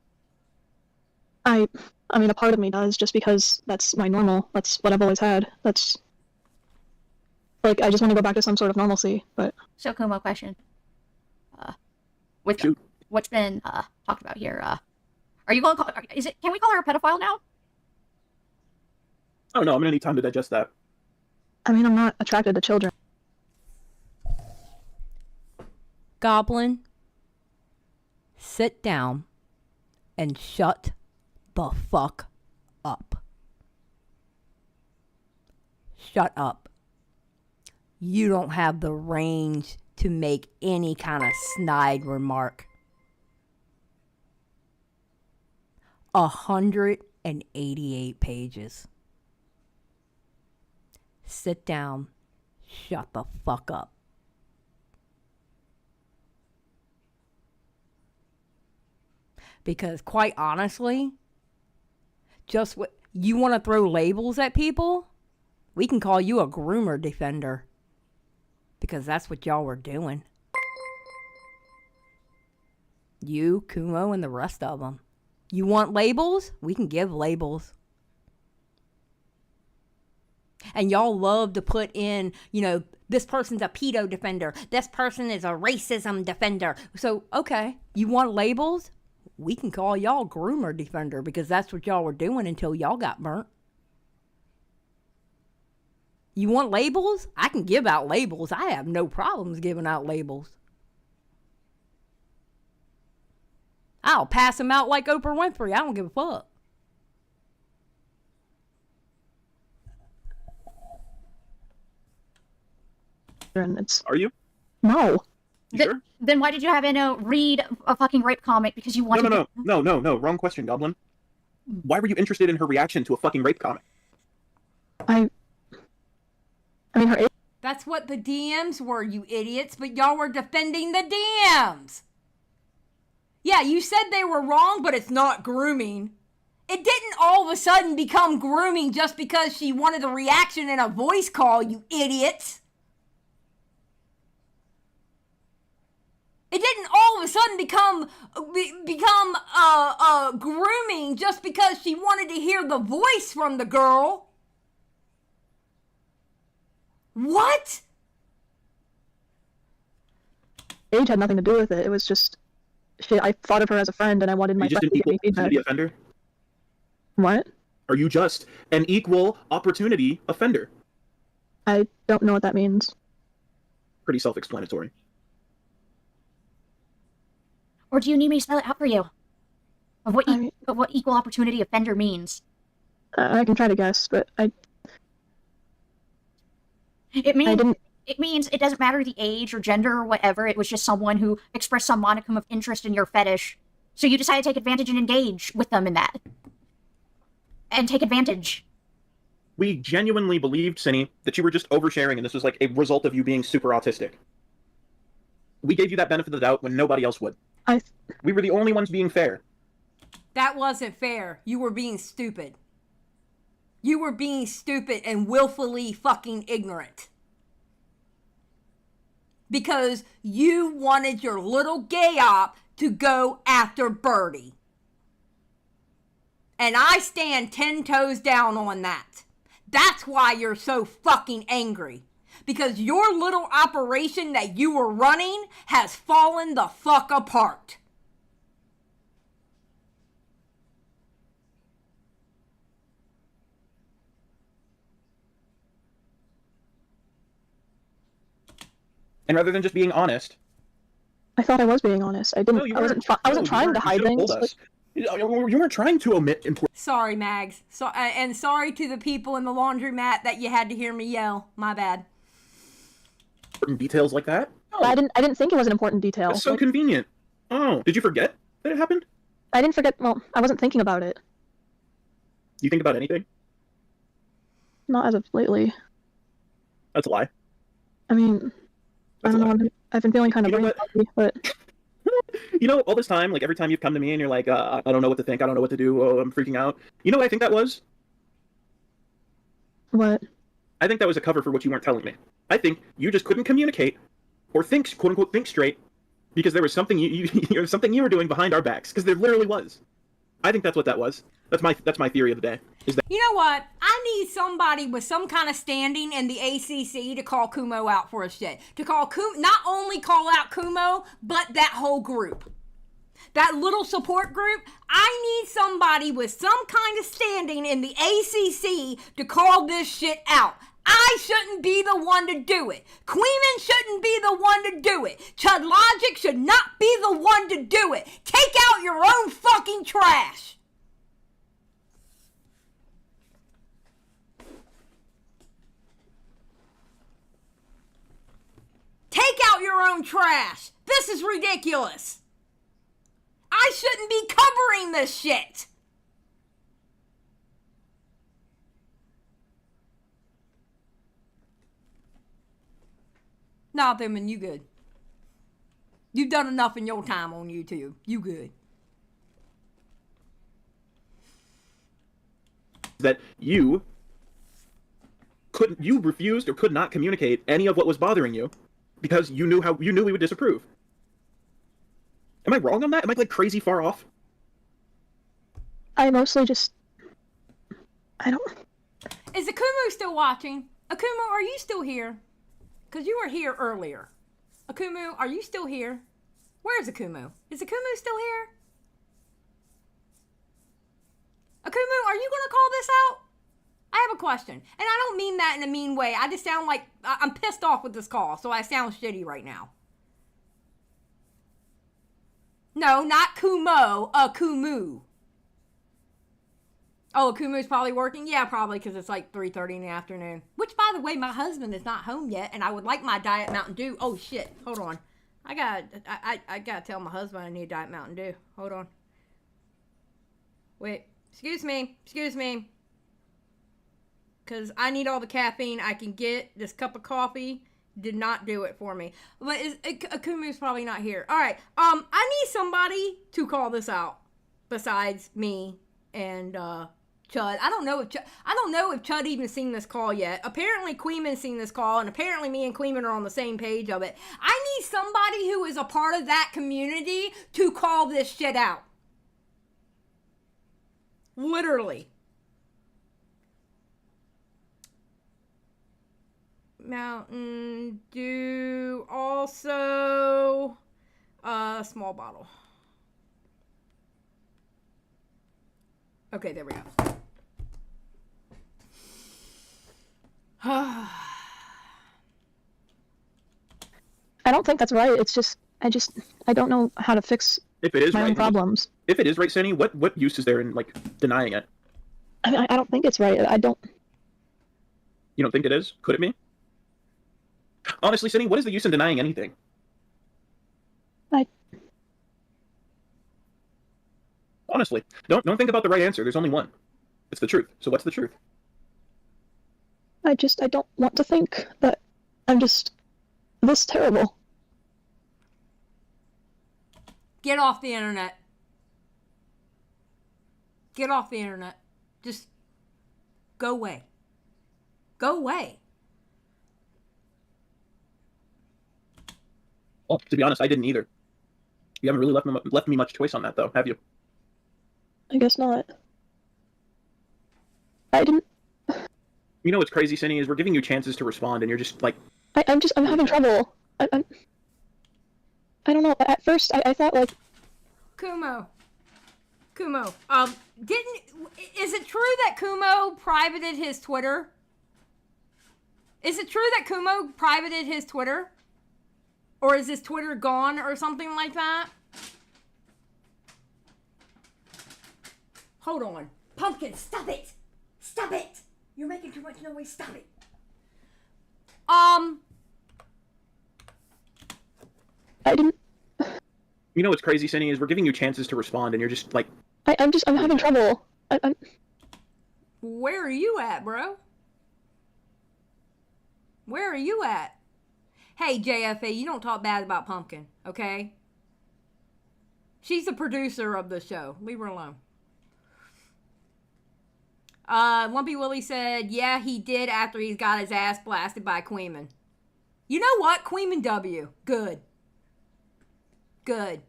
I mean, a part of me does, just because that's my normal. That's what I've always had. That's... I just want to go back to some sort of normalcy, but... So, Kumo, question. With Shoot. What's been, talked about here, are you going to call... Can we call her a pedophile now? Oh no, I'm gonna need time to digest that. I mean, I'm not attracted to children. Goblin, sit down and shut the fuck up. Shut up. You don't have the range to make any kind of snide remark. 188 pages. Sit down. Shut the fuck up. Because quite honestly, just what you want to throw labels at people, we can call you a groomer defender. Because that's what y'all were doing. You, Kumo, and the rest of them. You want labels? We can give labels. And y'all love to put in, this person's a pedo defender. This person is a racism defender. So, okay, you want labels? We can call y'all groomer defender because that's what y'all were doing until y'all got burnt. You want labels? I can give out labels. I have no problems giving out labels. I'll pass them out like Oprah Winfrey. I don't give a fuck. And it's Are you? no. Sure? Then why did you have Anno read a fucking rape comic? Because you wanted No. Wrong question, Goblin. Why were you interested in her reaction to a fucking rape comic? I mean, her age. That's what the DMs were, you idiots, but y'all were defending the DMs. Yeah, you said they were wrong, but it's not grooming. It didn't all of a sudden become grooming just because she wanted a reaction in a voice call, you idiots. It didn't all of a sudden become grooming just because she wanted to hear the voice from the girl. What? Age had nothing to do with it. It was just I thought of her as a friend, and I wanted my Are you just friend an to give equal me feedback. opportunity offender? What? Are you just an equal opportunity offender? I don't know what that means. Pretty self-explanatory. Or do you need me to spell it out for you? Of what equal opportunity offender means? I can try to guess, but It means it doesn't matter the age or gender or whatever. It was just someone who expressed some modicum of interest in your fetish. So you decided to take advantage and engage with them in that. And take advantage. We genuinely believed, Cinny, that you were just oversharing and this was like a result of you being super autistic. We gave you that benefit of the doubt when nobody else would. We were the only ones being fair. That wasn't fair. You were being stupid. You were being stupid and willfully fucking ignorant. Because you wanted your little gay op to go after Birdie. And I stand 10 toes down on that. That's why you're so fucking angry. Because your little operation that you were running has fallen the fuck apart. And rather than just being honest, I thought I was being honest. I didn't. no, I wasn't trying to hide things. You weren't trying to omit important Sorry, Mags. And sorry to the people in the laundromat that you had to hear me yell. My bad. details like that. No. I didn't think it was an important detail. That's so convenient. Oh, did you forget that it happened? I didn't forget. Well, I wasn't thinking about it. You think about anything? Not as of lately. That's a lie. I mean, That's I don't know. I've been feeling kind of You know brain foggy, but you know, all this time, like every time you've come to me and you're like, I don't know what to think, I don't know what to do, oh, I'm freaking out. You know what I think that was? what? I think that was a cover for what you weren't telling me. I think you just couldn't communicate or think, quote unquote, think straight because there was something something you were doing behind our backs. Because there literally was. I think that's what that was. That's my theory of the day. Is that You know what? I need somebody with some kind of standing in the ACC to call Kumo out for his shit. To call Kumo, not only call out Kumo, but that whole group. That little support group. I need somebody with some kind of standing in the ACC to call this shit out. I shouldn't be the one to do it. Queeman shouldn't be the one to do it. Chud Logic should not be the one to do it. Take out your own fucking trash. Take out your own trash. This is ridiculous. I shouldn't be covering this shit. Nah, Thurman, you good. You've done enough in your time on YouTube. You good. that you refused or could not communicate any of what was bothering you because you knew we would disapprove. Am I wrong on that? Am I like crazy far off? I mostly just... I don't... Is Akumu still watching? Akumu, are you still here? Because you were here earlier. Akumu, are you still here? Where's Akumu? Is Akumu still here? Akumu, are you going to call this out? I have a question. And I don't mean that in a mean way. I just sound like I'm pissed off with this call, so I sound shitty right now. No, not Kumo, Kumu. Oh, Kumu's probably working? Yeah, probably, because it's like 3:30 in the afternoon. Which, by the way, my husband is not home yet, and I would like my Diet Mountain Dew. Oh, shit. Hold on. I gotta tell my husband I need Diet Mountain Dew. Hold on. Wait. Excuse me. Because I need all the caffeine I can get. This cup of coffee did not do it for me. But Akumu's probably not here. All right. I need somebody to call this out besides me and Chud. I don't know if Chud even seen this call yet. Apparently Queeman's seen this call, and apparently me and Queeman are on the same page of it. I need somebody who is a part of that community to call this shit out. Literally. Mountain Dew, also a small bottle. Okay, there we go. I don't think that's right. It's just, I don't know how to fix If it is my right, own problems. If it is right, Cinny, what use is there in like denying it? I don't think it's right. I don't. You don't think it is? Could it be? Honestly, Cinny, what is the use in denying anything? Honestly, don't think about the right answer. There's only one. It's the truth. So what's the truth? I don't want to think that I'm just this terrible. Get off the internet. Get off the internet. Just go away. Go away. Well, to be honest, I didn't either. You haven't really left me much choice on that, though, have you? I guess not. I didn't. You know what's crazy, Cinny, is we're giving you chances to respond, and you're just like... I'm having trouble. I don't know. At first, I thought, like... Kumo, is it true that Kumo privated his Twitter? Is it true that Kumo privated his Twitter? Or is his Twitter gone or something like that? Hold on. Pumpkin, stop it! Stop it! You're making too much noise, stop it. I didn't... You know what's crazy, Cinny, is we're giving you chances to respond, and you're just like... I'm having trouble. Where are you at, bro? Where are you at? Hey, JFA, you don't talk bad about Pumpkin, okay? She's the producer of the show. Leave her alone. Lumpy Willie said, yeah, he did after he's got his ass blasted by Queeman. You know what? Queeman W. Good. Good.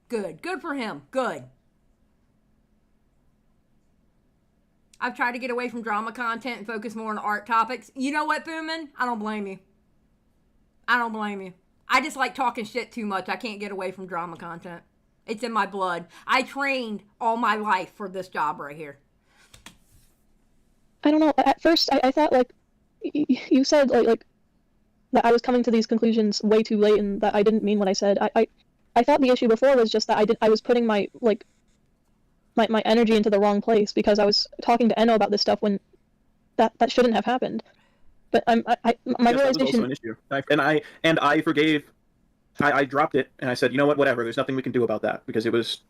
Good. Good for him. Good. I've tried to get away from drama content and focus more on art topics. You know what, Boomin? I don't blame you. I don't blame you. I just like talking shit too much. I can't get away from drama content. It's in my blood. I trained all my life for this job right here. I don't know. At first, I thought, like, you said, like, that I was coming to these conclusions way too late and that I didn't mean what I said. I thought the issue before was just that I was putting my energy into the wrong place because I was talking to Enno about this stuff when that shouldn't have happened. But my realization... That was also an issue. And I forgave... I dropped it and I said, you know what, whatever. There's nothing we can do about that because it was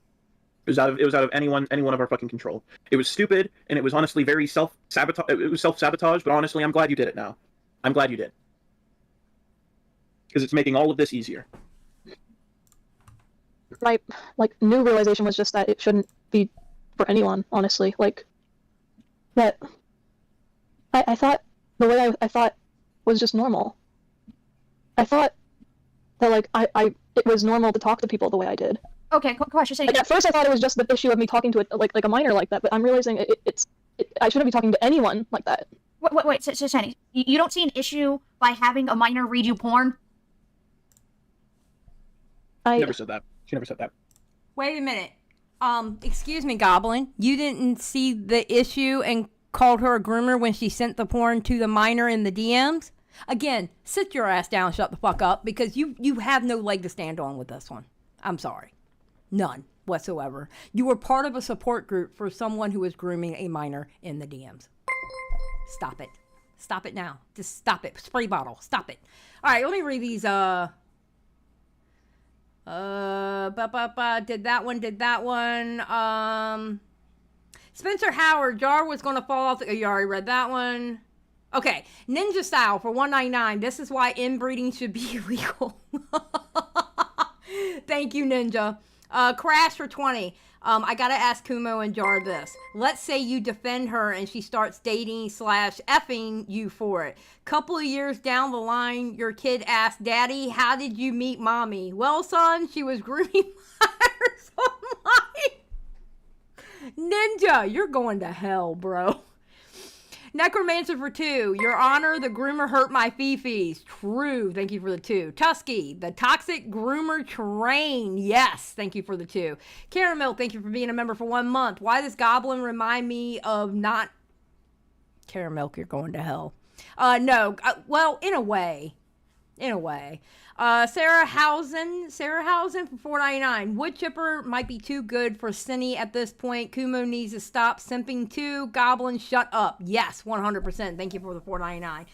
out of any one of our fucking control. It was stupid and it was honestly very self-sabotage. It was self-sabotage, but honestly, I'm glad you did it now. I'm glad you did because it's making all of this easier. My new realization was just that it shouldn't be for anyone. Honestly, that I thought the way I thought was just normal. I thought that it was normal to talk to people the way I did. Okay, question. So at first I thought it was just the issue of me talking to a minor like that, but I'm realizing I shouldn't be talking to anyone like that. Wait, so Sunny, you don't see an issue by having a minor read you porn? She never said that. She never said that. Wait a minute. Excuse me, Goblin. You didn't see the issue and called her a groomer when she sent the porn to the minor in the DMs? Again, sit your ass down, shut the fuck up, because you have no leg to stand on with this one. I'm sorry. None whatsoever. You were part of a support group for someone who was grooming a minor in the DMs. Stop it. Stop it now. Just stop it. Spray bottle. Stop it. All right, let me read these. Did that one. Spencer Howard, Jar was going to fall off. You already read that one. Okay, Ninja Style for $1.99. This is why inbreeding should be illegal. Thank you, Ninja. Crash for $20. I gotta ask Kumo and Jar this. Let's say you defend her and she starts dating / effing you for it. Couple of years down the line, your kid asked, Daddy, how did you meet Mommy? Well, son, she was grooming minors online. Ninja, you're going to hell, bro. Necromancer for $2. Your Honor, the groomer hurt my fifis. True. Thank you for the 2. Tusky, the toxic groomer train. Yes. Thank you for the 2. Caramel, thank you for being a member for 1 month. Why does Goblin remind me of not... Caramel, you're going to hell. No. Well, in a way. Sarah Housen for $4.99. Wood chipper might be too good for Cinny at this point. Kumo needs to stop simping too. Goblin, shut up. Yes, 100%. Thank you for the $4.99.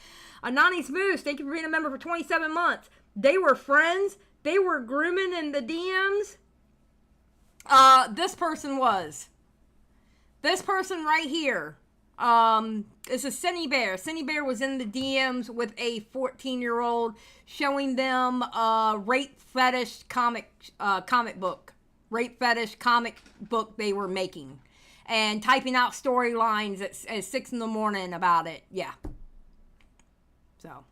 Anani Smooth, thank you for being a member for 27 months. They were friends. They were grooming in the DMs. This person was. This person right here. It's a Synnibear. Synnibear was in the DMs with a 14-year-old showing them rape fetish comic book. Rape fetish comic book they were making. And typing out storylines at 6 in the morning about it. Yeah. So,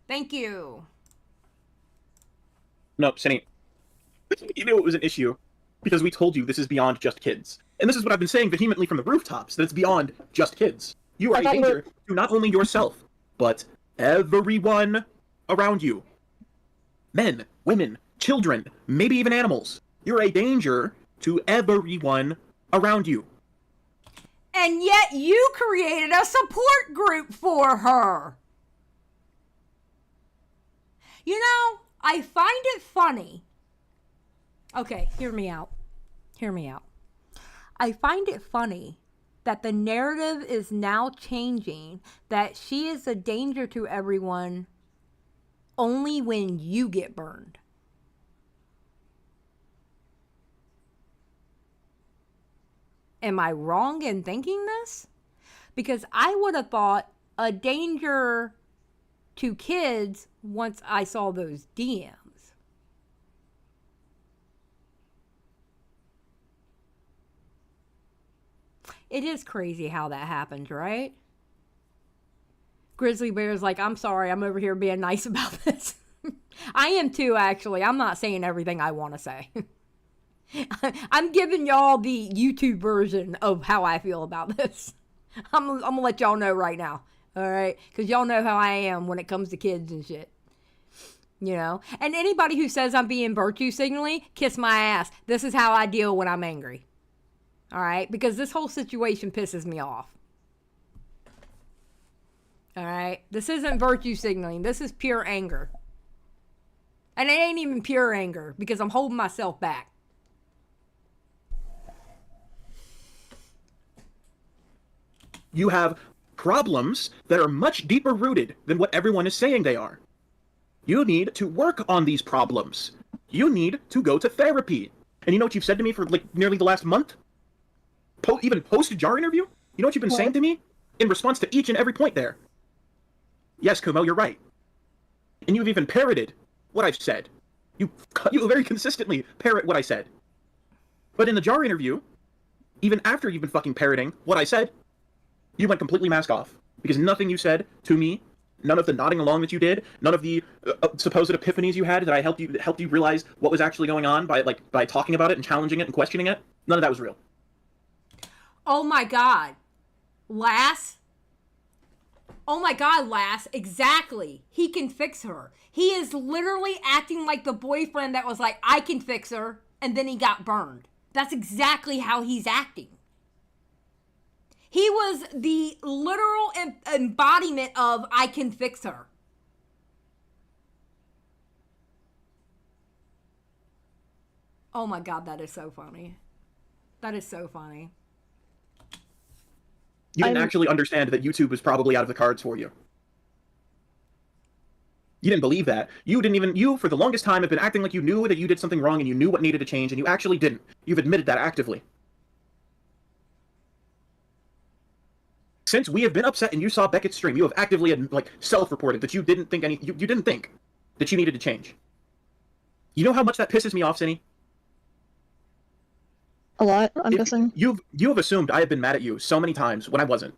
thank you. No, Cinny. You knew it was an issue because we told you this is beyond just kids. And this is what I've been saying vehemently from the rooftops, that it's beyond just kids. You are a danger to not only yourself, but everyone around you. Men, women, children, maybe even animals. You're a danger to everyone around you. And yet you created a support group for her. You know, I find it funny. Okay, hear me out. I find it funny that the narrative is now changing that she is a danger to everyone only when you get burned. Am I wrong in thinking this? Because I would have thought a danger to kids once I saw those DMs. It is crazy how that happens, right? Grizzly Bear's like, I'm sorry, I'm over here being nice about this. I am too, actually. I'm not saying everything I want to say. I'm giving y'all the YouTube version of how I feel about this. I'm going to let y'all know right now. All right? Because y'all know how I am when it comes to kids and shit. You know? And anybody who says I'm being virtue signaling, kiss my ass. This is how I deal when I'm angry. All right? Because this whole situation pisses me off. All right? This isn't virtue signaling. This is pure anger. And it ain't even pure anger because I'm holding myself back. You have problems that are much deeper rooted than what everyone is saying they are. You need to work on these problems. You need to go to therapy. And you know what you've said to me for like nearly the last month? Even post-Jar interview? You know what you've been saying to me? In response to each and every point there. Yes, Kumo, you're right. And you've even parroted what I've said. You very consistently parrot what I said. But in the Jar interview, even after you've been fucking parroting what I said, you went completely mask off. Because nothing you said to me, none of the nodding along that you did, none of the supposed epiphanies you had that I helped you realize what was actually going on by talking about it and challenging it and questioning it, none of that was real. Oh my God. Lass. Oh my God, Lass. Exactly. He can fix her. He is literally acting like the boyfriend that was like, I can fix her. And then he got burned. That's exactly how he's acting. He was the literal embodiment of I can fix her. Oh my God, that is so funny. That is so funny. You didn't actually understand that YouTube was probably out of the cards for you. You didn't believe that. You, for the longest time, have been acting like you knew that you did something wrong and you knew what needed to change, and you actually didn't. You've admitted that actively. Since we have been upset and you saw Beckett's stream, you have actively, self-reported that you didn't think you didn't think that you needed to change. You know how much that pisses me off, Cinny? A lot, I'm guessing. You have assumed I have been mad at you so many times when I wasn't.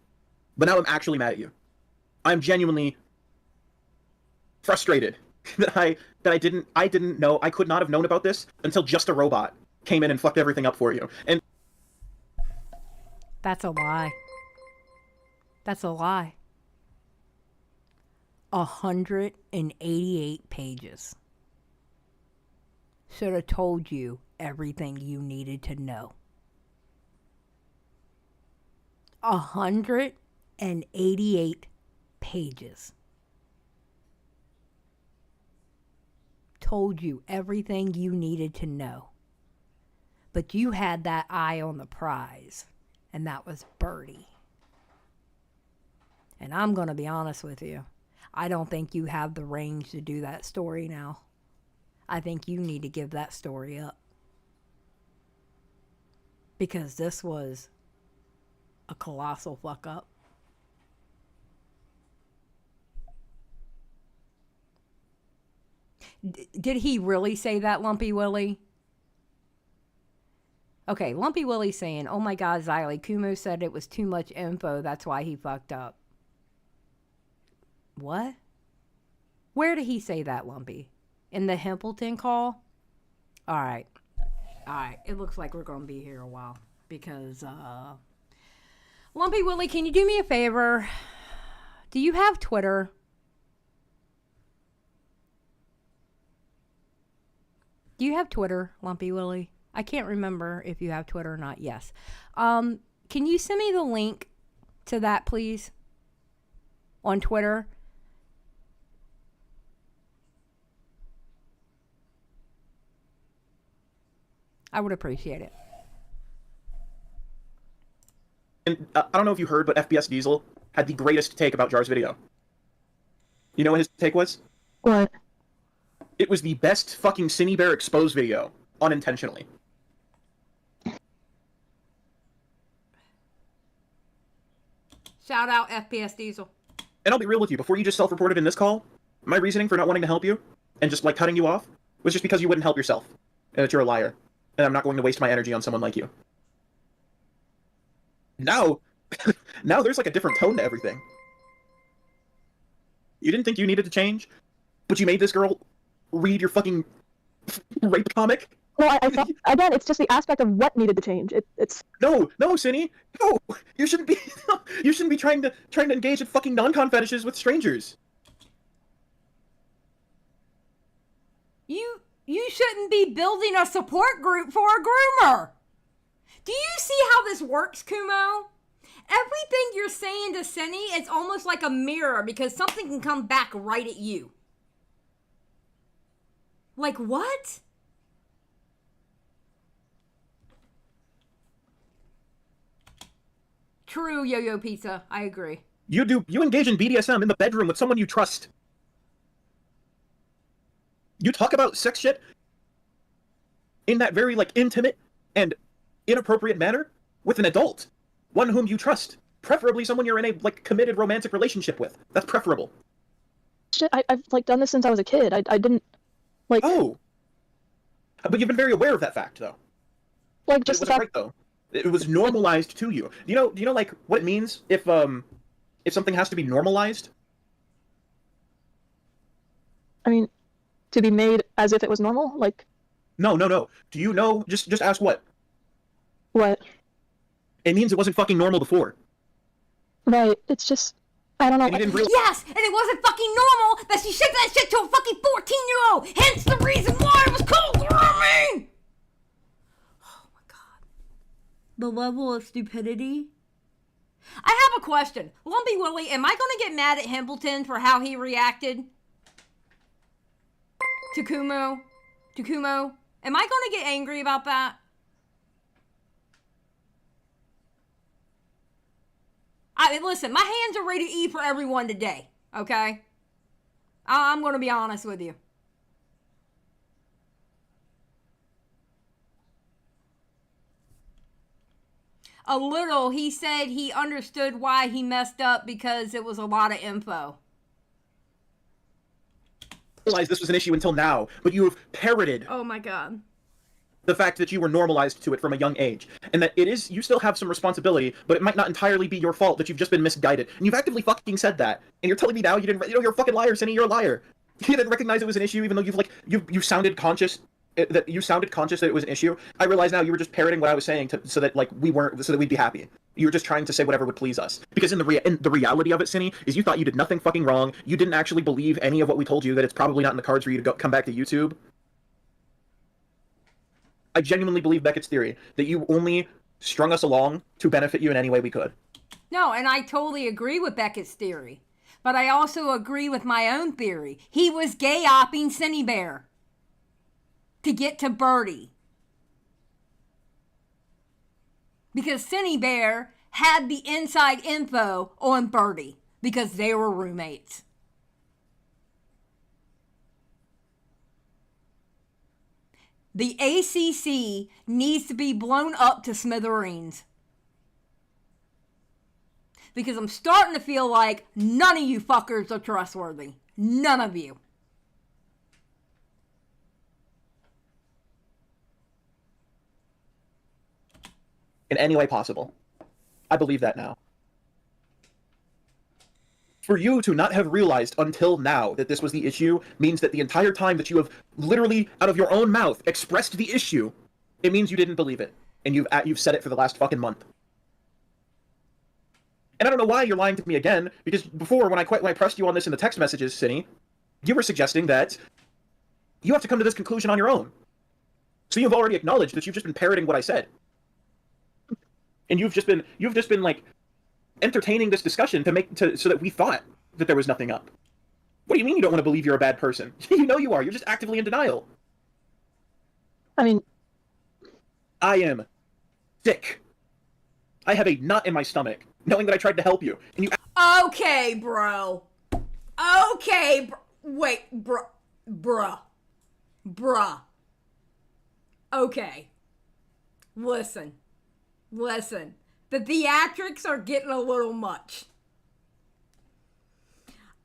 But now I'm actually mad at you. I'm genuinely frustrated that I didn't know, I could not have known about this until Just a Robot came in and fucked everything up for you. And that's a lie. That's a lie. 188 pages. Should have told you everything you needed to know. 188 pages. Told you everything you needed to know. But you had that eye on the prize, and that was Birdie. And I'm going to be honest with you. I don't think you have the range to do that story now. I think you need to give that story up. Because this was a colossal fuck up. Did he really say that, Lumpy Willie? Okay, Lumpy Willie's saying, oh my God, Xylie, Kumo said it was too much info, that's why he fucked up. What? Where did he say that, Lumpy? In the Himpleton call? Alright. Alright, it looks like we're going to be here a while. Because, Lumpy Willie, can you do me a favor? Do you have Twitter? Do you have Twitter, Lumpy Willie? I can't remember if you have Twitter or not. Yes. Can you send me the link to that, please? On Twitter? I would appreciate it. And I don't know if you heard, but FPS Diesel had the greatest take about Jar's video. You know what his take was? What? It was the best fucking Synnibear exposed video, unintentionally. Shout out FPS Diesel. And I'll be real with you, before you just self-reported in this call, my reasoning for not wanting to help you, and just, cutting you off, was just because you wouldn't help yourself. And that you're a liar. And I'm not going to waste my energy on someone like you. Now, now there's, a different tone to everything. You didn't think you needed to change, but you made this girl read your fucking rape comic? Well, I thought, again, it's just the aspect of what needed to change. It's No, Cinny. No, you shouldn't be. You shouldn't be trying to engage in fucking non-con fetishes with strangers. You shouldn't be building a support group for a groomer. Do you see how this works, Kumo? Everything you're saying to Cinny is almost like a mirror because something can come back right at you. Like what? True, Yo-Yo Pizza. I agree. You engage in BDSM in the bedroom with someone you trust. You talk about sex shit in that very, intimate and inappropriate manner with an adult. One whom you trust. Preferably someone you're in a, committed romantic relationship with. That's preferable. Shit, I've, done this since I was a kid. I didn't, Oh! But you've been very aware of that fact, though. Just the fact... right, though. It was normalized to you. Do you know, what it means if something has to be normalized? I mean, to be made as if it was normal? No. Do you know, just ask what? What? It means it wasn't fucking normal before. Right, it's just, I don't know. Yes, and it wasn't fucking normal that she said that shit to a fucking 14-year-old! Hence the reason why it was called grooming! Oh my God. The level of stupidity. I have a question. Lumpy Willie, am I going to get mad at Himpleton for how he reacted to Kumo? Am I going to get angry about that? I mean, listen, my hands are ready to eat for everyone today, okay? I'm going to be honest with you. A little, he said he understood why he messed up because it was a lot of info. Realize this was an issue until now, but you have parroted Oh my god. the fact that you were normalized to it from a young age, and that it is, you still have some responsibility, but it might not entirely be your fault that you've just been misguided. And you've actively fucking said that, and you're telling me now you didn't, you're a fucking liar, Cinny, you're a liar. You didn't recognize it was an issue, even though you sounded conscious that it was an issue. I realize now you were just parroting what I was saying so that we'd be happy. You were just trying to say whatever would please us. Because in the reality of it, Cinny, is you thought you did nothing fucking wrong. You didn't actually believe any of what we told you, that it's probably not in the cards for you to come back to YouTube. I genuinely believe Beckett's theory, that you only strung us along to benefit you in any way we could. No, and I totally agree with Beckett's theory. But I also agree with my own theory. He was gay-opping Synnibear to get to Birdie. Because Synnibear had the inside info on Birdie because they were roommates. The ACC needs to be blown up to smithereens. Because I'm starting to feel like none of you fuckers are trustworthy. None of you. In any way possible. I believe that now. For you to not have realized until now that this was the issue means that the entire time that you have literally, out of your own mouth, expressed the issue, it means you didn't believe it. And you've said it for the last fucking month. And I don't know why you're lying to me again, because before, when I pressed you on this in the text messages, Cinny, you were suggesting that you have to come to this conclusion on your own. So you've already acknowledged that you've just been parroting what I said. And you've just been like entertaining this discussion so that we thought that there was nothing up. What do you mean you don't want to believe you're a bad person? You know you are. You're just actively in denial. I mean, I am sick. I have a knot in my stomach, knowing that I tried to help you, and you. Okay, bro. Okay, wait, bruh. Okay. Listen. The theatrics are getting a little much.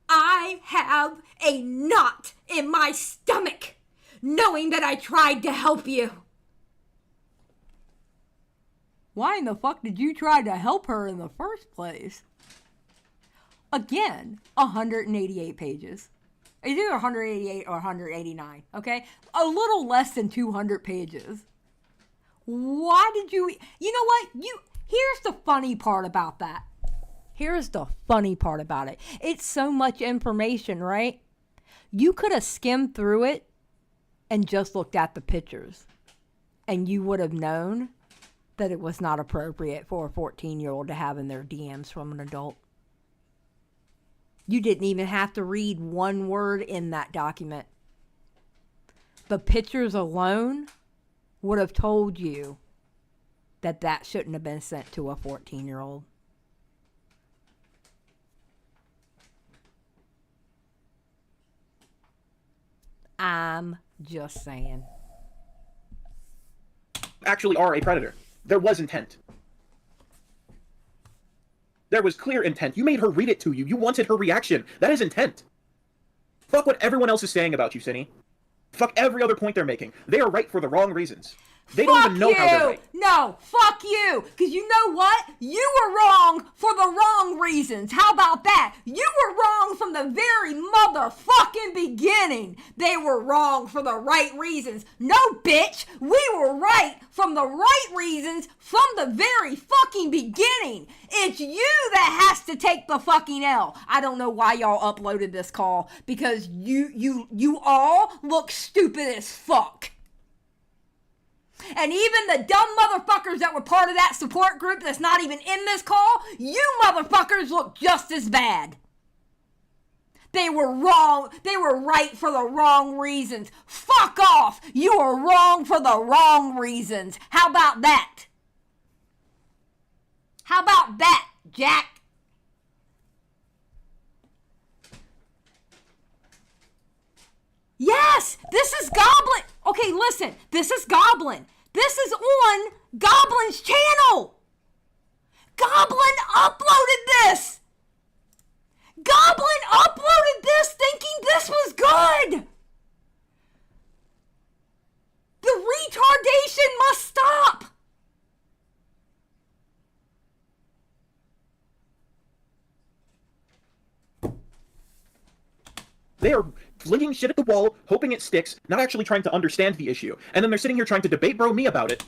I have a knot in my stomach, knowing that I tried to help you. Why in the fuck did you try to help her in the first place? Again, 188 pages. It's either 188 or 189, okay? A little less than 200 pages. Why did you... You know what? Here's the funny part about that. Here's the funny part about it. It's so much information, right? You could have skimmed through it and just looked at the pictures. And you would have known that it was not appropriate for a 14-year-old to have in their DMs from an adult. You didn't even have to read one word in that document. The pictures alone would have told you that that shouldn't have been sent to a 14-year-old. I'm just saying. Actually are a predator. There was intent. There was clear intent. You made her read it to you. You wanted her reaction. That is intent. Fuck what everyone else is saying about you, Cinny. Fuck every other point they're making. They are right for the wrong reasons. They don't even know how they're right. No, fuck you. Because you know what? You were wrong for the wrong reasons. How about that? You were wrong from the very motherfucking beginning. They were wrong for the right reasons. No, bitch. We were right from the right reasons from the very fucking beginning. It's you that has to take the fucking L. I don't know why y'all uploaded this call. Because you all look stupid as fuck. And even the dumb motherfuckers that were part of that support group that's not even in this call, you motherfuckers look just as bad. They were wrong. They were right for the wrong reasons. Fuck off. You were wrong for the wrong reasons. How about that? How about that, Jack? Yes, this is Goblin. Okay, listen. This is Goblin. This is on Goblin's channel. Goblin uploaded this. Goblin uploaded this thinking this was good. The retardation must stop. They are flinging shit at the wall, hoping it sticks, not actually trying to understand the issue. And then they're sitting here trying to debate bro me about it.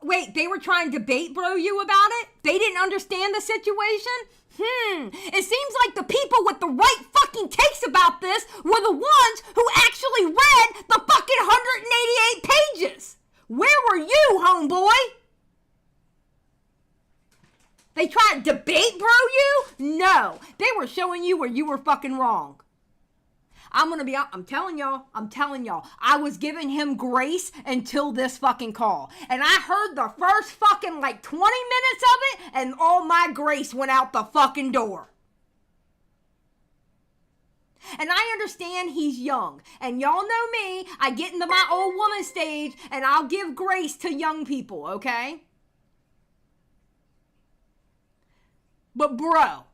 Wait, they were trying to bait bro you about it? They didn't understand the situation? It seems like the people with the right fucking takes about this were the ones who actually read the fucking 188 pages. Where were you, homeboy? They tried to debate bro you? No, they were showing you where you were fucking wrong. I'm telling y'all, I was giving him grace until this fucking call. And I heard the first fucking 20 minutes of it, and all my grace went out the fucking door. And I understand he's young. And y'all know me, I get into my old woman stage, and I'll give grace to young people, okay? But bro,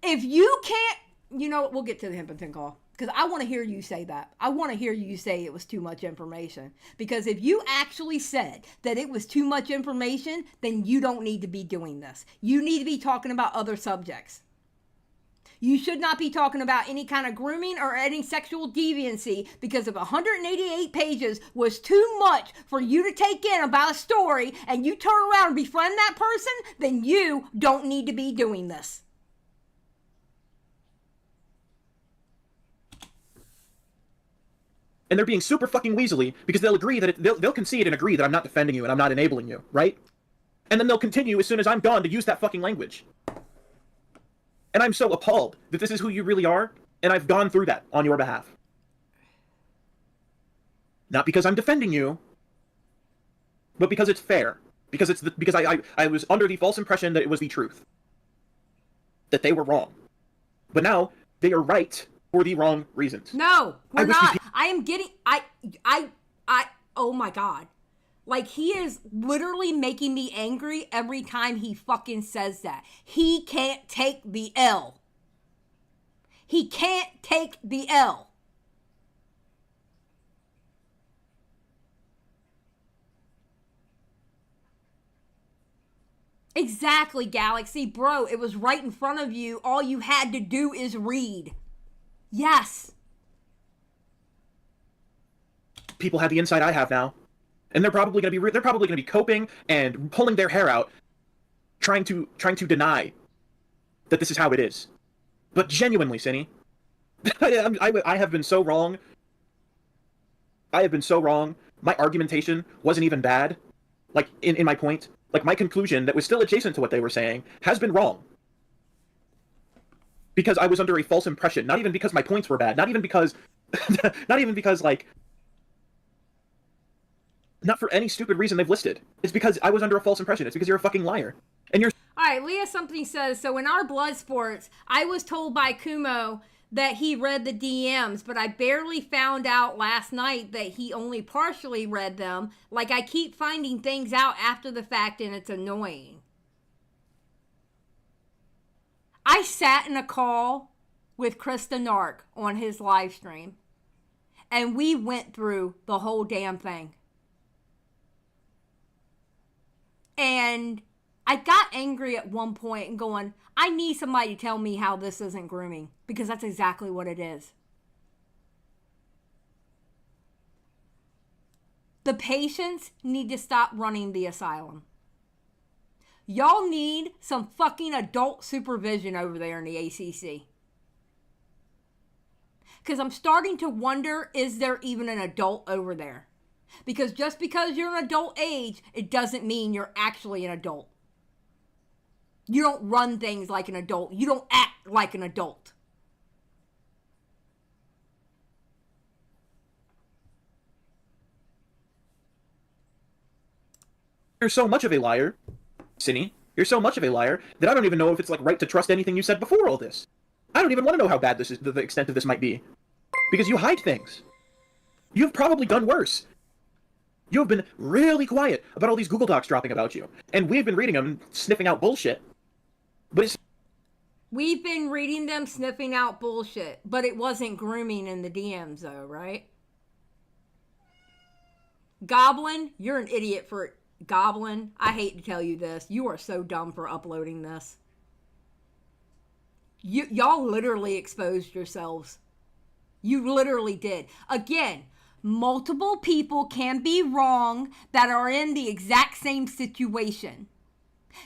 if you can't, you know what, we'll get to the Himpleton call. Because I want to hear you say that. I want to hear you say it was too much information. Because if you actually said that it was too much information, then you don't need to be doing this. You need to be talking about other subjects. You should not be talking about any kind of grooming or any sexual deviancy, because if 188 pages was too much for you to take in about a story and you turn around and befriend that person, then you don't need to be doing this. And they're being super fucking weaselly because they'll agree that they'll concede and agree that I'm not defending you and I'm not enabling you, right? And then they'll continue as soon as I'm gone to use that fucking language. And I'm so appalled that this is who you really are, and I've gone through that on your behalf. Not because I'm defending you, but because it's fair. Because I was under the false impression that it was the truth. That they were wrong. But now they are right for the wrong reasons. No, we're not. I am getting, oh my God. Like, he is literally making me angry every time he fucking says that. He can't take the L. He can't take the L. Exactly, Galaxy. Bro, it was right in front of you. All you had to do is read. Yes. People have the insight I have now. And they're probably going to be coping and pulling their hair out, trying to deny that this is how it is. But genuinely, Synny, I have been so wrong. I have been so wrong. My argumentation wasn't even bad. Like, in my point. Like, my conclusion that was still adjacent to what they were saying has been wrong. Because I was under a false impression. Not even because my points were bad. Not even because, like, not for any stupid reason they've listed. It's because I was under a false impression. It's because you're a fucking liar. And you're... Alright, Leah something says, so in our blood sports, I was told by Kumo that he read the DMs, but I barely found out last night that he only partially read them. Like, I keep finding things out after the fact, and it's annoying. I sat in a call with Krista Nark on his live stream, and we went through the whole damn thing. And I got angry at one point and going, I need somebody to tell me how this isn't grooming, because that's exactly what it is. The patients need to stop running the asylum. Y'all need some fucking adult supervision over there in the ACC. Because I'm starting to wonder, is there even an adult over there? Because just because you're an adult age, it doesn't mean you're actually an adult. You don't run things like an adult. You don't act like an adult. You're so much of a liar, Synny. You're so much of a liar that I don't even know if it's like right to trust anything you said before all this. I don't even want to know how bad this is, the extent of this might be. Because you hide things. You've probably done worse. You have been really quiet about all these Google Docs dropping about you. And we've been reading them, sniffing out bullshit. But it's... We've been reading them, sniffing out bullshit. But it wasn't grooming in the DMs, though, right? Goblin, you're an idiot for it. Goblin, I hate to tell you this. You are so dumb for uploading this. Y'all literally exposed yourselves. You literally did. Again, multiple people can be wrong that are in the exact same situation.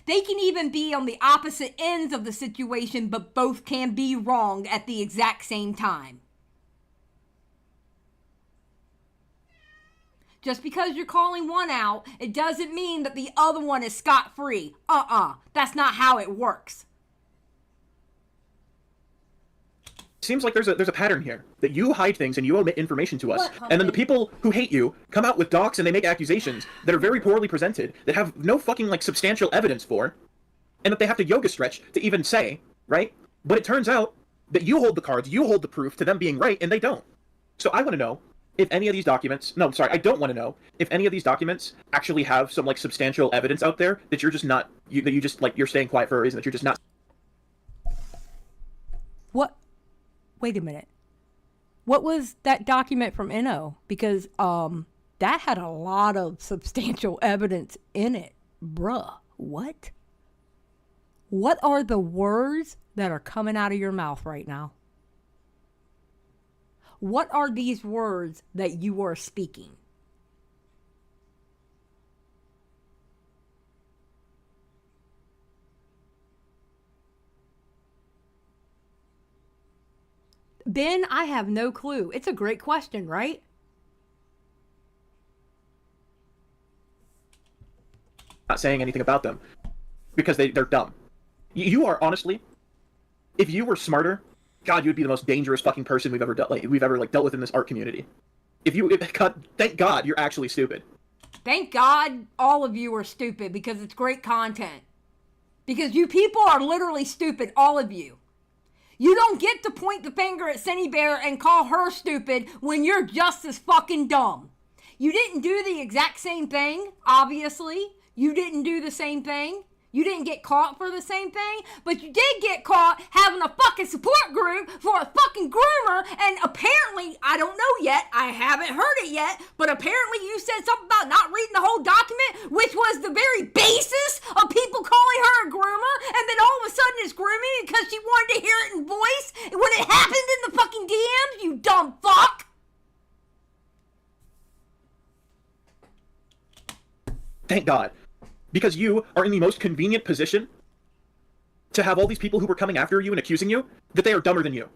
They can even be on the opposite ends of the situation, but both can be wrong at the exact same time. Just because you're calling one out, it doesn't mean that the other one is scot-free. That's not how it works. Seems like there's a pattern here, that you hide things and you omit information to us, and then the people who hate you come out with docs and they make accusations that are very poorly presented, that have no fucking, like, substantial evidence for, and that they have to yoga stretch to even say, right? But it turns out that you hold the cards, you hold the proof to them being right, and they don't. So I want to know if any of these documents, no, I'm sorry, I don't want to know if any of these documents actually have some, like, substantial evidence out there that you're just not, that you just, like, you're staying quiet for a reason, that you're just not. What? Wait a minute. What was that document from Inno? Because that had a lot of substantial evidence in it. Bruh, what? What are the words that are coming out of your mouth right now? What are these words that you are speaking? Ben, I have no clue. It's a great question, right? Not saying anything about them because they're dumb. You are, honestly, if you were smarter, God, you would be the most dangerous fucking person we've ever dealt with in this art community. Thank God you're actually stupid. Thank God all of you are stupid because it's great content. Because you people are literally stupid, all of you. You don't get to point the finger at Synnibear and call her stupid when you're just as fucking dumb. You didn't do the exact same thing, obviously. You didn't do the same thing. You didn't get caught for the same thing, but you did get caught having a fucking support group for a fucking groomer, and apparently, I don't know yet, I haven't heard it yet, but apparently you said something about not reading the whole document, which was the very basis of people calling her a groomer, and then all of a sudden it's grooming because she wanted to hear it in voice when it happened in the fucking DMs, you dumb fuck! Thank God. Because you are in the most convenient position to have all these people who were coming after you and accusing you that they are dumber than you.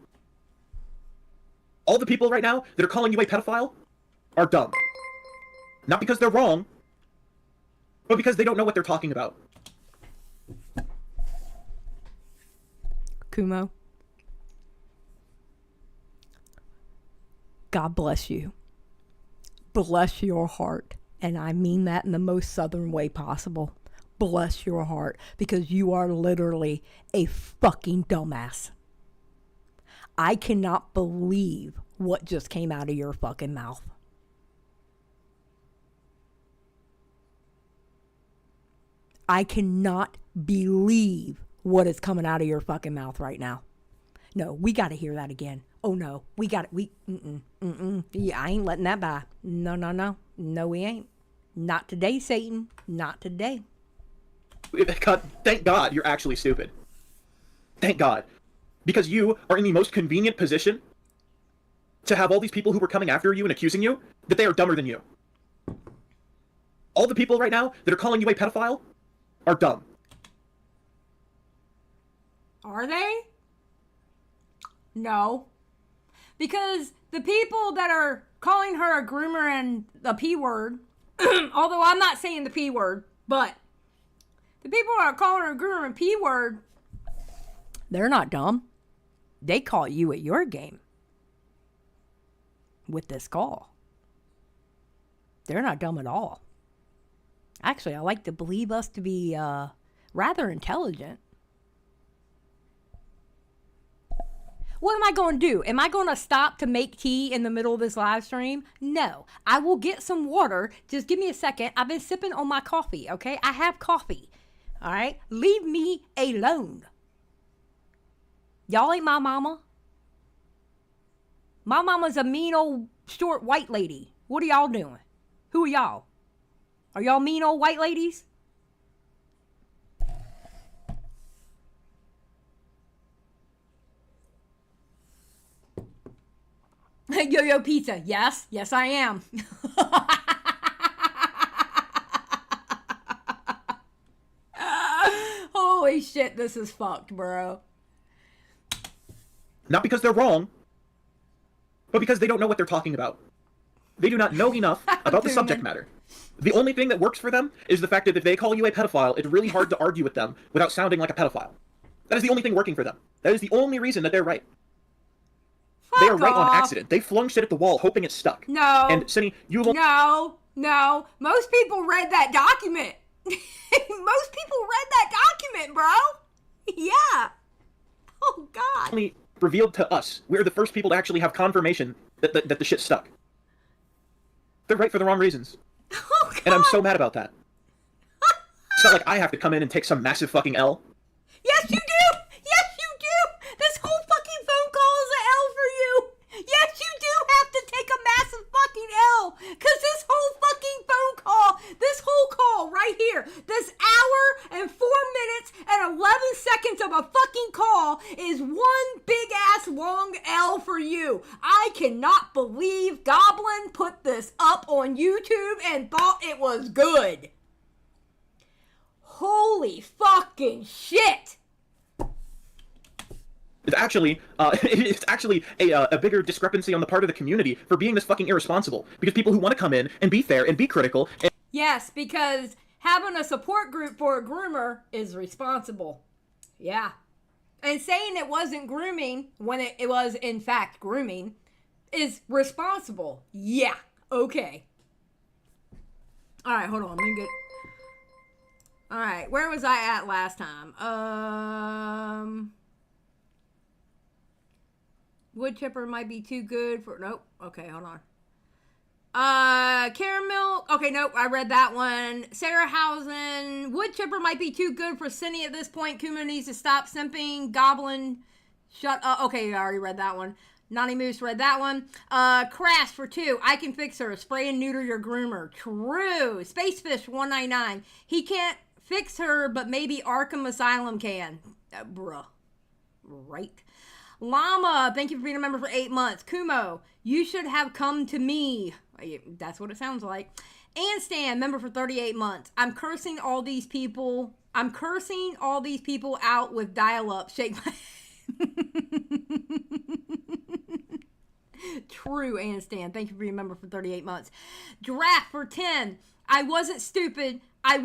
All the people right now that are calling you a pedophile are dumb. Not because they're wrong, but because they don't know what they're talking about. Kumo, God bless you. Bless your heart. And I mean that in the most southern way possible. Bless your heart, because you are literally a fucking dumbass. I cannot believe what just came out of your fucking mouth. I cannot believe what is coming out of your fucking mouth right now. No, we got to hear that again. Oh no, we got it. Yeah, I ain't letting that by. No, we ain't. Not today, Satan. Not today. God, thank God you're actually stupid. Thank God. Because you are in the most convenient position to have all these people who were coming after you and accusing you that they are dumber than you. All the people right now that are calling you a pedophile are dumb. Are they? No. Because the people that are calling her a groomer and the P word, although I'm not saying the P word, but the people that are calling her a groomer and P word, they're not dumb. They caught you at your game with this call. They're not dumb at all. Actually, I like to believe us to be rather intelligent. What am I going to do? Am I going to stop to make tea in the middle of this live stream? No. I will get some water. Just give me a second. I've been sipping on my coffee, okay? I have coffee. All right? Leave me alone. Y'all ain't my mama. My mama's a mean old short white lady. What are y'all doing? Who are y'all? Are y'all mean old white ladies? Yo-yo pizza. Yes. Yes, I am. Holy shit, this is fucked, bro. Not because they're wrong, but because they don't know what they're talking about. They do not know enough about the subject matter. The only thing that works for them is the fact that if they call you a pedophile, it's really hard to argue with them without sounding like a pedophile. That is the only thing working for them. That is the only reason that they're right. They are right on accident. They flung shit at the wall hoping it stuck. No. And Cinny, you will... No. Most people read that document. Most people read that document, bro. Yeah. Oh, God. Only revealed to us. We're the first people to actually have confirmation that the shit stuck. They're right for the wrong reasons. Oh, God. And I'm so mad about that. It's not like I have to come in and take some massive fucking L. Yes, you do. Yes, you do. This whole fucking phone call is an L for you. Yes, you do have to take a massive fucking L. Because this whole fucking phone call, this whole call right here, this hour and 4 minutes and 11 seconds of a fucking call is one big ass long L for you. I cannot believe Goblin put this up on YouTube and thought it was good. Holy fucking shit. It's actually a bigger discrepancy on the part of the community for being this fucking irresponsible. Because people who want to come in and be fair and be critical... Yes, because having a support group for a groomer is responsible. Yeah. And saying it wasn't grooming when it was, in fact, grooming is responsible. Yeah. Okay. All right, hold on. Let me get... All right, where was I at last time? Wood chipper might be too good for... Nope. Okay, hold on. Caramel. Okay, nope. I read that one. Sarah Housen. Wood chipper might be too good for Cindy at this point. Kumo needs to stop simping. Goblin. Shut up. Okay, I already read that one. Nani Moose read that one. Crash for 2. I can fix her. Spray and neuter your groomer. True. Spacefish 199. He can't fix her, but maybe Arkham Asylum can. Bruh. Right. Llama, thank you for being a member for 8 months. Kumo, you should have come to me. That's what it sounds like. And Stan, member for 38 months. I'm cursing all these people out with dial-up. Shake my... True, and Stan. Thank you for being a member for 38 months. Giraffe for 10. I wasn't stupid. I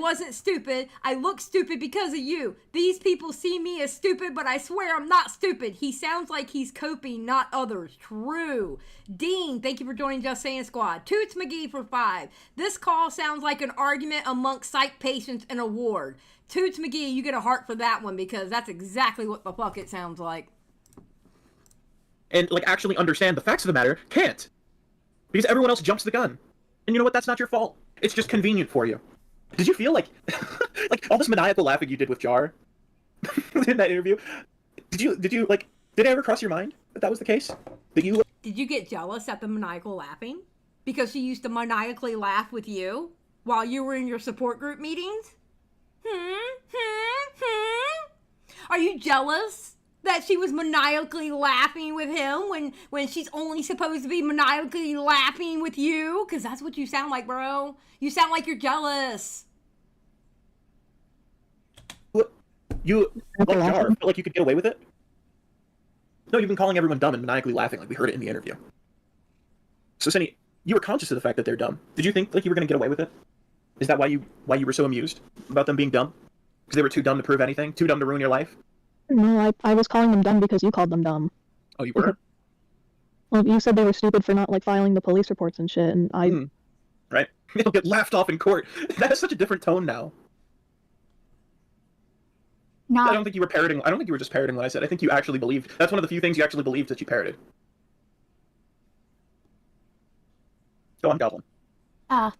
look stupid because of you. These people see me as stupid, but I swear I'm not stupid. He sounds like he's coping, not others. True. Dean, thank you for joining Just Saying Squad. Toots McGee for 5. This call sounds like an argument amongst psych patients in a ward. Toots McGee, you get a heart for that one because that's exactly what the fuck it sounds like. And, actually understand the facts of the matter can't. Because everyone else jumps the gun. And you know what? That's not your fault. It's just convenient for you. Did you feel like all this maniacal laughing you did with Jar in that interview? Did it ever cross your mind that was the case? Did you get jealous at the maniacal laughing? Because she used to maniacally laugh with you while you were in your support group meetings? Are you jealous that she was maniacally laughing with him when she's only supposed to be maniacally laughing with you? Because that's what you sound like, bro. You sound like you're jealous. You, Jar, felt like you could get away with it? No, you've been calling everyone dumb and maniacally laughing like we heard it in the interview. So, Cindy, you were conscious of the fact that they're dumb. Did you think like you were going to get away with it? Is that why you were so amused about them being dumb? Because they were too dumb to prove anything? Too dumb to ruin your life? No, I was calling them dumb because you called them dumb. Oh, you were? Well, you said they were stupid for not, like, filing the police reports and shit, and I... Right? They'll get laughed off in court. That has such a different tone now. Not. I don't think you were parroting. I don't think you were just parroting what I said. I think you actually believed. That's one of the few things you actually believed that you parroted. Go on, Goblin. I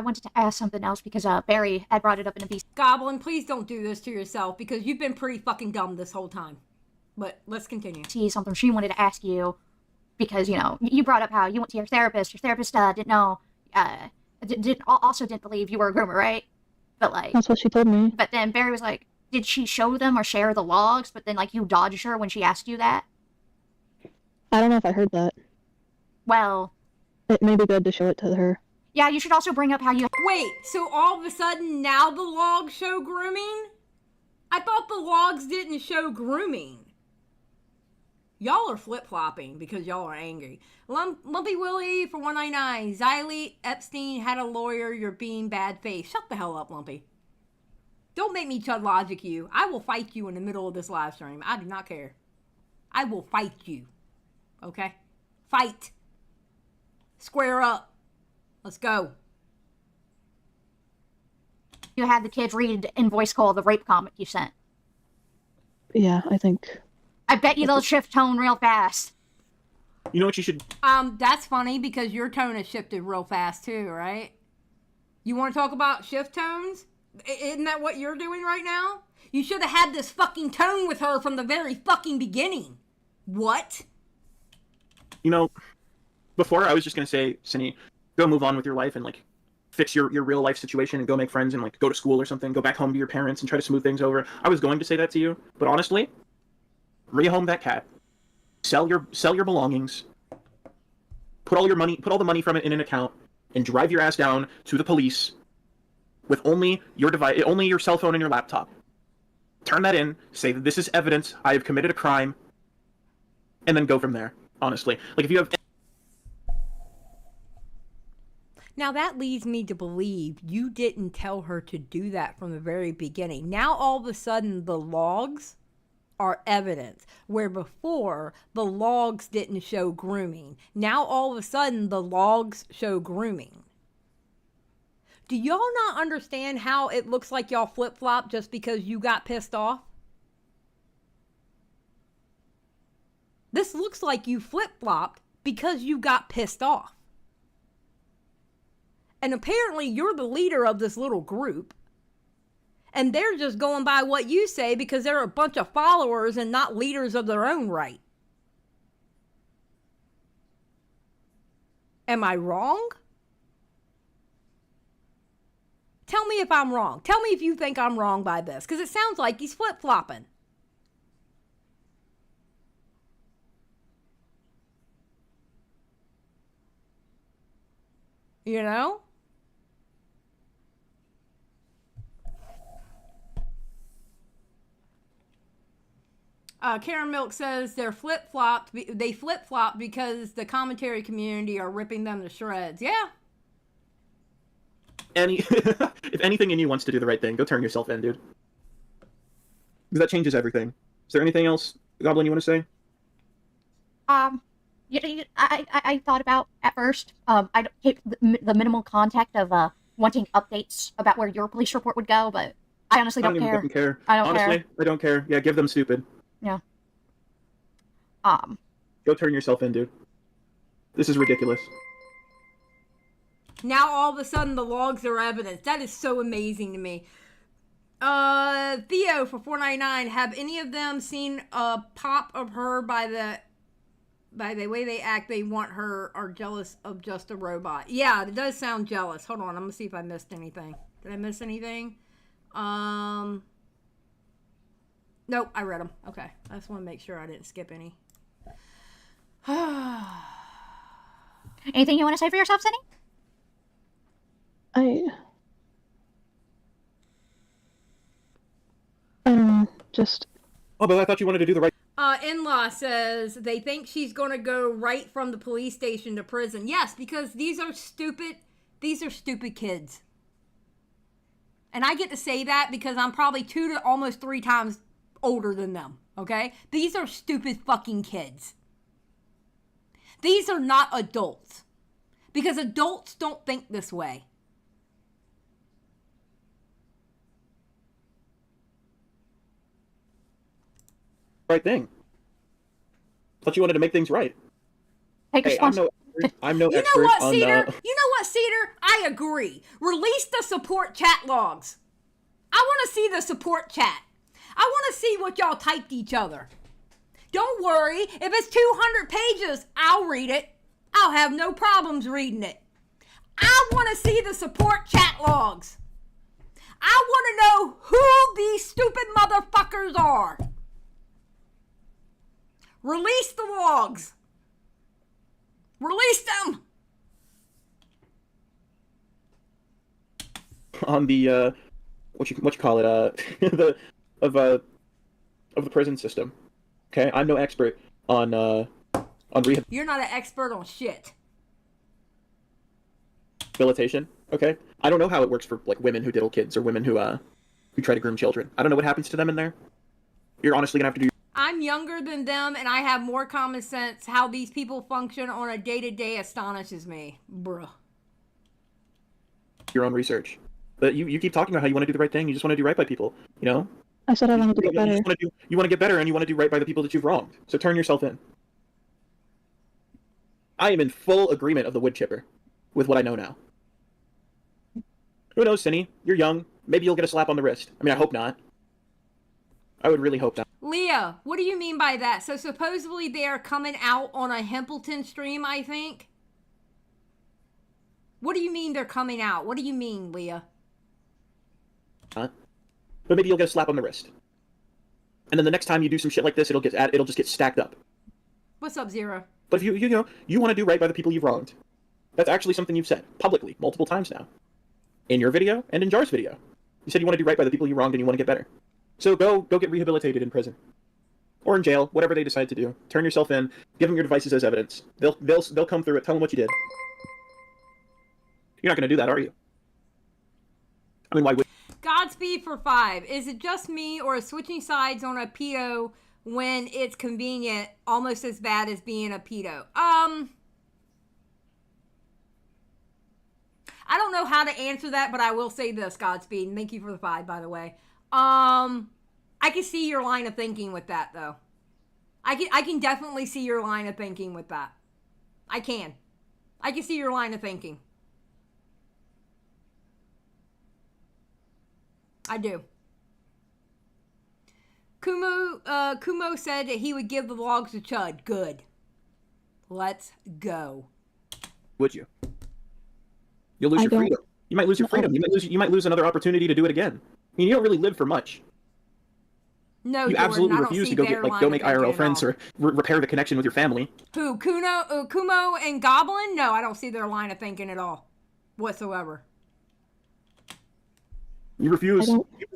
wanted to ask something else because Barry had brought it up in a piece. Goblin, please don't do this to yourself because you've been pretty fucking dumb this whole time. But let's continue. See, something she wanted to ask you because, you know, you brought up how you went to your therapist. Your therapist didn't know, also didn't believe you were a groomer, right? But, like... That's what she told me. But then Barry was like, did she show them or share the logs? But then, like, you dodged her when she asked you that? I don't know if I heard that. Well... It may be good to show it to her. Yeah, you should also bring up how you... Wait, so all of a sudden now the logs show grooming? I thought the logs didn't show grooming. Y'all are flip-flopping because y'all are angry. Lumpy Willie for 199. Xylie Epstein had a lawyer. You're being bad faith. Shut the hell up, Lumpy. Don't make me Chud Logic you. I will fight you in the middle of this live stream. I do not care. I will fight you. Okay? Fight. Square up. Let's go. You had the kid read in voice call the rape comic you sent. Yeah, I think... I bet you they'll shift tone real fast. You know what you should... That's funny because your tone has shifted real fast too, right? You want to talk about shift tones? Isn't that what you're doing right now? You should have had this fucking tone with her from the very fucking beginning. What? You know, before I was just going to say, Cindy, go move on with your life and, like, fix your real life situation and go make friends and, like, go to school or something, go back home to your parents and try to smooth things over. I was going to say that to you, but honestly, rehome that cat, sell your belongings, put all the money from it in an account, and drive your ass down to the police with only your device, only your cell phone and your laptop. Turn that in, say that this is evidence I have committed a crime, and then go from there. Honestly, like if you have. Now that leads me to believe you didn't tell her to do that from the very beginning. Now all of a sudden the logs are evidence, where before the logs didn't show grooming. Now all of a sudden the logs show grooming. Do y'all not understand how it looks like y'all flip-flop just because you got pissed off? This looks like you flip-flopped because you got pissed off. And apparently you're the leader of this little group. And they're just going by what you say because they're a bunch of followers and not leaders of their own right. Am I wrong? Tell me if I'm wrong. Tell me if you think I'm wrong by this, because it sounds like he's flip-flopping. You know? Karen Milk says they flip-flopped because the commentary community are ripping them to shreds. Yeah. If anything in you wants to do the right thing, go turn yourself in, dude. Because that changes everything. Is there anything else, Goblin, you want to say? I thought about at first. I don't take the minimal contact of wanting updates about where your police report would go, but I honestly don't care. I don't Honestly, care. I don't care. Yeah, give them stupid. Yeah. Go turn yourself in, dude. This is ridiculous. Now all of a sudden the logs are evidence. That is so amazing to me. Theo for $4.99. Have any of them seen a pop of her by the way they act? They want her, are jealous of just a robot. Yeah, it does sound jealous. Hold on, I'm gonna see if I missed anything. Did I miss anything? Nope, I read them. Okay, I just want to make sure I didn't skip any. Anything you want to say for yourself, Cindy? I don't know, just... Oh, but I thought you wanted to do the right... In-law says they think she's going to go right from the police station to prison. Yes, because these are stupid kids. And I get to say that because I'm probably 2 to almost 3 times older than them, okay? These are stupid fucking kids. These are not adults. Because adults don't think this way. Right thing. Thought you wanted to make things right. Hey, I'm no You know expert what, on Cedar? You know what, Cedar? I agree. Release the support chat logs. I want to see the support chat. I want to see what y'all typed each other. Don't worry. If it's 200 pages, I'll read it. I'll have no problems reading it. I want to see the support chat logs. I want to know who these stupid motherfuckers are. Release the logs. Release them. On the what you call it of the prison system. Okay, I'm no expert on rehabilitation. You're not an expert on shit. Okay, I don't know how it works for like women who diddle kids or women who try to groom children. I don't know what happens to them in there. You're honestly gonna have to do. I'm younger than them and I have more common sense. How these people function on a day-to-day astonishes me. Bruh. Your own research. But you keep talking about how you want to do the right thing. You just want to do right by people. You know? I said I wanted to get better. You want to get better and you want to do right by the people that you've wronged. So turn yourself in. I am in full agreement of the wood chipper with what I know now. Who knows, Cinny? You're young. Maybe you'll get a slap on the wrist. I mean, I hope not. I would really hope not. Leah, what do you mean by that? So supposedly they are coming out on a Himpleton stream, I think? What do you mean they're coming out? What do you mean, Leah? Huh? But maybe you'll get a slap on the wrist. And then the next time you do some shit like this, it'll just get stacked up. What's up, Zero? But if you want to do right by the people you've wronged. That's actually something you've said publicly multiple times now. In your video and in Jar's video. You said you want to do right by the people you wronged and you want to get better. So go get rehabilitated in prison. Or in jail, whatever they decide to do. Turn yourself in, give them your devices as evidence. They'll come through it, tell them what you did. You're not going to do that, are you? I mean, why would... Godspeed for 5. Is it just me or is switching sides on a pedo when it's convenient almost as bad as being a pedo? I don't know how to answer that, but I will say this, Godspeed. And thank you for the 5, by the way. I can see your line of thinking with that, though. I can definitely see your line of thinking with that. I can see your line of thinking. I do. Kumo said that he would give the logs to Chud. Good. Let's go. Would you? You'll lose your freedom. You might lose your freedom. You might lose another opportunity to do it again. I mean, you don't really live for much. No, you Jordan, absolutely refuse to go make IRL friends or repair the connection with your family. Who? Kumo and Goblin? No, I don't see their line of thinking at all, whatsoever. You refuse.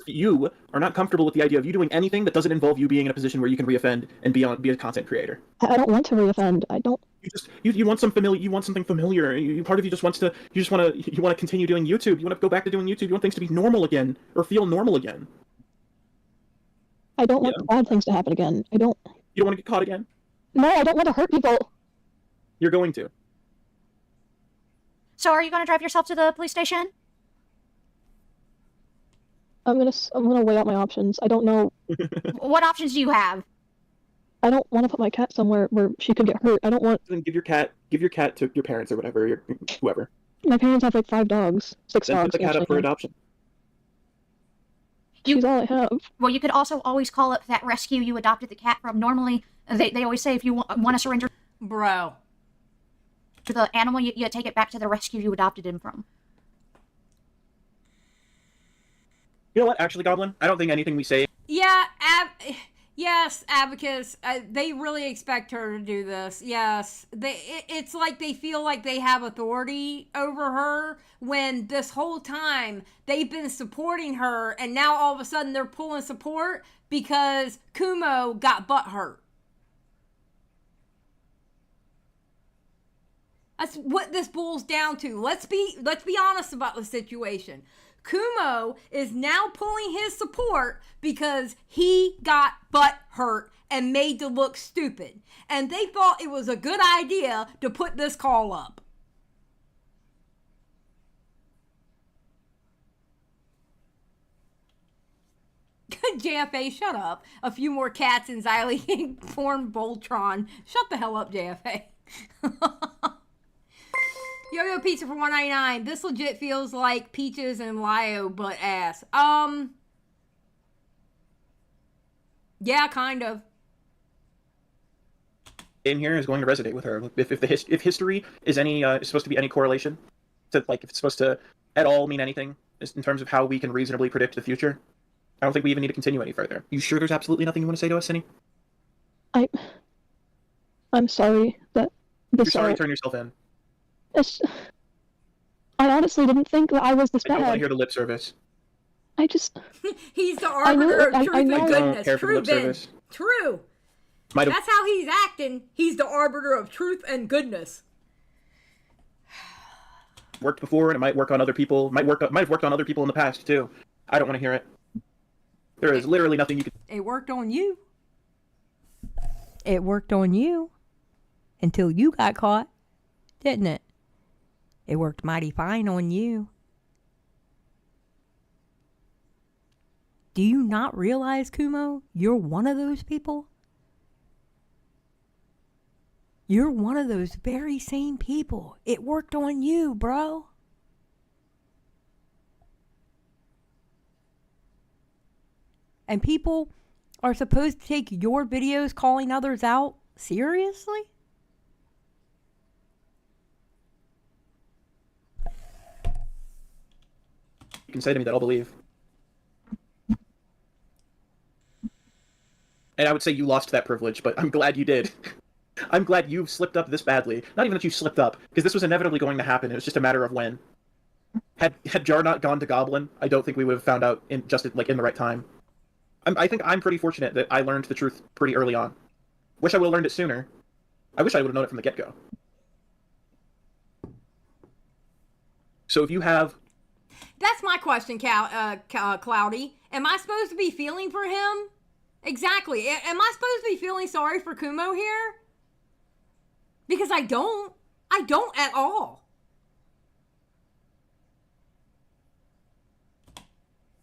You are not comfortable with the idea of you doing anything that doesn't involve you being in a position where you can reoffend and be a content creator. I don't want to reoffend. I don't. You want some familiar. You want something familiar. Part of you just wants to. You want to continue doing YouTube. You want to go back to doing YouTube. You want things to be normal again or feel normal again. I don't want bad things to happen again. I don't. You don't want to get caught again? No, I don't want to hurt people. You're going to. So are you going to drive yourself to the police station? I'm gonna weigh out my options. I don't know. What options do you have? I don't want to put my cat somewhere where she could get hurt. I don't want. Then give your cat to your parents or whatever, whoever. My parents have like 5 dogs, 6 then dogs. Put the cat up for adoption. She's all I have. Well, you could also always call up that rescue you adopted the cat from. Normally, they always say if you want to surrender, bro, to the animal, you take it back to the rescue you adopted him from. You know what? Actually, Goblin, I don't think anything we say. Yeah, yes, Abacus. They really expect her to do this. Yes, it's like they feel like they have authority over her when this whole time they've been supporting her, and now all of a sudden they're pulling support because Kumo got butt hurt. That's what this boils down to. Let's be honest about the situation. Kumo is now pulling his support because he got butt hurt and made to look stupid. And they thought it was a good idea to put this call up. JFA, shut up. A few more cats in Xylie form Voltron. Shut the hell up, JFA. Yo-Yo Pizza for $1.99. This legit feels like Peaches and Lio butt ass. Yeah, kind of. In here is going to resonate with her. If history is supposed to be any correlation to, like, if it's supposed to at all mean anything in terms of how we can reasonably predict the future, I don't think we even need to continue any further. You sure there's absolutely nothing you want to say to us, Cinny? I'm sorry that You're sorry, turn yourself in. I honestly didn't think that I was this I bad. don't want to hear the lip service. He's the arbiter of truth and I don't goodness. care for the True, lip Ben. service. True. Might have That's how he's acting. He's the arbiter of truth and goodness. worked before, and it might work on other people. Might have worked on other people in the past too. I don't want to hear it. There is literally nothing you can. It worked on you. It worked on you until you got caught, didn't it? It worked mighty fine on you. Do you not realize, Kumo, you're one of those people? You're one of those very same people. It worked on you, bro. And people are supposed to take your videos calling others out seriously? You can say to me that I'll believe. And I would say you lost that privilege, but I'm glad you did. I'm glad you've slipped up this badly. Not even that you slipped up, because this was inevitably going to happen. It was just a matter of when. Had Jar not gone to Goblin, I don't think we would have found out in the right time. I think I'm pretty fortunate that I learned the truth pretty early on. Wish I would have learned it sooner. I wish I would have known it from the get-go. So if you have... That's my question, Cloudy. Am I supposed to be feeling for him? Exactly. Am I supposed to be feeling sorry for Kumo here? Because I don't. I don't at all.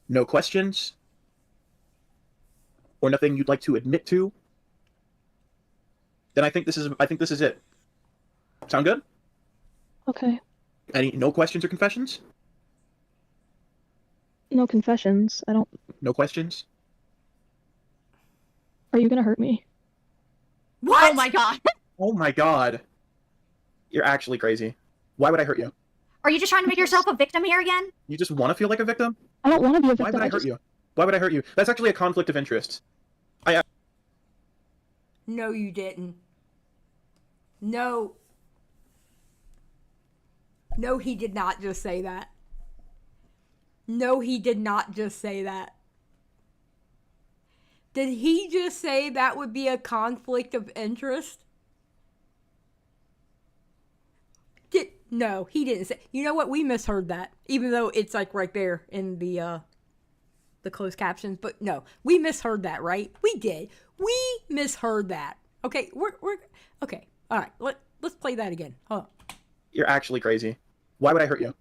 No questions? Or nothing you'd like to admit to? Then I think this is it. Sound good? Okay. No questions or confessions? No confessions. I don't... No questions? Are you gonna hurt me? What? Oh my god. Oh my god. You're actually crazy. Why would I hurt you? Are you just trying to make yourself a victim here again? You just want to feel like a victim? I don't want to be a Why victim. would I hurt you? Why would I hurt you? That's actually a conflict of interest. No, you didn't. No. No, he did not just say that. No, he did not just say that. Did he just say that would be a conflict of interest? No, he didn't say. You know what? We misheard that. Even though it's like right there in the closed captions. But no, we misheard that, right? We did. We misheard that. Okay, we're okay. All right, let's play that again. Hold on. You're actually crazy. Why would I hurt you?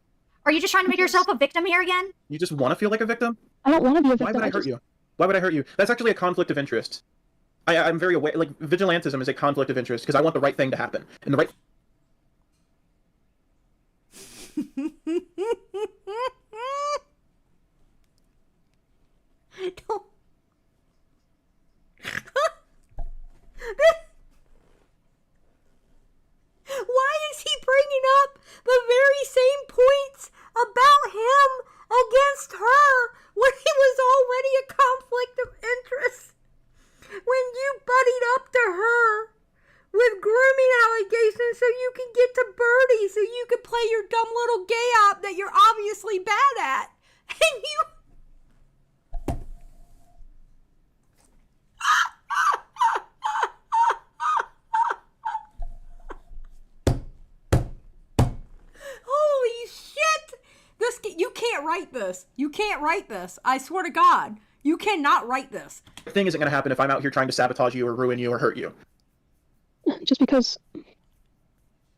Are you just trying to make yourself a victim here again? You just want to feel like a victim? I don't want to be a victim. Why would I hurt you? Why would I hurt you? That's actually a conflict of interest. I'm very aware. Like, vigilantism is a conflict of interest because I want the right thing to happen. And the right... Don't. Why is he bringing up the very same points about him against her when he was already a conflict of interest? When you buddied up to her with grooming allegations so you can get to Birdie, so you can play your dumb little gay op that you're obviously bad at. And you... can't write this. You can't write this. I swear to God. You cannot write this. The thing isn't going to happen if I'm out here trying to sabotage you or ruin you or hurt you. Just because...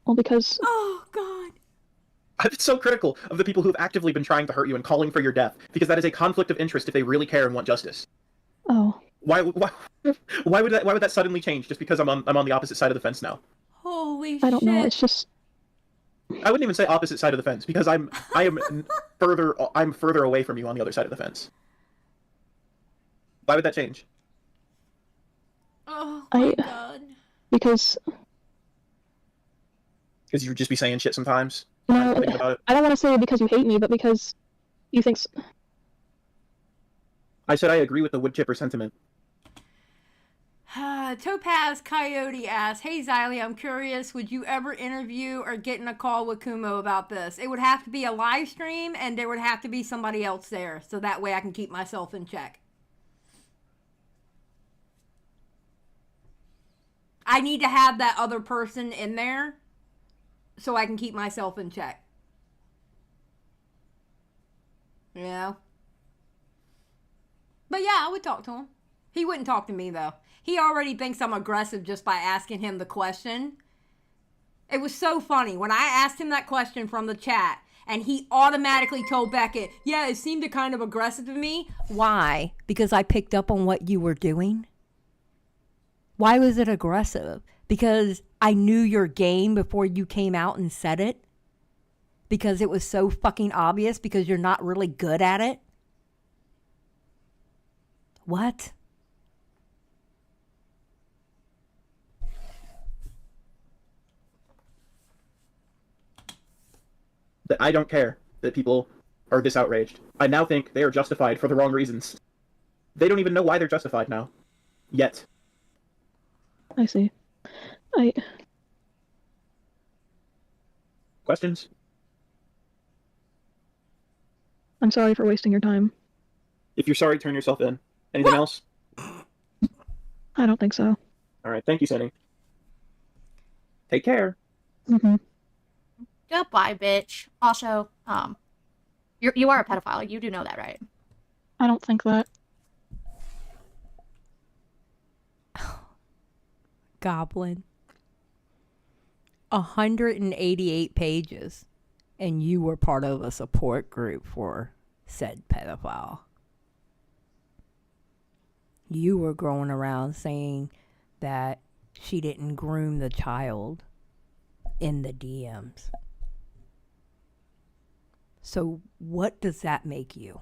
Well, because... Oh, God. I've been so critical of the people who have actively been trying to hurt you and calling for your death, because that is a conflict of interest if they really care and want justice. Oh. Why would that suddenly change just because I'm on the opposite side of the fence now? Holy shit. I don't know, it's just... I wouldn't even say opposite side of the fence, because I'm further away from you on the other side of the fence. Why would that change? Oh my God. Because you would just be saying shit sometimes? No, Thinking about it? I don't want to say because you hate me, but because you think... I said I agree with the wood chipper sentiment. Topaz Coyote asks, "Hey Xylie, I'm curious, would you ever interview or get in a call with Kumo about this? It would have to be a live stream and there would have to be somebody else there, so that way I can keep myself in check. I need to have that other person in there so I can keep myself in check. You know? But yeah, I would talk to him. He wouldn't talk to me, though. He already thinks I'm aggressive just by asking him the question. It was so funny. When I asked him that question from the chat, and he automatically told Beckett, yeah, it seemed kind of aggressive to me. Why? Because I picked up on what you were doing? Why was it aggressive? Because I knew your game before you came out and said it? Because it was so fucking obvious because you're not really good at it? What? That I don't care that people are this outraged. I now think they are justified for the wrong reasons. They don't even know why they're justified now. Yet. I see. Questions? I'm sorry for wasting your time. If you're sorry, turn yourself in. Anything else? I don't think so. Alright, thank you, Synny. Take care. Mm-hmm. Goodbye, bitch. Also, you are a pedophile. You do know that, right? I don't think that. Goblin. 188 pages. And you were part of a support group for said pedophile. You were going around saying that she didn't groom the child in the DMs. So what does that make you?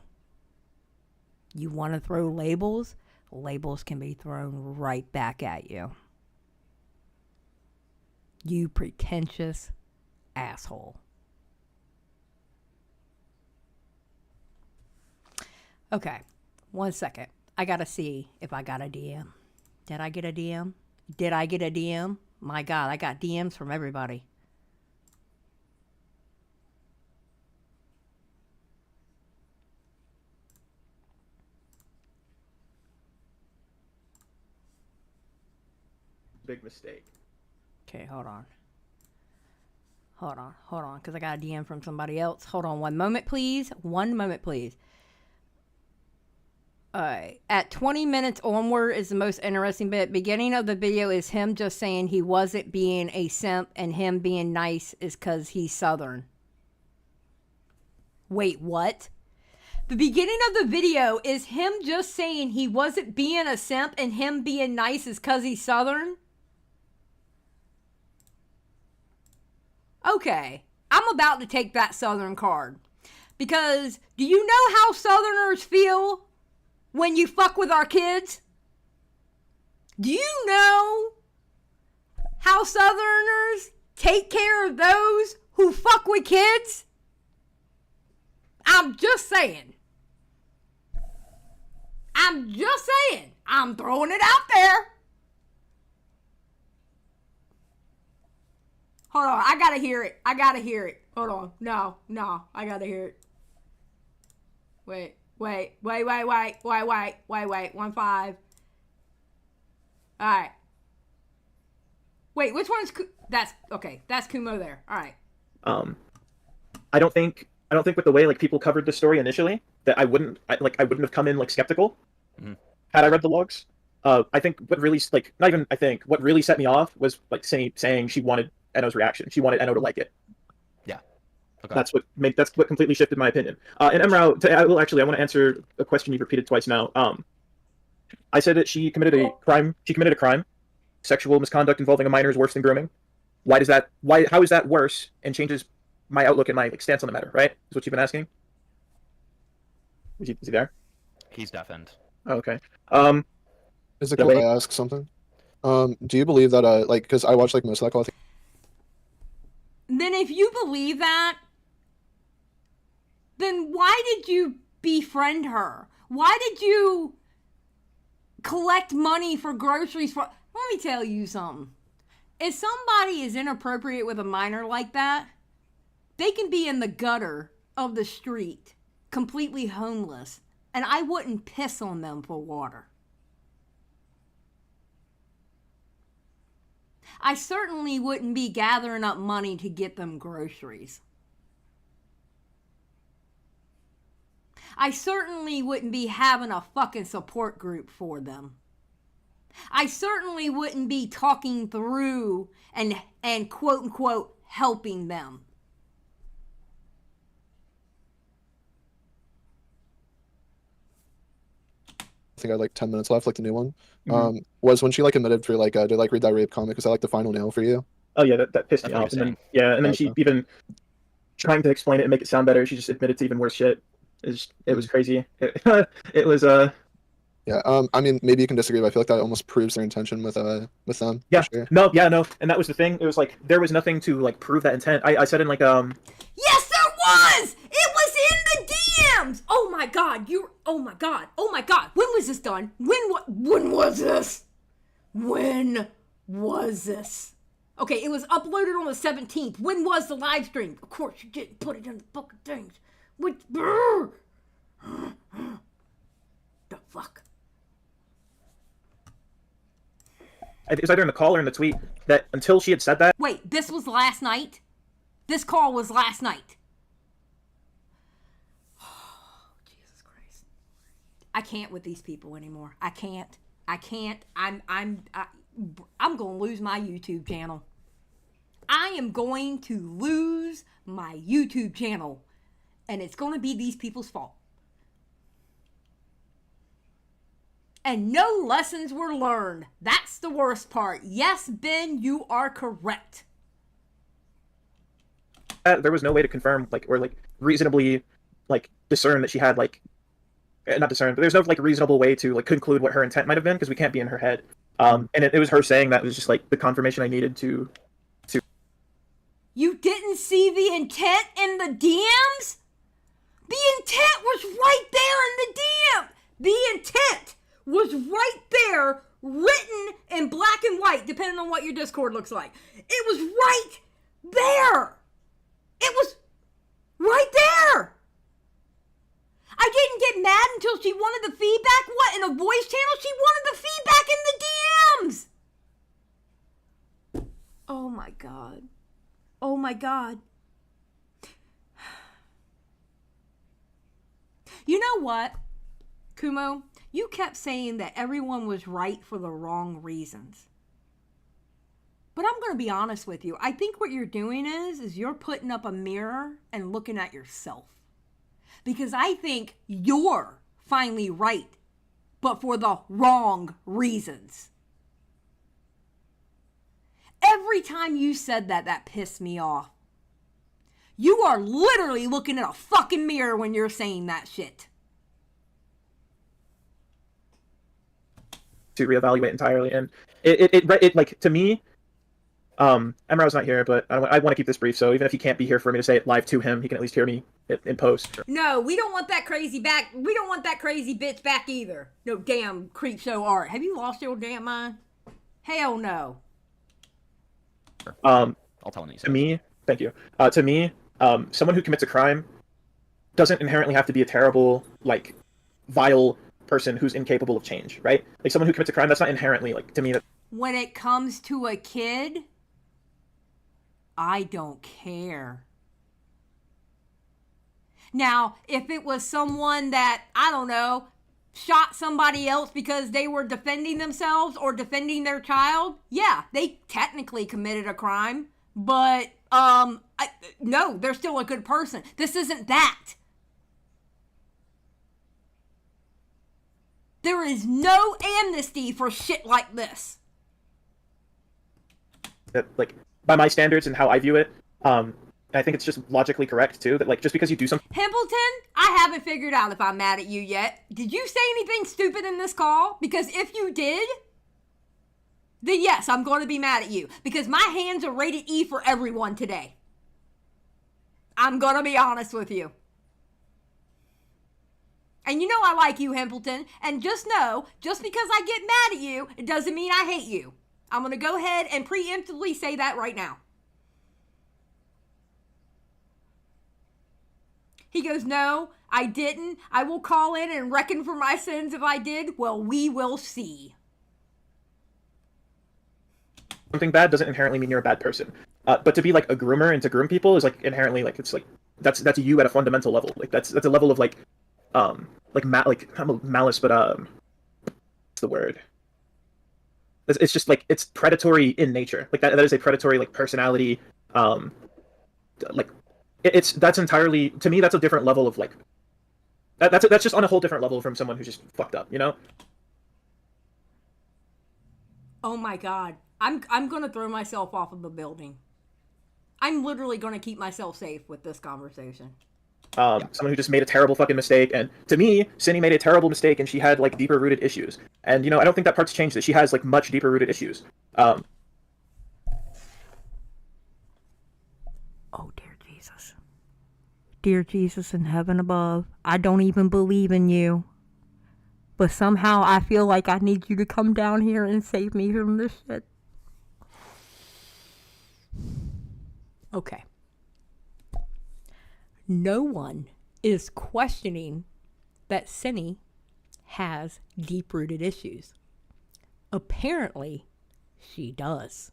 You want to throw labels? Labels can be thrown right back at you. You pretentious asshole. Okay, 1 second. I gotta see if I got a DM. Did I get a DM? Did I get a DM? My God, I got DMs from everybody. Big mistake. Okay, hold on, because I got a DM from somebody else. Hold on 1 moment, please. 1 moment, please. At 20 minutes onward is the most interesting bit. Beginning of the video is him just saying he wasn't being a simp, and him being nice is because he's Southern. Wait, what? The beginning of the video is him just saying he wasn't being a simp, and him being nice is because he's Southern? Okay, I'm about to take that Southern card. Because do you know how Southerners feel when you fuck with our kids? Do you know how Southerners take care of those who fuck with kids? I'm just saying. I'm throwing it out there. Hold on, I gotta hear it. Hold on. No, I gotta hear it. Wait. 1-5. Alright. Wait, which one's that's okay, that's Kumo there. Alright. I don't think I don't think with the way like people covered the story initially that I wouldn't have come in like skeptical had I read the logs. I think what really not even I think what really set me off was like Cinny saying she wanted Eno's reaction. She wanted Eno to like it. Yeah. Okay. That's what completely shifted my opinion. And Emrao, I want to answer a question you've repeated twice now. I said that she committed a crime. She committed a crime. Sexual misconduct involving a minor is worse than grooming. How is that worse and changes my outlook and my stance on the matter, right? Is what you've been asking? Is he there? He's deafened. Oh, okay. Is it good if I ask something? Do you believe that, because I watched, most of that call, Then if you believe that, then why did you befriend her? Why did you collect money for groceries for... Let me tell you something. If somebody is inappropriate with a minor like that, they can be in the gutter of the street, completely homeless, and I wouldn't piss on them for water. I certainly wouldn't be gathering up money to get them groceries. I certainly wouldn't be having a fucking support group for them. I certainly wouldn't be talking through and quote unquote helping them. I think I had 10 minutes left, the new one. Was when she admitted for to read that rape comic, was that the final nail for you? Oh yeah, that pissed me off. And then she even trying to explain it and make it sound better, she just admitted to even worse shit. It was crazy. It was Yeah, I mean, maybe you can disagree, but I feel like that almost proves their intention with them. Yeah, sure. no, and that was the thing. It was there was nothing to prove that intent. I said in Yes, there was! It was in the DMs! Oh my god, oh my god. When was this done? When was this? When was this? Okay, it was uploaded on the 17th. When was the live stream? Of course, you didn't put it in the fucking things. What? The fuck? it was either in the call or in the tweet that until she had said that. Wait, this was last night? This call was last night. Oh, Jesus Christ. I can't with these people anymore. I can't. I'm going to lose my YouTube channel. I am going to lose my YouTube channel. And it's going to be these people's fault. And no lessons were learned. That's the worst part. Yes, Ben, you are correct. There was no way to confirm, or reasonably, discern that she had, not discern, but there's no, reasonable way to, conclude what her intent might have been, because we can't be in her head. And it was her saying that was just, the confirmation I needed to... You didn't see the intent in the DMs? The intent was right there in the DM. The intent was right there, written in black and white, depending on what your Discord looks like. It was right there. It was right there. I didn't get mad until she wanted the feedback. What, in a voice channel? She wanted the feedback in the DMs. Oh my God. Oh my God. You know what, Kumo? You kept saying that everyone was right for the wrong reasons. But I'm going to be honest with you. I think what you're doing is you're putting up a mirror and looking at yourself. Because I think you're finally right, but for the wrong reasons. Every time you said that, that pissed me off. You are literally looking at a fucking mirror when you're saying that shit. To reevaluate entirely, and it to me, Emrao's not here, but I want to keep this brief. So even if he can't be here for me to say it live to him, he can at least hear me in post. No, we don't want that crazy back. We don't want that crazy bitch back either. No damn creep show art. Have you lost your damn mind? Hell no. I'll tell him. To me, thank you. To me, someone who commits a crime doesn't inherently have to be a terrible, vile person who's incapable of change, right? Someone who commits a crime, that's not inherently, to me, that... When it comes to a kid, I don't care. Now, if it was someone that, I don't know, shot somebody else because they were defending themselves or defending their child, yeah, they technically committed a crime. But, no, they're still a good person. This isn't that. There is no amnesty for shit like this. That, like, by my standards and how I view it, I think it's just logically correct, too, that, like, just because you do something... Himpleton, I haven't figured out if I'm mad at you yet. Did you say anything stupid in this call? Because if you did, then yes, I'm going to be mad at you. Because my hands are rated E for everyone today. I'm going to be honest with you. And you know I like you, Himpleton. And just know, just because I get mad at you, it doesn't mean I hate you. I'm going to go ahead and preemptively say that right now. He goes, no, I didn't. I will call in and reckon for my sins if I did. Well, we will see. Something bad doesn't inherently mean you're a bad person. But to be like a groomer and to groom people is like inherently like it's like that's you at a fundamental level. Like that's a level of like not malice, but what's the word? It's just like it's predatory in nature. Like that is a predatory like personality. Like that's entirely, to me, that's a different level of like that's just on a whole different level from someone who's just fucked up, you know? Oh my god. I'm gonna throw myself off of the building. I'm literally gonna keep myself safe with this conversation. Someone who just made a terrible fucking mistake, and to me, Cindy made a terrible mistake, and she had like deeper rooted issues. And you know, I don't think that part's changed. That she has like much deeper rooted issues. Oh dear Jesus, dear Jesus in heaven above, I don't even believe in you, but somehow I feel like I need you to come down here and save me from this shit. Okay. No one is questioning that Cinny has deep-rooted issues. Apparently, she does.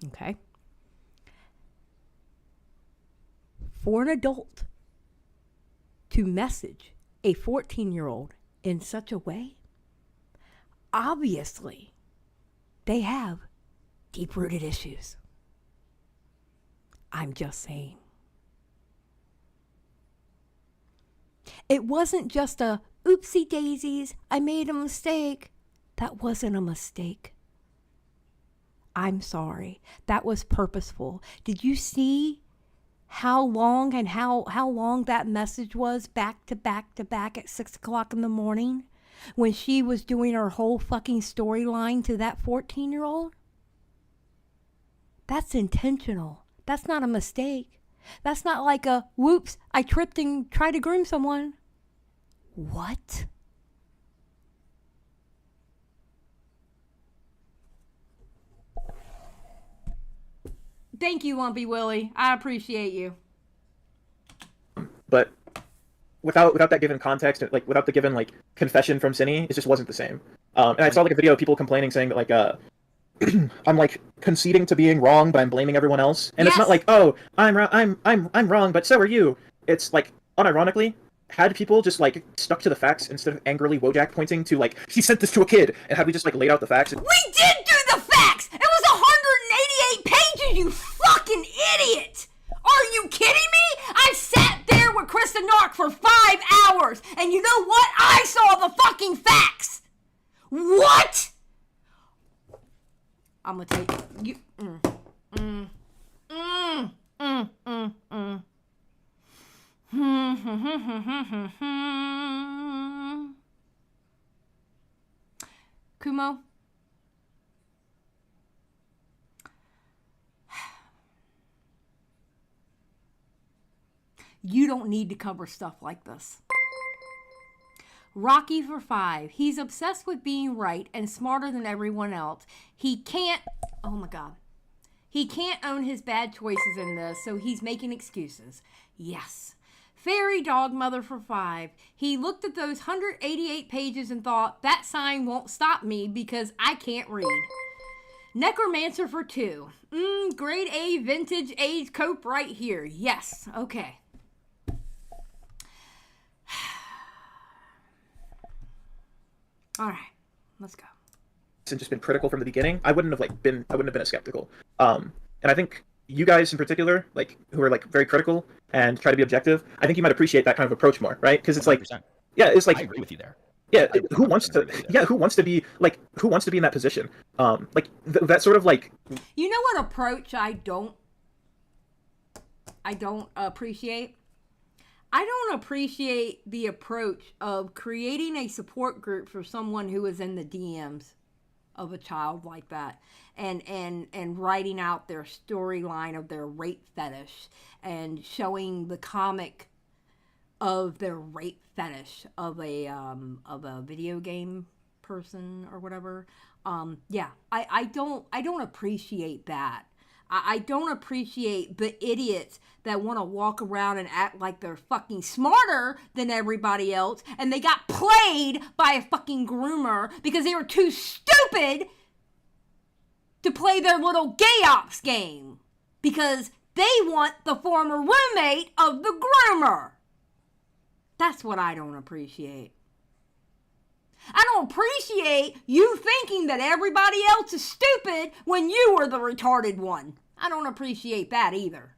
Okay? For an adult to message a 14-year-old in such a way, obviously, they have deep-rooted issues. I'm just saying. It wasn't just a oopsie daisies, I made a mistake. That wasn't a mistake. I'm sorry. That was purposeful. Did you see how long and how long that message was back to back to back at 6 o'clock in the morning when she was doing her whole fucking storyline to that 14-year-old? That's intentional. That's not a mistake. That's not like a, whoops, I tripped and tried to groom someone. What? Thank you, Lumpy Willie. I appreciate you. But without that given context, like without the given like confession from Cinny, it just wasn't the same. And I saw like a video of people complaining, saying that like I'm like conceding to being wrong, but I'm blaming everyone else. And It's not like, oh, I'm wrong, but so are you. It's like, unironically, had people just like stuck to the facts instead of angrily Wojak pointing to like, he sent this to a kid, and had we just like laid out the facts. We did do the facts! It was 188 pages, you fucking idiot! Are you kidding me? I sat there with Krista Nark for 5 hours, and you know what? I saw the fucking facts! What? I'm gonna take you. Kumo. You don't need to cover stuff like this. Rocky for 5. He's obsessed with being right and smarter than everyone else. He can't, oh my God. He can't own his bad choices in this, so he's making excuses. Yes. Fairy dog mother for 5. He looked at those 188 pages and thought, that sign won't stop me because I can't read. Necromancer for 2. Grade A vintage age cope right here. Yes. Okay. All right, let's go. And just been critical from the beginning, I wouldn't have been as skeptical. And I think you guys in particular, like who are like very critical and try to be objective, I think you might appreciate that kind of approach more, right? Because it's like, 100%. yeah, it's like I agree with you there. yeah, I who wants to? Yeah, who wants to be in that position? That sort of like. You know what approach I don't appreciate? I don't appreciate the approach of creating a support group for someone who is in the DMs of a child like that, and writing out their storyline of their rape fetish and showing the comic of their rape fetish of a video game person or whatever. I don't appreciate that. I don't appreciate the idiots that want to walk around and act like they're fucking smarter than everybody else, and they got played by a fucking groomer because they were too stupid to play their little gay ops game because they want the former roommate of the groomer. That's what I don't appreciate. I don't appreciate you thinking that everybody else is stupid when you were the retarded one. I don't appreciate that either.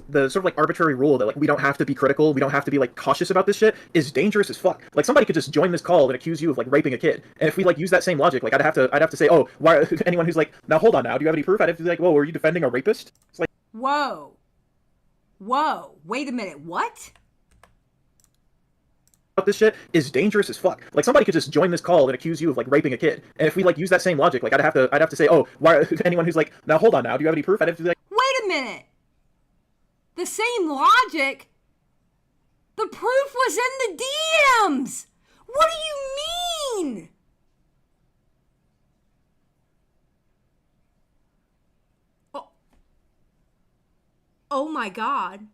The sort of like arbitrary rule that like we don't have to be critical, we don't have to be like cautious about this shit is dangerous as fuck. Like somebody could just join this call and accuse you of like raping a kid, and if we like use that same logic, like I'd have to say, oh, why? Anyone who's like, now hold on, now do you have any proof? I'd have to be like, well, were you defending a rapist? It's like, whoa, wait a minute, what? This shit is dangerous as fuck. Like somebody could just join this call and accuse you of like raping a kid, and if we like use that same logic, like I'd have to say, oh, why? Anyone who's like, now hold on, now do you have any proof? I'd have to be like, wait a minute. The same logic? The proof was in the DMs! What do you mean? Oh my God.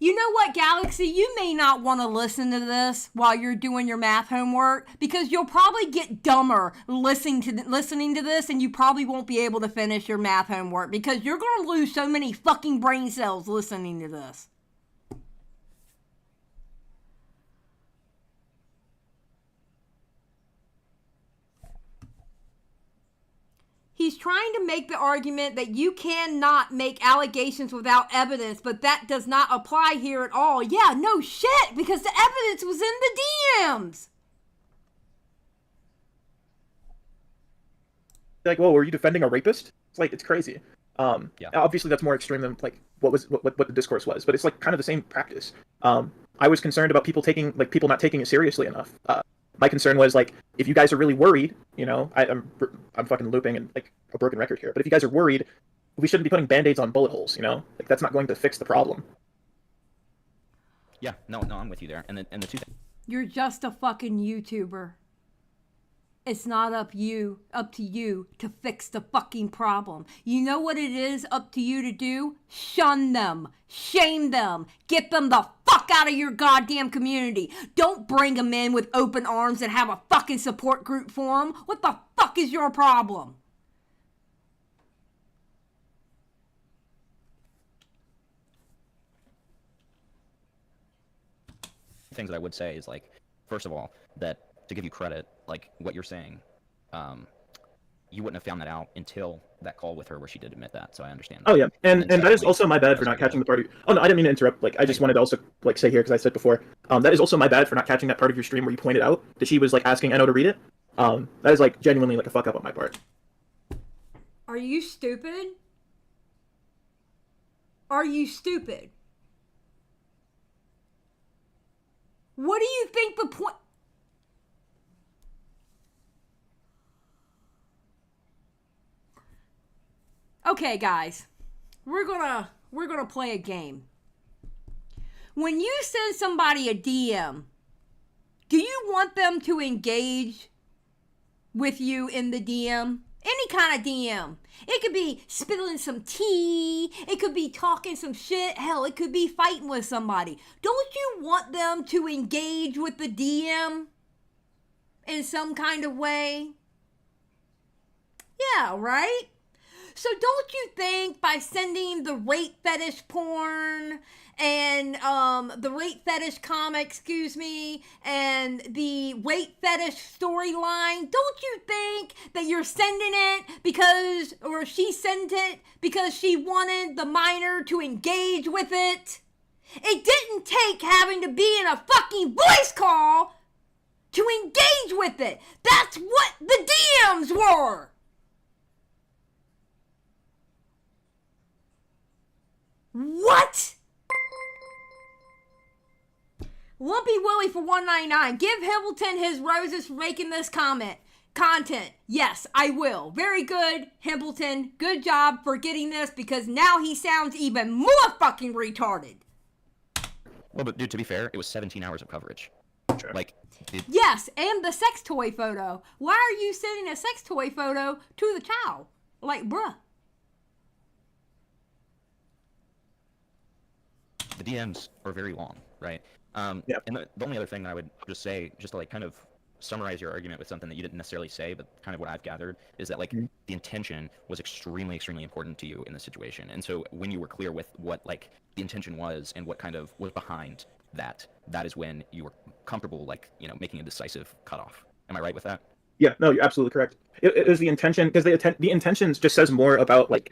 You know what, Galaxy? You may not want to listen to this while you're doing your math homework because you'll probably get dumber listening to this, and you probably won't be able to finish your math homework because you're going to lose so many fucking brain cells listening to this. He's trying to make the argument that you cannot make allegations without evidence, but that does not apply here at all. Yeah, no shit, because the evidence was in the DMs. like, well, were you defending a rapist? It's like, it's crazy. Yeah. Obviously that's more extreme than like what the discourse was, but it's like kind of the same practice. I was concerned about people not taking it seriously enough. My concern was like, if you guys are really worried, you know, I'm fucking looping and like a broken record here, but if you guys are worried, we shouldn't be putting band-aids on bullet holes, you know? Like that's not going to fix the problem. Yeah, no, I'm with you there. And the two things. You're just a fucking YouTuber. It's not up to you to fix the fucking problem. You know what it is up to you to do? Shun them. Shame them. Get them the fuck out of your goddamn community. Don't bring them in with open arms and have a fucking support group for them. What the fuck is your problem? Things that I would say is like, first of all, that to give you credit, like what you're saying, you wouldn't have found that out until that call with her where she did admit that. So I understand that. Oh yeah, and that is also my bad for not catching the part of. Oh no, I didn't mean to interrupt. Like I just wanted to also like say here because I said before, that is also my bad for not catching that part of your stream where you pointed out that she was like asking Eno to read it. That is like genuinely like a fuck up on my part. Are you stupid? Are you stupid? What do you think the point? Okay, guys, we're gonna play a game. When you send somebody a DM, do you want them to engage with you in the DM? Any kind of DM. It could be spilling some tea. It could be talking some shit. Hell, it could be fighting with somebody. Don't you want them to engage with the DM in some kind of way? Yeah, right? So don't you think by sending the rape fetish porn and the rape fetish comic, excuse me, and the rape fetish storyline, don't you think that you're sending it because, or she sent it because she wanted the minor to engage with it? It didn't take having to be in a fucking voice call to engage with it. That's what the DMs were. What? Lumpy Willie for $1.99. Give Himpleton his roses for making this content. Yes, I will. Very good, Himpleton. Good job for getting this, because now he sounds even more fucking retarded. Well, but dude, to be fair, it was 17 hours of coverage. Sure. Like, Yes, and the sex toy photo. Why are you sending a sex toy photo to the child? Like, bruh. the DMs are very long, right? Yep. And the only other thing that I would just say, just to like kind of summarize your argument with something that you didn't necessarily say, but kind of what I've gathered, is that like the intention was extremely, extremely important to you in this situation. And so when you were clear with what like the intention was and what kind of was behind that, that is when you were comfortable, like, you know, making a decisive cutoff. Am I right with that? Yeah, no, you're absolutely correct. It was the intention, because the intentions just says more about like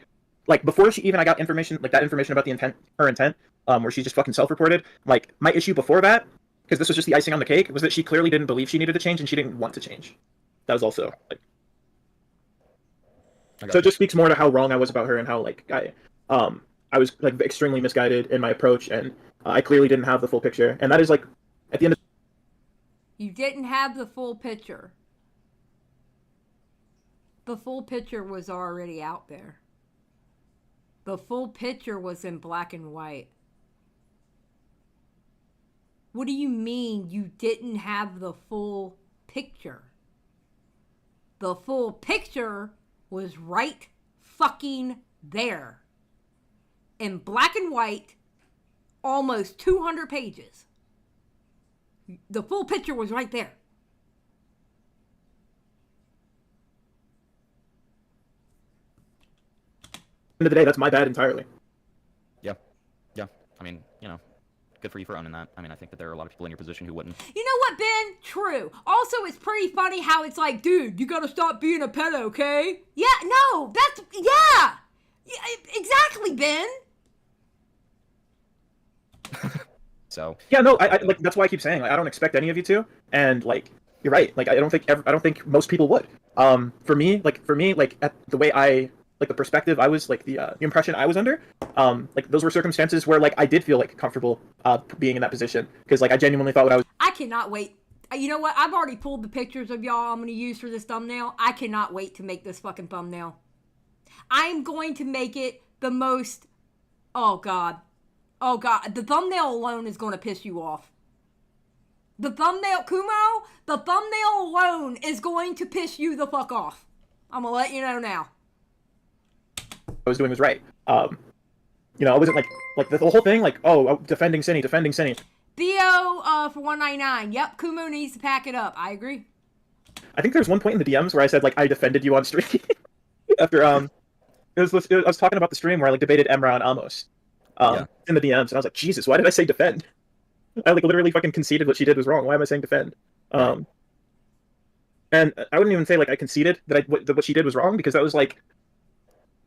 before she even I got information, like that information about the intent, her intent, where she just fucking self-reported. Like my issue before that, because this was just the icing on the cake, was that she clearly didn't believe she needed to change and she didn't want to change. That was also like. So it just speaks more to how wrong I was about her and how like I was like extremely misguided in my approach, and I clearly didn't have the full picture, and that is like at the end of. You didn't have the full picture. The full picture was already out there. The full picture was in black and white. What do you mean you didn't have the full picture? The full picture was right fucking there. In black and white, almost 200 pages. The full picture was right there. End of the day, that's my bad entirely. Yeah. I mean, you know, good for you for owning that. I mean, I think that there are a lot of people in your position who wouldn't. You know what, Ben? True. Also, it's pretty funny how it's like, dude, you gotta stop being a pedo, okay? Yeah, no, yeah, exactly, Ben. So. Yeah, no, I like that's why I keep saying like, I don't expect any of you to, and like you're right. Like I don't think most people would. For me, at the way I. Like the perspective I was, like the impression I was under, like those were circumstances where like I did feel like comfortable being in that position, because like I genuinely thought what I was. I cannot wait. You know what? I've already pulled the pictures of y'all I'm going to use for this thumbnail. I cannot wait to make this fucking thumbnail. I'm going to make it the most. Oh god, the thumbnail alone is going to piss you off. The thumbnail, Kumo, the thumbnail alone is going to piss you the fuck off. I'm gonna let you know now. I was doing was right. You know, I wasn't like the whole thing, like, oh, defending Synny. Theo for $1.99. Yep, Kumo needs to pack it up. I agree. I think there's one point in the DMs where I said like I defended you on stream after I was talking about the stream where I like debated Emra and Amos in the DMs, and I was like, Jesus, why did I say defend? I like literally fucking conceded what she did was wrong. Why am I saying defend? And I wouldn't even say like I conceded that what she did was wrong, because that was like.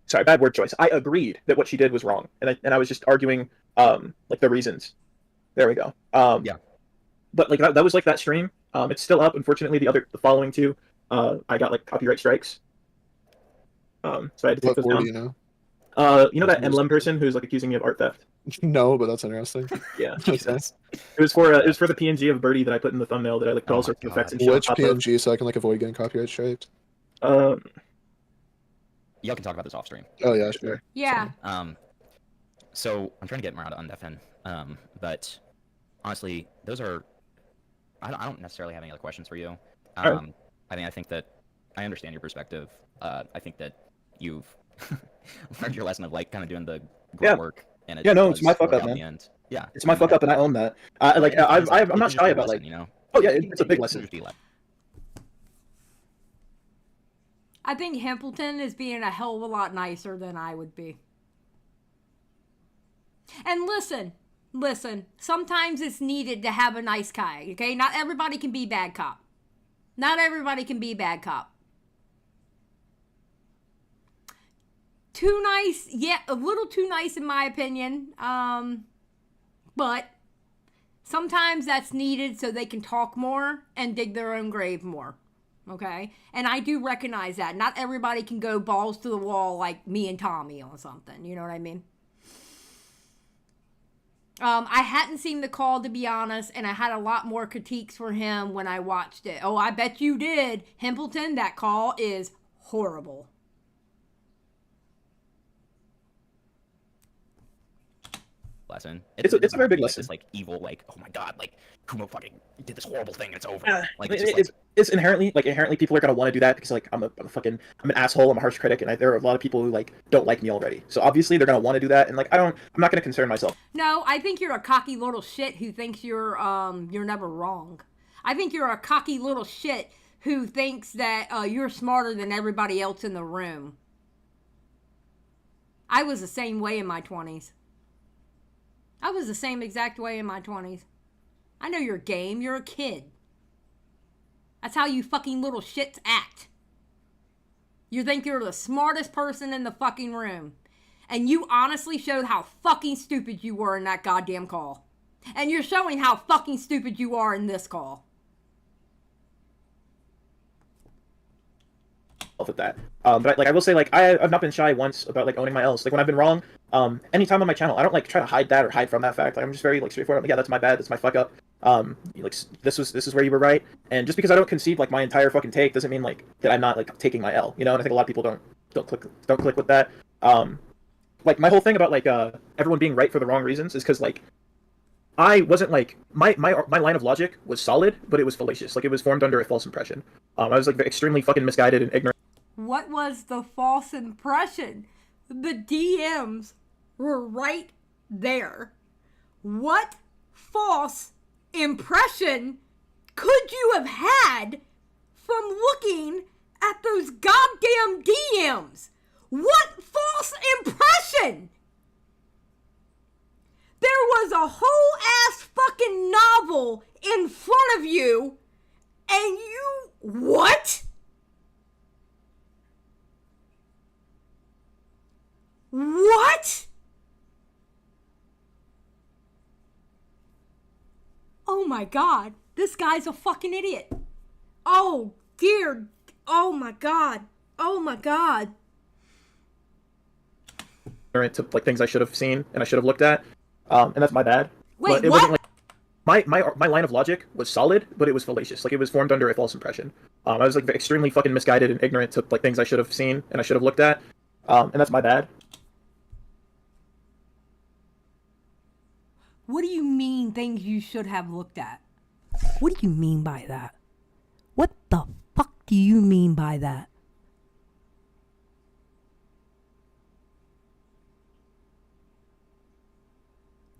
Sorry, bad word choice. I agreed that what she did was wrong, and I was just arguing like the reasons. There we go. Yeah. But like that was like that stream. It's still up. Unfortunately, the following two, I got like copyright strikes. So I had to take those down. You know? You know that emblem person who's like accusing me of art theft? No, but that's interesting. Yeah. Okay. It was for the PNG of Birdie that I put in the thumbnail that I like put all sorts of effects and shit. Which PNG, so I can like avoid getting copyright striked? Y'all can talk about this off stream. Oh yeah, sure. Yeah. So I'm trying to get Mara to undeafen. But honestly, those are. I don't necessarily have any other questions for you. Right. I think that I understand your perspective. I think that you've learned your lesson of like kind of doing the grunt work. And it's my fuck up, man. Yeah, it's my fuck up, and I own that. I'm not shy about like. You know. Oh yeah, it's a big lesson. I think Himpleton is being a hell of a lot nicer than I would be. And listen, sometimes it's needed to have a nice guy, okay? Not everybody can be bad cop. Not everybody can be bad cop. Too nice, yeah, a little too nice in my opinion. But sometimes that's needed so they can talk more and dig their own grave more. Okay? And I do recognize that. Not everybody can go balls to the wall like me and Tommy on something. You know what I mean? I hadn't seen The Call, to be honest, and I had a lot more critiques for him when I watched it. Oh, I bet you did. Himpleton, that call is horrible. Lesson. It's a very big lesson. This like evil, like, oh my god, like Kumo fucking did this horrible thing and it's over. Like it's inherently people are gonna want to do that because like I'm an asshole, I'm a harsh critic, and there are a lot of people who like don't like me already. So obviously they're gonna want to do that, and like I'm not gonna concern myself. No, I think you're a cocky little shit who thinks you're never wrong. I think you're a cocky little shit who thinks that you're smarter than everybody else in the room. I was the same way in my 20s. I was the same exact way in my 20s. I know your game. You're a kid. That's how you fucking little shits act. You think you're the smartest person in the fucking room. And you honestly showed how fucking stupid you were in that goddamn call. And you're showing how fucking stupid you are in this call. With that. But like I will say, like I've not been shy once about like owning my L's. Like when I've been wrong, anytime on my channel, I don't like try to hide that or hide from that fact. Like I'm just very like straightforward. I'm like, yeah, that's my bad. That's my fuck up. Like this is where you were right. And just because I don't concede like my entire fucking take doesn't mean like that I'm not like taking my L. You know, and I think a lot of people don't click with that. Like my whole thing about like everyone being right for the wrong reasons is because like I wasn't like my line of logic was solid, but it was fallacious. Like it was formed under a false impression. I was like extremely fucking misguided and ignorant. What was the false impression? The DMs were right there. What false impression could you have had from looking at those goddamn DMs? What false impression? There was a whole ass fucking novel in front of you, and you... What? What? Oh my god. This guy's a fucking idiot. Oh, dear. Oh my god. Oh my god. To like things I should have seen and I should have looked at. And that's my bad. Wait, but it what? wasn't like my line of logic was solid, but it was fallacious. Like it was formed under a false impression. I was like extremely fucking misguided and ignorant to like things I should have seen and I should have looked at. And that's my bad. What do you mean things you should have looked at? What do you mean by that? What the fuck do you mean by that?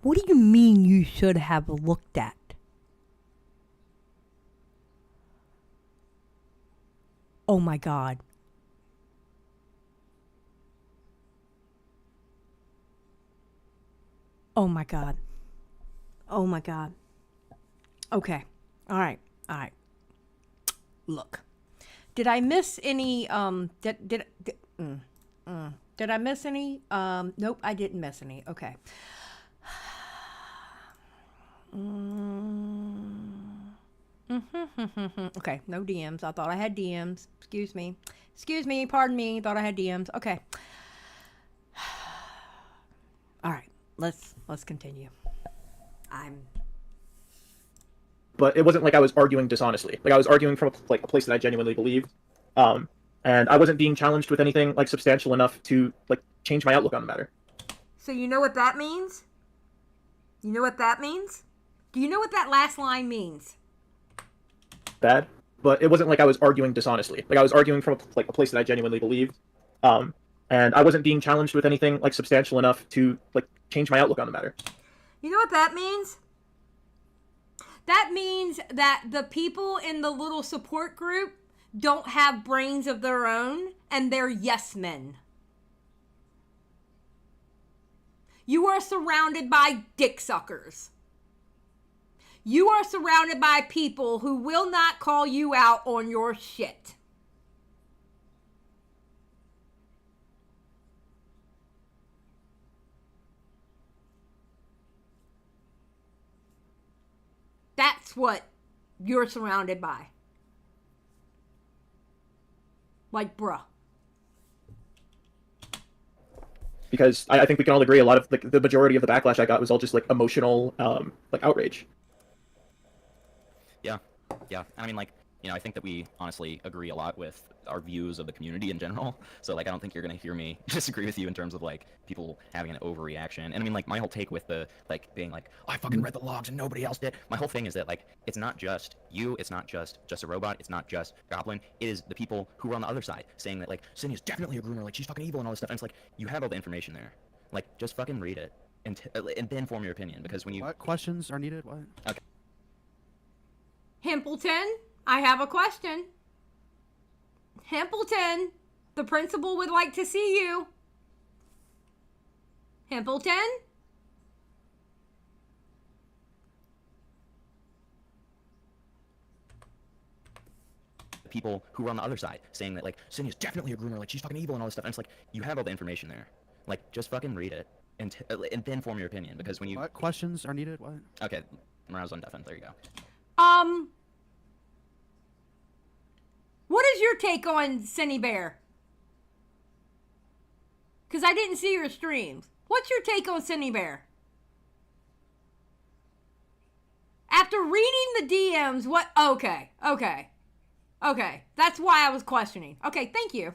What do you mean you should have looked at? Oh my god. Oh my god. Oh my god. Okay. All right. Look. Did I miss any did I miss any? Nope, I didn't miss any. Okay. Okay, no DMs. I thought I had DMs. Excuse me, pardon me. Thought I had DMs. Okay. All right, let's continue. But it wasn't like I was arguing dishonestly. Like I was arguing from a place that I genuinely believed. And I wasn't being challenged with anything like substantial enough to like change my outlook on the matter. So you know what that means? You know what that means? Do you know what that last line means? Bad. But it wasn't like I was arguing dishonestly. Like I was arguing from a place that I genuinely believed. And I wasn't being challenged with anything like substantial enough to like change my outlook on the matter. You know what that means? That means that the people in the little support group don't have brains of their own and they're yes men. You are surrounded by dick suckers. You are surrounded by people who will not call you out on your shit. That's what you're surrounded by. Like, bruh. Because I think we can all agree a lot of like the majority of the backlash I got was all just like emotional like outrage. Yeah. I mean, like, you know, I think that we honestly agree a lot with our views of the community in general. So, like, I don't think you're going to hear me disagree with you in terms of, like, people having an overreaction. And I mean, like, my whole take with the, like, being like, I fucking read the logs and nobody else did. My whole thing is that, like, it's not just you, it's not just a robot, it's not just Goblin. It is the people who are on the other side saying that, like, Cindy is definitely a groomer, like, she's fucking evil and all this stuff. And it's like, you have all the information there. Like, just fucking read it and then form your opinion. Because when you... What questions are needed? What? Okay. Himpleton, I have a question. Himpleton, the principal would like to see you. Himpleton? People who are on the other side saying that, like, Cindy is definitely a groomer, like, she's fucking evil and all this stuff. And it's like, you have all the information there. Like, just fucking read it and then form your opinion. Because when you... What questions are needed? What? Okay, Morale's undeafened. There you go. What is your take on Synnibear? Because I didn't see your streams. What's your take on Synnibear? After reading the DMs, what? Okay. That's why I was questioning. Okay, thank you.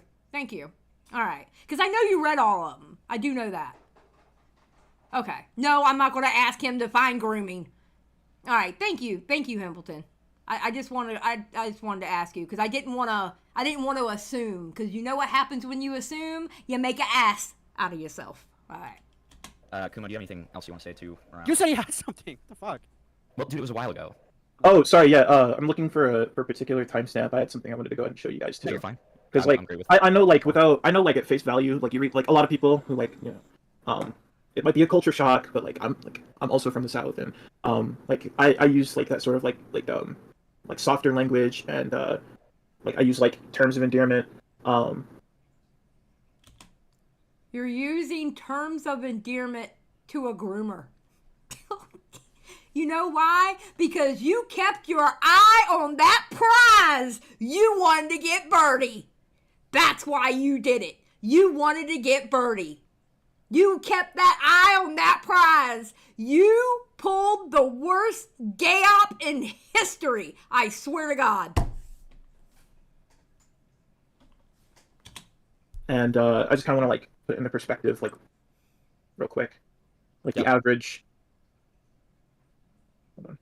All right. Because I know you read all of them. I do know that. Okay. No, I'm not going to ask him to find grooming. All right. Thank you, Himpleton. I just wanted to ask you because I didn't want to assume, because you know what happens when you assume? You make an ass out of yourself. All right. Kumo, do you have anything else you want to say to around? You said you had something. The fuck? Well, dude, it was a while ago. Oh, sorry. Yeah. I'm looking for a particular timestamp. I had something I wanted to go ahead and show you guys too. No, you're fine. Because like I know like at face value, like you read like a lot of people who like it might be a culture shock, but like I'm also from the South, and like I use like that sort of like softer language, and like I use like terms of endearment. You're using terms of endearment to a groomer. You know why? Because you kept your eye on that prize. You wanted to get Birdie. That's why you did it. You wanted to get Birdie. You kept that eye on that prize. You pulled the worst gay op in history. I swear to God. And I just kind of want to like put it into perspective, like real quick, like the average. Hold on.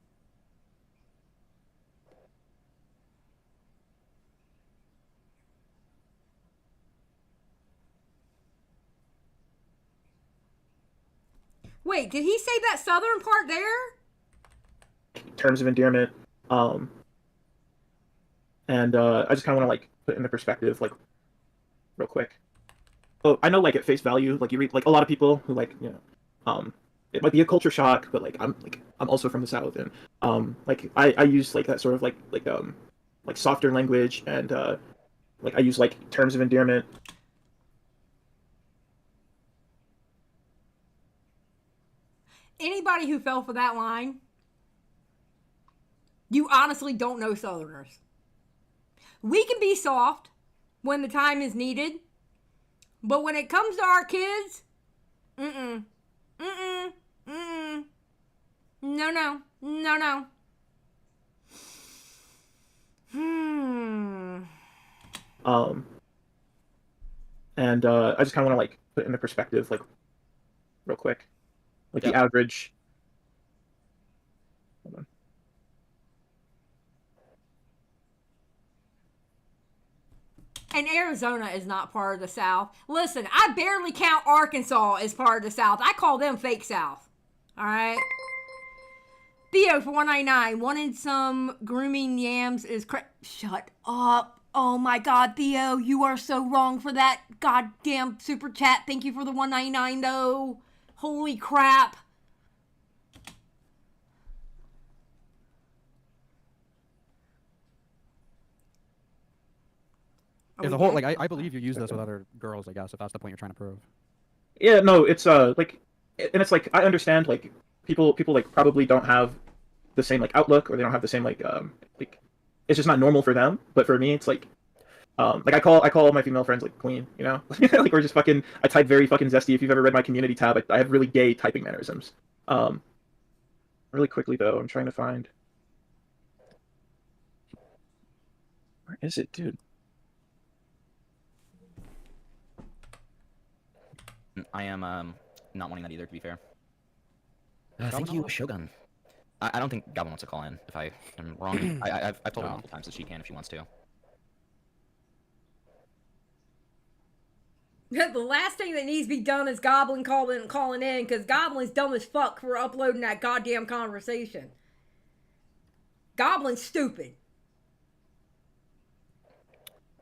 Wait, did he say that southern part there? Terms of endearment. And I just kind of want to like put it into perspective, like real quick. Oh, I know like at face value, like you read like a lot of people who like it might be a culture shock, but like I'm also from the South, and like I use like that sort of like softer language, and like I use like terms of endearment. Anybody who fell for that line, you honestly don't know Southerners. We can be soft when the time is needed, but when it comes to our kids, no. And I just kind of want to like put it into perspective, like real quick, like the average. Hold on. And Arizona is not part of the South. Listen, I barely count Arkansas as part of the South. I call them fake South. All right? Theo for 199. Wanted some grooming yams is Shut up. Oh my god, Theo, you are so wrong for that goddamn super chat. Thank you for the $1.99 though. Holy crap. If the whole like I believe you use this with other girls, I guess, if that's the point you're trying to prove. Yeah, no, it's like, and it's like I understand like people like probably don't have the same like outlook, or they don't have the same like it's just not normal for them. But for me, it's like I call all my female friends like queen, you know, like we're just fucking. I type very fucking zesty. If you've ever read my community tab, I have really gay typing mannerisms. Really quickly though, I'm trying to find. Where is it, dude? I am not wanting that either, to be fair. Thank you, Shogun. I don't think Goblin wants to call in, if I am wrong. I've told her multiple times that she can if she wants to. The last thing that needs to be done is Goblin calling in, because Goblin's dumb as fuck for uploading that goddamn conversation. Goblin's stupid.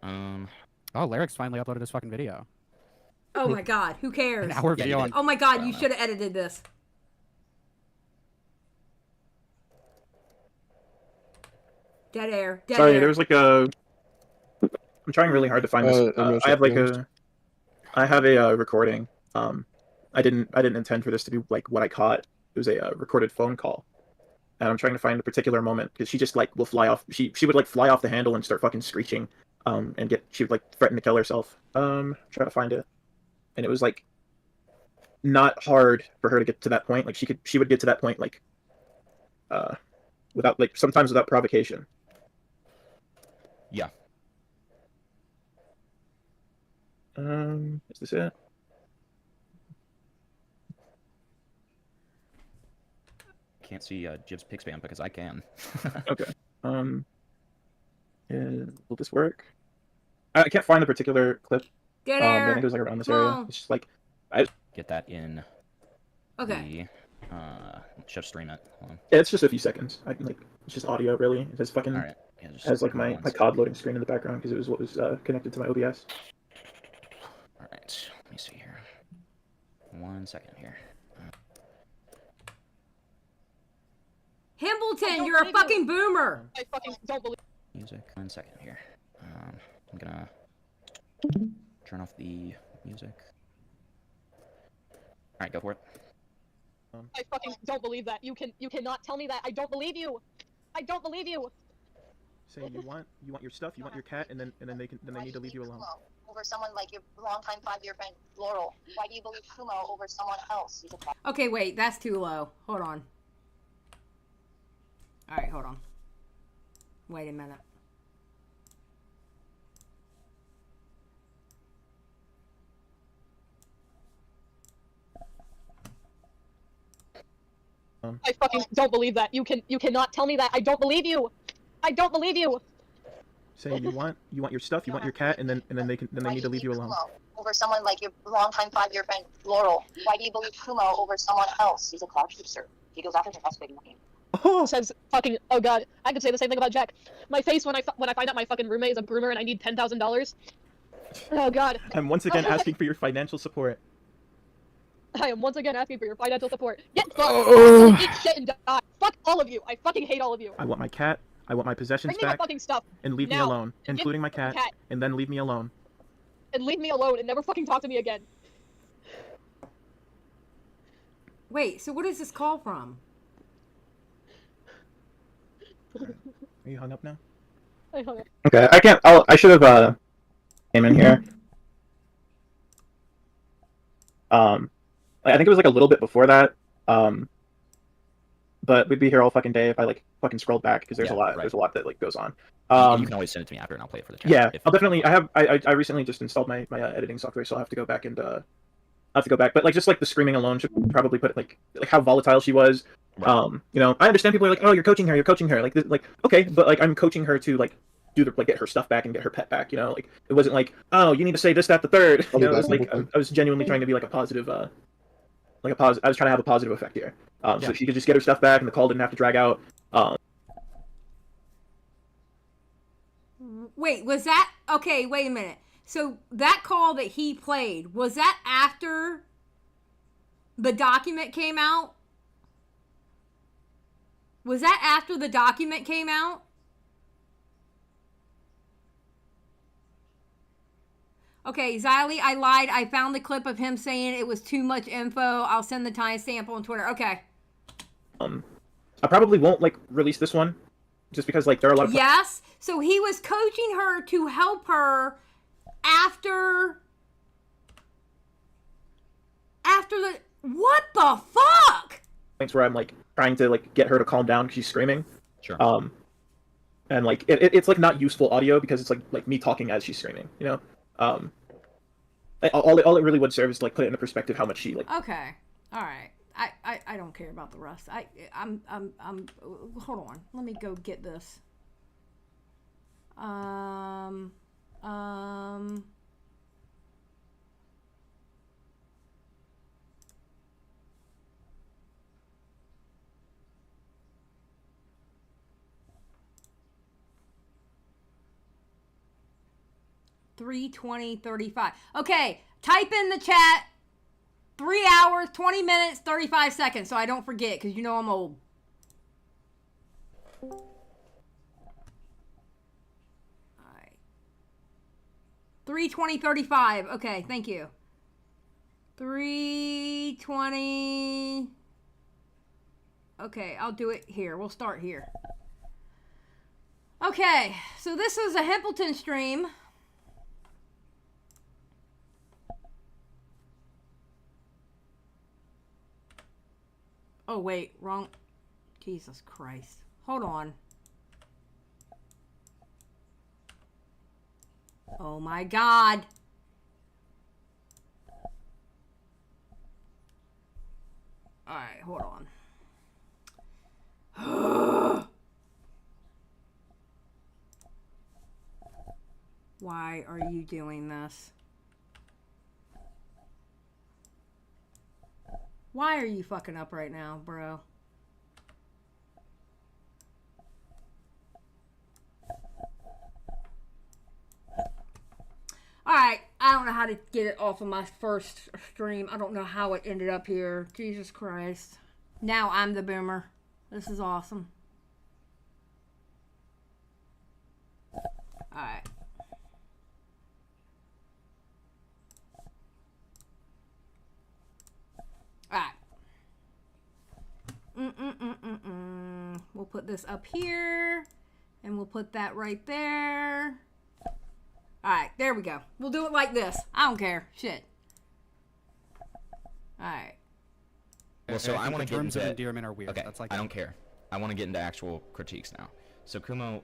Oh, Lyric's finally uploaded his fucking video. Oh my god, who cares? An hour video on... Oh my god, you should have edited this. Dead air. Dead Sorry, air. there was like a. I'm trying really hard to find this. I have like a. I have a recording. I didn't intend for this to be like what I caught. It was a recorded phone call, and I'm trying to find a particular moment because she just like will fly off. She would like fly off the handle and start fucking screeching, and she would like threaten to kill herself. Try to find it, and it was like not hard for her to get to that point. Like she would get to that point like without like sometimes without provocation. Yeah. Is this it? Can't see Jib's pick spam because I can. Okay. Will this work? I can't find the particular clip. Dead air. I think it was like around this area. It's just like I get that in. Okay. Should stream it. Hold on. Yeah, it's just a few seconds. I can like it's just audio really. It has fucking All right. Yeah, has like my COD loading screen in the background because it was what was connected to my OBS. All right. Let me see here. 1 second here. Himpleton, you're a fucking boomer. I fucking don't believe. Music. 1 second here. I'm gonna turn off the music. All right, go for it. I fucking don't believe that. You cannot tell me that. I don't believe you. I don't believe you. Saying you want your stuff, you want your cat, and then they need to leave you alone. Over someone like your longtime 5-year friend Laurel. Why do you believe Kumo over someone else? Okay, wait, that's too low. Hold on. Alright, hold on. Wait a minute. I fucking don't believe that. You cannot tell me that. I don't believe you. I don't believe you. Saying you want your stuff, you want your cat, and then they need to leave you alone. Over someone like your longtime 5-year friend Laurel. Why do you believe Kumo over someone else? He's a cloud chaser. He goes after the best big money. Oh. Says fucking, oh god, I could say the same thing about Jack. My face when I find out my fucking roommate is a groomer and I need $10,000. Oh god. I'm once again asking for your financial support. I am once again asking for your financial support. Get fucked. Oh. Eat shit and die. Fuck all of you. I fucking hate all of you. I want my cat. I want my possessions Bring me my back. fucking stuff. And leave me Now. alone, including my cat, and then leave me alone. And leave me alone and never fucking talk to me again. Wait, so what is this call from? Are you hung up now? I hung up. Okay, I should have came in here. I think it was like a little bit before that. But we'd be here all fucking day if I like fucking scrolled back because there's a lot. Right. There's a lot that like goes on. You can always send it to me after, and I'll play it for the chat. Yeah, I'll definitely. I recently just installed my editing software, so I'll have to go back and I'll have to go back. But like just like the screaming alone should probably put it like how volatile she was. Right. You know, I understand people are like, oh, you're coaching her. Like okay, but like I'm coaching her to like do the like get her stuff back and get her pet back. You know, like it wasn't like, oh, you need to say this, that, the third. You know, it was like I was genuinely trying to be like a positive. I was trying to have a positive effect here. So she could just get her stuff back, and the call didn't have to drag out. Wait, was that... Okay, wait a minute. So that call that he played, was that after the document came out? Was that after the document came out? Okay, Xylie, I lied. I found the clip of him saying it was too much info. I'll send the timestamp on Twitter. Okay. I probably won't, like, release this one, just because, like, there are a lot of... Yes. So he was coaching her to help her after the... What the fuck? Points where I'm, like, trying to, like, get her to calm down because she's screaming. Sure. And, like, it's, like, not useful audio because it's, like me talking as she's screaming, you know? All it really would serve is to, like, put it into perspective how much she, like... Okay. All right. I don't care about the rest. I'm hold on. Let me go get this. $3:20:35. Okay, type in the chat 3 hours, 20 minutes, 35 seconds, so I don't forget, because you know I'm old. Alright. 3:20:35. Okay, thank you. 3:20. Okay, I'll do it here. We'll start here. Okay, so this was a Himpleton stream. Oh, wait, wrong. Jesus Christ. Hold on. Oh my God. Alright, hold on. Why are you doing this? Why are you fucking up right now, bro? Alright, I don't know how to get it off of my first stream. I don't know how it ended up here. Jesus Christ. Now I'm the boomer. This is awesome. Alright. Alright. We'll put this up here. And we'll put that right there. Alright, there we go. We'll do it like this. I don't care. Shit. Alright. Well, so I want to get terms into... of endearment are weird. Okay, That's like I don't care. I want to get into actual critiques now. So, Kumo,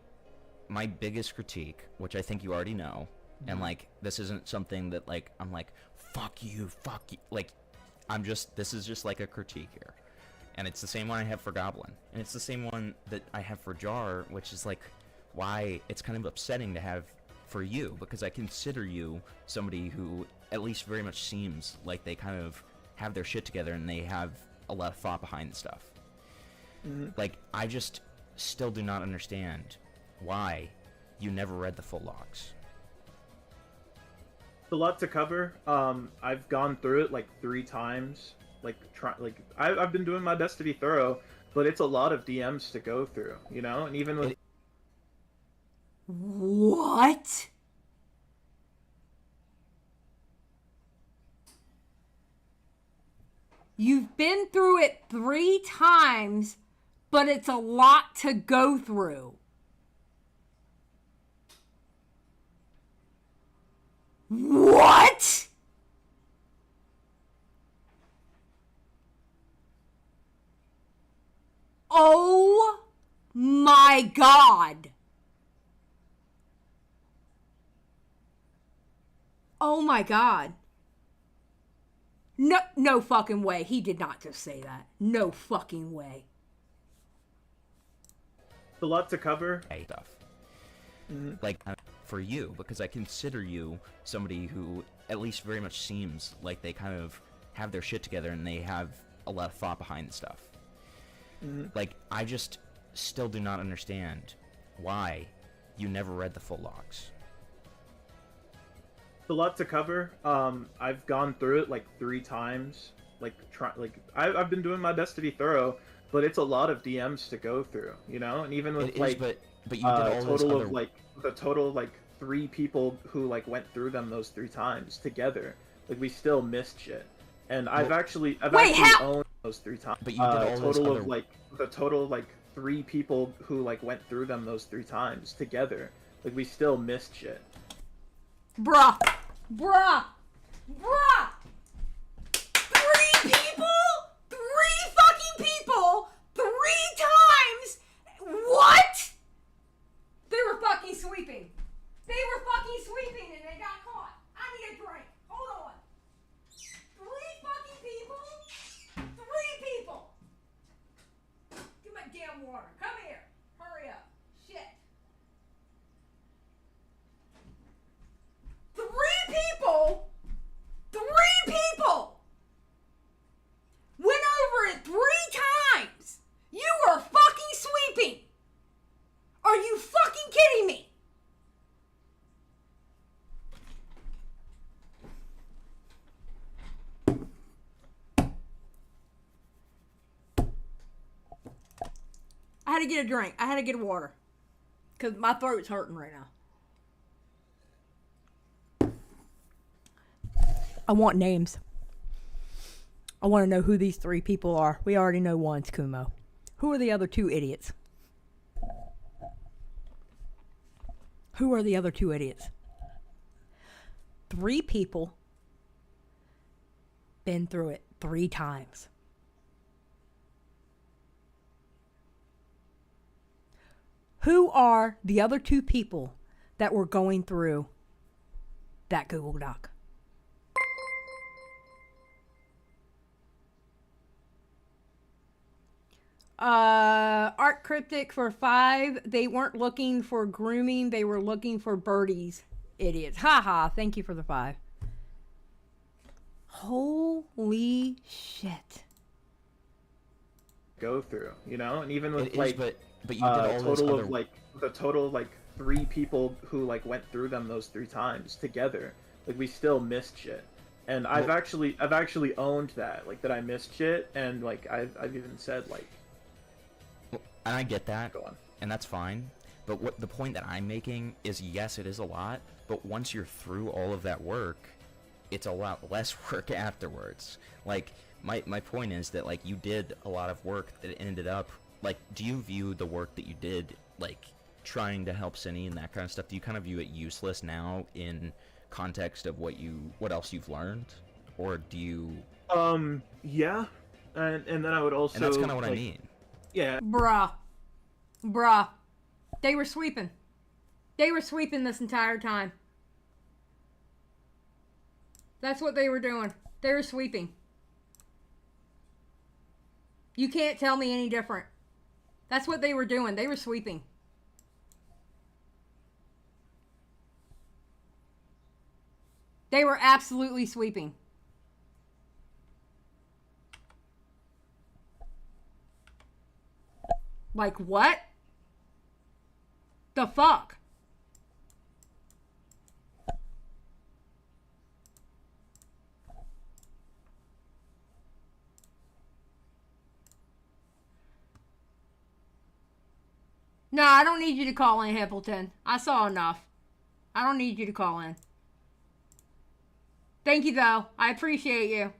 my biggest critique, which I think you already know, and, like, this isn't something that, like, I'm like, fuck you. Like, this is just, like, a critique here. And it's the same one I have for Goblin. And it's the same one that I have for Jar, which is, like, why it's kind of upsetting to have for you, because I consider you somebody who at least very much seems like they kind of have their shit together and they have a lot of thought behind stuff. Like, I just still do not understand why you never read the full logs. A lot to cover. I've gone through it like 3 times. I've been doing my best to be thorough, but it's a lot of DMs to go through, you know? And even with... What? You've been through it 3 times, but it's a lot to go through. What? Oh my God. Oh my God. No fucking way. He did not just say that. No fucking way. A lot to cover. Stuff. Like, for you, because I consider you somebody who at least very much seems like they kind of have their shit together and they have a lot of thought behind stuff. Like, I just still do not understand why you never read the full logs. It's a lot to cover. I've gone through it like 3 times. I've been doing my best to be thorough, but it's a lot of DMs to go through, you know. And even with but you did all total those of like the total like 3 people who like went through them those 3 times together, like we still missed shit. And I've actually owned those 3 times. But you did all those total other... of like the total like 3 people who like went through them those 3 times together, like we still missed shit. Bruh. 3 people? 3 fucking people? 3 times? What? They were fucking sweeping. They were fucking sweeping and they got caught. I need a drink. Hold on. 3 fucking people? 3 people. Give me damn water. Come here. Hurry up. Shit. 3 people? 3 people went over it 3 times. You were fucking sweeping. Are you fucking kidding me? I had to get a drink. I had to get water. Because my throat's hurting right now. I want names. I want to know who these 3 people are. We already know one's Kumo. Who are the other 2 idiots? Who are the other 2 idiots? 3 people been through it 3 times. Who are the other 2 people that were going through that Google Doc? Art Cryptic for 5. They weren't looking for grooming. They were looking for birdies. Idiots. Haha. Thank you for the 5. Holy shit. Go through, you know, and even with It like, is, but you did all those total other... of like the total like 3 people who like went through them those 3 times together, like we still missed shit. And I've actually owned that, like that I missed shit, and like I've even said like. And I get that, Go on. and that's fine. But what the point that I'm making is, yes, it is a lot, but once you're through all of that work, it's a lot less work afterwards. Like, my point is that, like, you did a lot of work that ended up, like, do you view the work that you did, like, trying to help Synnie and that kind of stuff, do you kind of view it useless now in context of what else you've learned? Or do you... Yeah. And then I would also... And that's kind of what I mean. Yeah. Bruh. They were sweeping. They were sweeping this entire time. That's what they were doing. They were sweeping. You can't tell me any different. That's what they were doing. They were sweeping. They were absolutely sweeping. Like what? The fuck? No, I don't need you to call in, Himpleton. I saw enough. I don't need you to call in. Thank you, though. I appreciate you.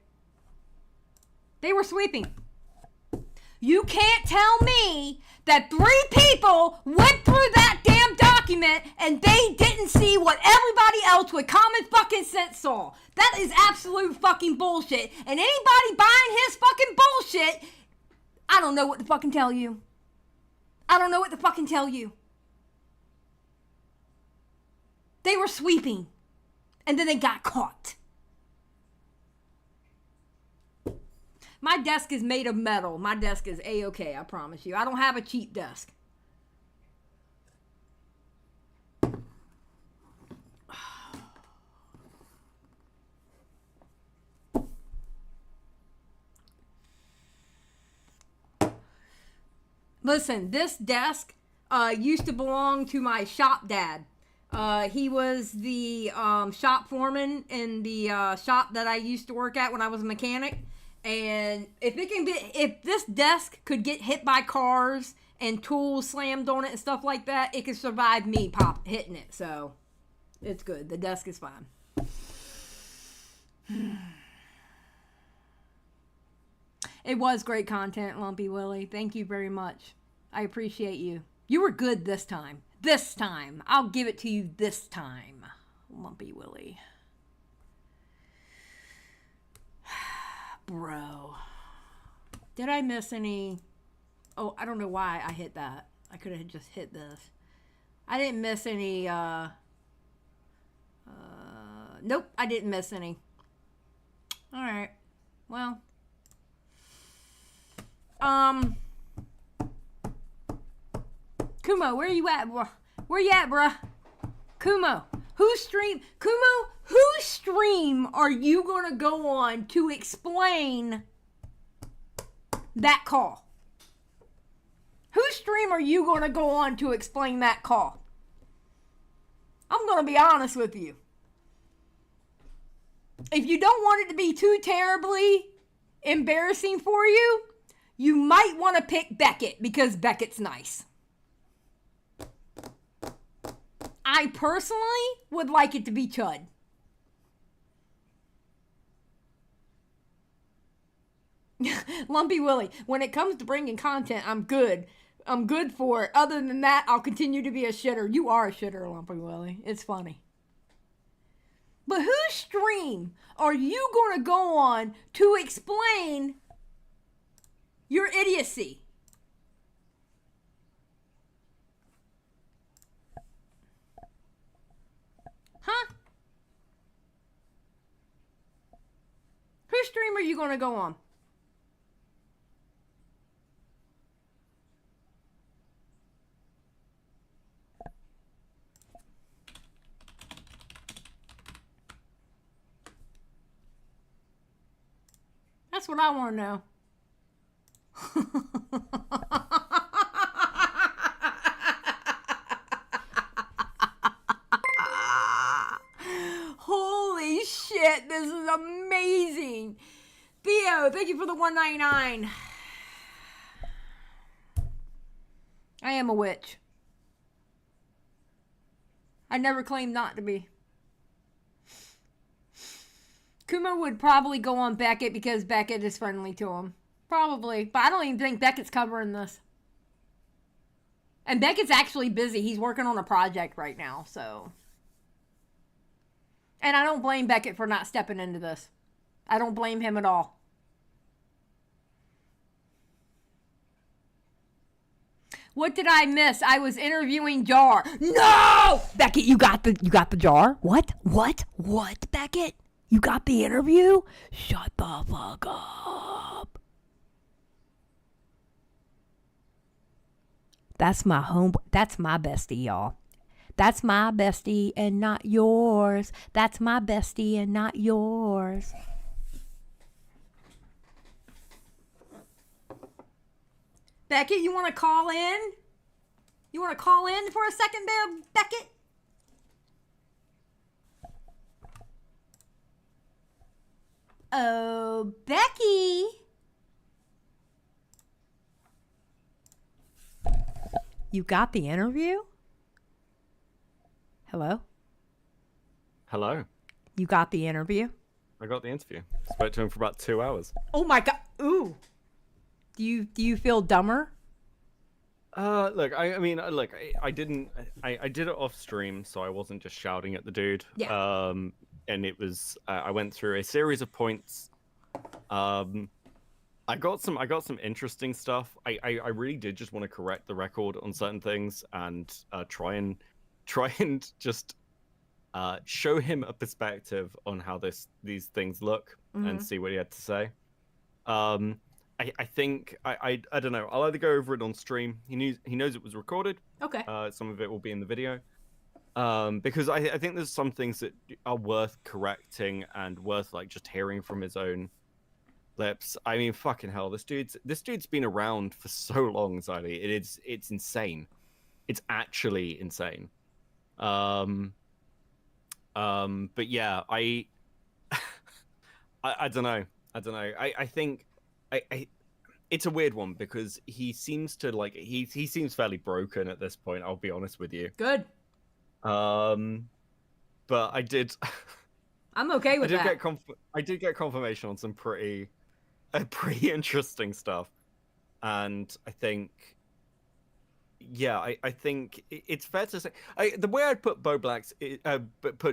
They were sweeping. You can't tell me that 3 people went through that damn document and they didn't see what everybody else with common fucking sense saw. That is absolute fucking bullshit. And anybody buying his fucking bullshit, I don't know what to fucking tell you. I don't know what to fucking tell you. They were sweeping. And then they got caught. My desk is made of metal. My desk is A-okay, I promise you. I don't have a cheap desk. Listen, this desk used to belong to my shop dad. He was the shop foreman in the shop that I used to work at when I was a mechanic. And if this desk could get hit by cars and tools slammed on it and stuff like that, it could survive me hitting it. So it's good. The desk is fine. It was great content, Lumpy Willie. Thank you very much. I appreciate you. You were good this time. This time. I'll give it to you this time, Lumpy Willie. Bro. Did I miss any? Oh, I don't know why I hit that. I could have just hit this. I didn't miss any, nope, I didn't miss any. Alright. Well. Kumo, where you at, bro? Where you at, bruh? Kumo, whose stream are you gonna go on to explain that call? Whose stream are you gonna go on to explain that call? I'm gonna be honest with you. If you don't want it to be too terribly embarrassing for you, you might want to pick Beckett because Beckett's nice. I personally would like it to be Chud. Lumpy Willie, when it comes to bringing content, I'm good. I'm good for it. Other than that, I'll continue to be a shitter. You are a shitter, Lumpy Willie. It's funny. But whose stream are you going to go on to explain your idiocy? Huh? Whose stream are you going to go on? That's what I want to know. Holy shit, this is amazing. Theo, thank you for the $1.99. I am a witch. I never claimed not to be. Kumo would probably go on Beckett because Beckett is friendly to him. Probably. But I don't even think Beckett's covering this. And Beckett's actually busy. He's working on a project right now, so. And I don't blame Beckett for not stepping into this. I don't blame him at all. What did I miss? I was interviewing Jar. No! Beckett, you got the jar? What, Beckett? You got the interview? Shut the fuck up. That's my bestie, y'all. That's my bestie and not yours. That's my bestie and not yours. Beckett, you want to call in? You want to call in for a second there, Beckett? Oh, Becky. You got the interview? Hello? Hello. You got the interview? I got the interview. Spoke to him for about 2 hours. Oh my god. Ooh. Do you feel dumber? Look, I did it off stream, so I wasn't just shouting at the dude. Yeah. And it was, I went through a series of points. I got some interesting stuff. I really did just want to correct the record on certain things and try and just show him a perspective on how these things look and see what he had to say. I think I don't know. I'll either go over it on stream. He knows it was recorded. Okay. Some of it will be in the video. Because I think there's some things that are worth correcting and worth like just hearing from his own lips. I mean, fucking hell, this dude's been around for so long, Xylie. It's insane. it's actually insane. But yeah, I don't know. I think it's a weird one because he seems to like he seems fairly broken at this point. I'll be honest with you. Good. But I did. I'm okay with that. I did get confirmation on some pretty interesting stuff, and I think. Yeah, I think it's fair to say the way I'd put put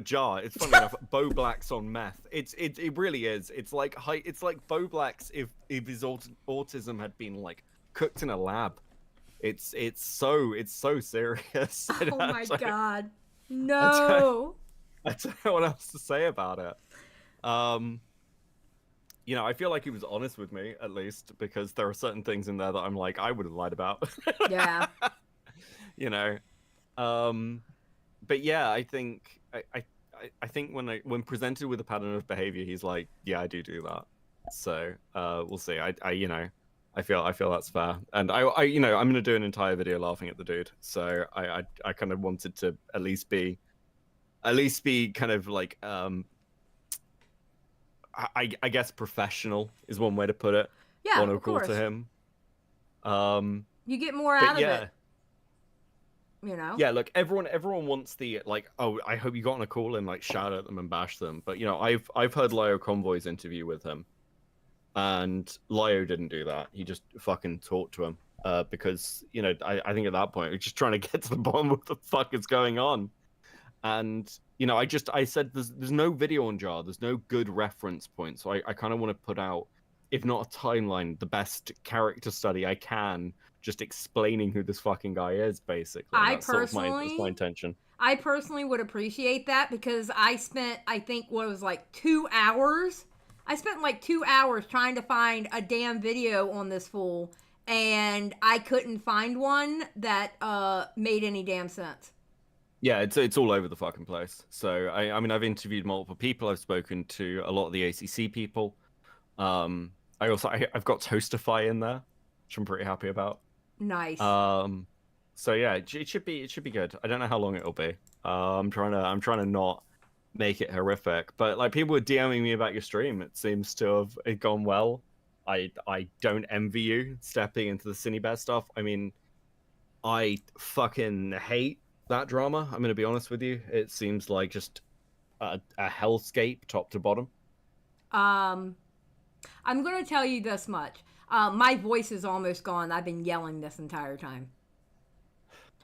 Jar. It's funny enough. Bo Black's on meth. It really is. It's like Bo Black's if his autism had been like cooked in a lab. It's so serious. Oh my god, no! I don't know what else to say about it. You know, I feel like he was honest with me, at least, because there are certain things in there that I'm like, I would have lied about. Yeah. You know, but yeah, I think when presented with a pattern of behavior, he's like, yeah, I do that. So we'll see. I feel that's fair, and I you know, I'm gonna do an entire video laughing at the dude. So I kind of wanted to at least be kind of like I guess professional is one way to put it. Yeah, on a of call course. to him. You get more out of yeah. it. You know? Yeah, look, everyone wants the like, oh, I hope you got on a call and like shout at them and bash them. But you know, I've heard Lyo Convoy's interview with him, and Lyo didn't do that. He just fucking talked to him because you know, I think at that point we're just trying to get to the bottom of what the fuck is going on. And you know, I said there's no video on Jar, there's no good reference point, so I kind of want to put out, if not a timeline, the best character study I can, just explaining who this fuking guy is, basically. That's that's my intention. I personally would appreciate that because I spent, I think, what was like 2 hours. I spent like 2 hours trying to find a damn video on this fool, and I couldn't find one that made any damn sense. Yeah, it's all over the fucking place. So I mean, I've interviewed multiple people. I've spoken to a lot of the ACC people. I've got Toastify in there, which I'm pretty happy about. Nice. So yeah, it should be good. I don't know how long it'll be. I'm trying to not make it horrific, but like people were DMing me about your stream. It seems to have gone well. I don't envy you stepping into the Synnibear stuff. I mean, I fucking hate that drama. I'm gonna be honest with you. It seems like just a hellscape top to bottom. I'm gonna tell you this much. My voice is almost gone. I've been yelling this entire time.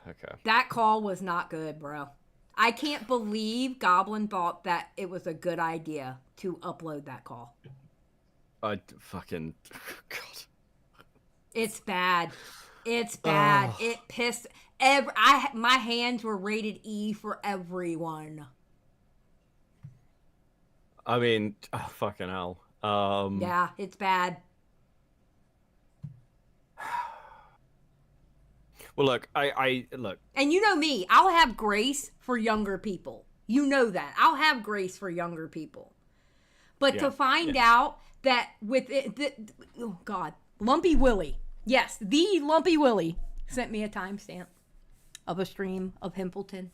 Okay. That call was not good, bro. I can't believe Goblin thought that it was a good idea to upload that call. I fucking God. It's bad. It's bad. Oh. It pissed. My hands were rated E for everyone. I mean, fucking hell. Yeah, it's bad. Well, look, I look. And you know me, I'll have grace for younger people. You know that. I'll have grace for younger people. But to find out that with it, oh God, Lumpy Willie. Yes, the Lumpy Willie sent me a timestamp of a stream of Himpleton.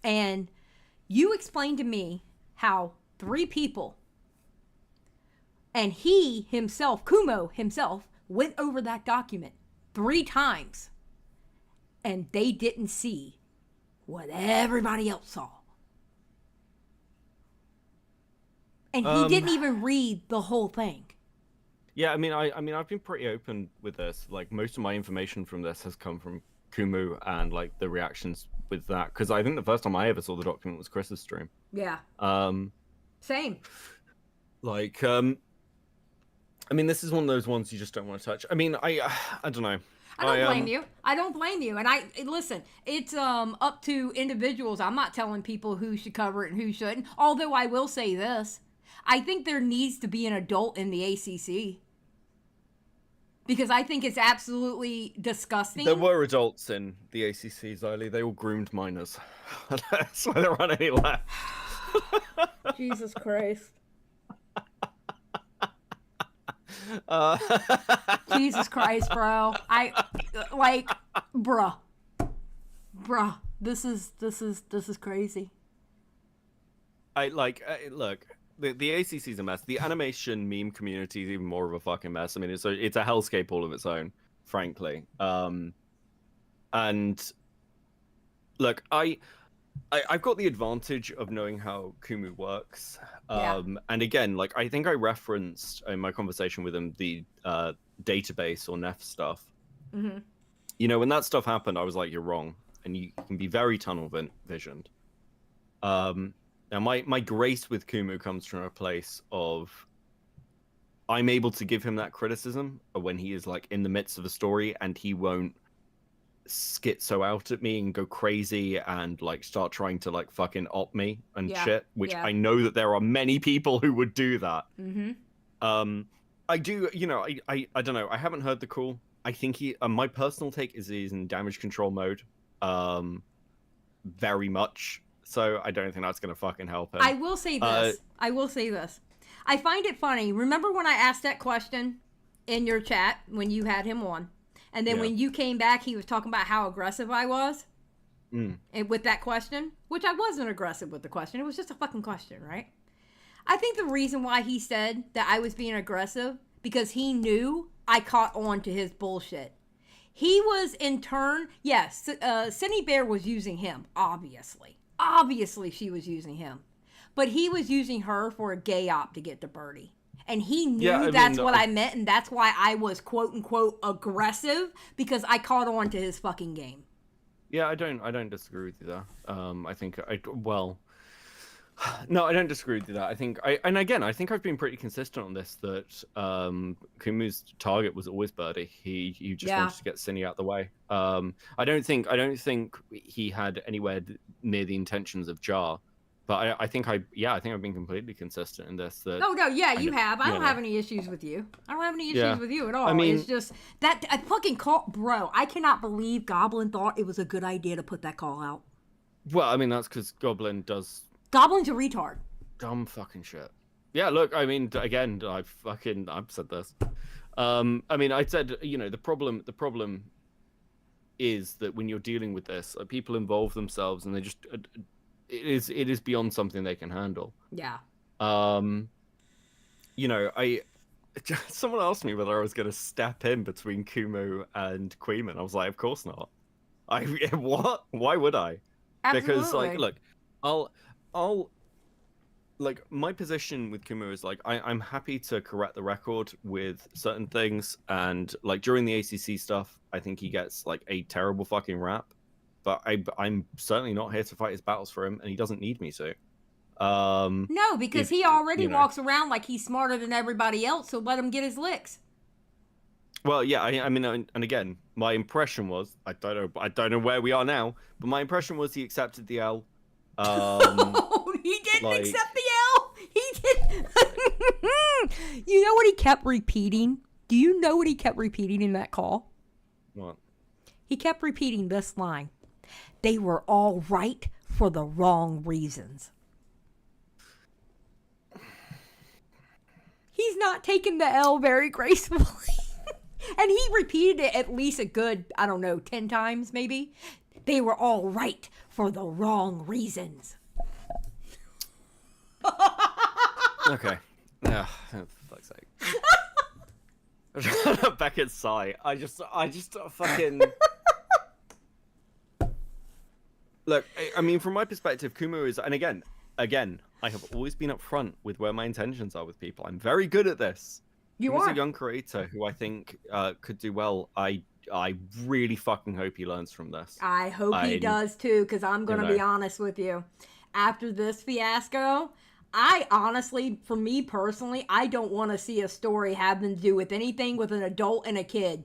And you explained to me how 3 people, and he himself, Kumo himself, went over that document 3 times. And they didn't see what everybody else saw. And he didn't even read the whole thing. Yeah, I mean, I've been pretty open with this. Like, most of my information from this has come from Kumu and like the reactions with that, because I think the first time I ever saw the document was Chris's stream. Yeah. Same. Like, I mean, this is one of those ones you just don't want to touch. I mean, I don't know. I don't blame you. I don't blame you. And listen, it's up to individuals. I'm not telling people who should cover it and who shouldn't. Although I will say this. I think there needs to be an adult in the ACC. Because I think it's absolutely disgusting. There were adults in the ACC, Xylie. They all groomed minors. That's why there aren't any left. Jesus Christ. Jesus Christ, bro. Bruh. bruh, this is crazy. Look, the ACC's a mess. The animation meme community is even more of a fucking mess. I mean, it's a hellscape all of its own, frankly. And look, I've got the advantage of knowing how Kumu works. And again, like I think I referenced in my conversation with him the database or NEF stuff. Mm-hmm. You know, when that stuff happened, I was like, "You're wrong," and you can be very tunnel visioned. Now, my grace with Kumu comes from a place of I'm able to give him that criticism when he is like in the midst of a story, and he won't schizo out at me and go crazy and like start trying to like fucking op me and shit. Which I know that there are many people who would do that. Mm-hmm. I do, you know, I don't know. I haven't heard the call. I think he. My personal take is he's in damage control mode, very much. So I don't think that's gonna fucking help him. I will say this. I find it funny. Remember when I asked that question in your chat when you had him on, and then when you came back, he was talking about how aggressive I was, and with that question, which I wasn't aggressive with the question. It was just a fucking question, right? I think the reason why he said that I was being aggressive because he knew I caught on to his bullshit. He was in turn, yes, Synnibear was using him, obviously. Obviously she was using him. But he was using her for a gay op to get to Birdie. And he knew that's what I meant, and that's why I was quote-unquote aggressive, because I caught on to his fucking game. Yeah, I don't disagree with you there. I think, no, I don't disagree with you there. I think, and again, I think I've been pretty consistent on this, that Kumu's target was always Birdie. He just wanted to get Cinny out the way. I don't think he had anywhere near the intentions of Jar, but I think I've been completely consistent in this. That you have. I don't have any issues with you. I don't have any issues with you at all. I mean, it's just that I fucking call, bro. I cannot believe Goblin thought it was a good idea to put that call out. Well, I mean, that's because Goblin's a retard. Dumb fucking shit. Yeah, look, I mean, again, I've said this. I mean, I said, you know, the problem is that when you're dealing with this, people involve themselves and they just, it is beyond something they can handle. Yeah. You know, someone asked me whether I was going to step in between Kumu and Queeman. I was like, of course not. What? Why would I? Absolutely. Because, like, look, I'll like my position with Kumu is like I'm happy to correct the record with certain things, and like during the ACC stuff, I think he gets like a terrible fucking rap, but I'm certainly not here to fight his battles for him, and he doesn't need me to. No, because he already walks around like he's smarter than everybody else, so let him get his licks. Well, yeah, I mean, and again, my impression was I don't know where we are now, but my impression was he accepted the L. He didn't accept the L. He did. You know what he kept repeating? Do you know what he kept repeating in that call? What? He kept repeating this line. They were all right for the wrong reasons. He's not taking the L very gracefully. And he repeated it at least a good, 10 times maybe. They were all right for the wrong reasons. Okay. Yeah, fuck's sake. Beckett's sigh. I just fucking. Look, I mean, from my perspective, Kumu is, and again, I have always been upfront with where my intentions are with people. I'm very good at this. He's a young creator who I think could do well. I really fucking hope he learns from this. I hope he does too, because I'm going to be honest with you. After this fiasco, I honestly, for me personally, I don't want to see a story having to do with anything with an adult and a kid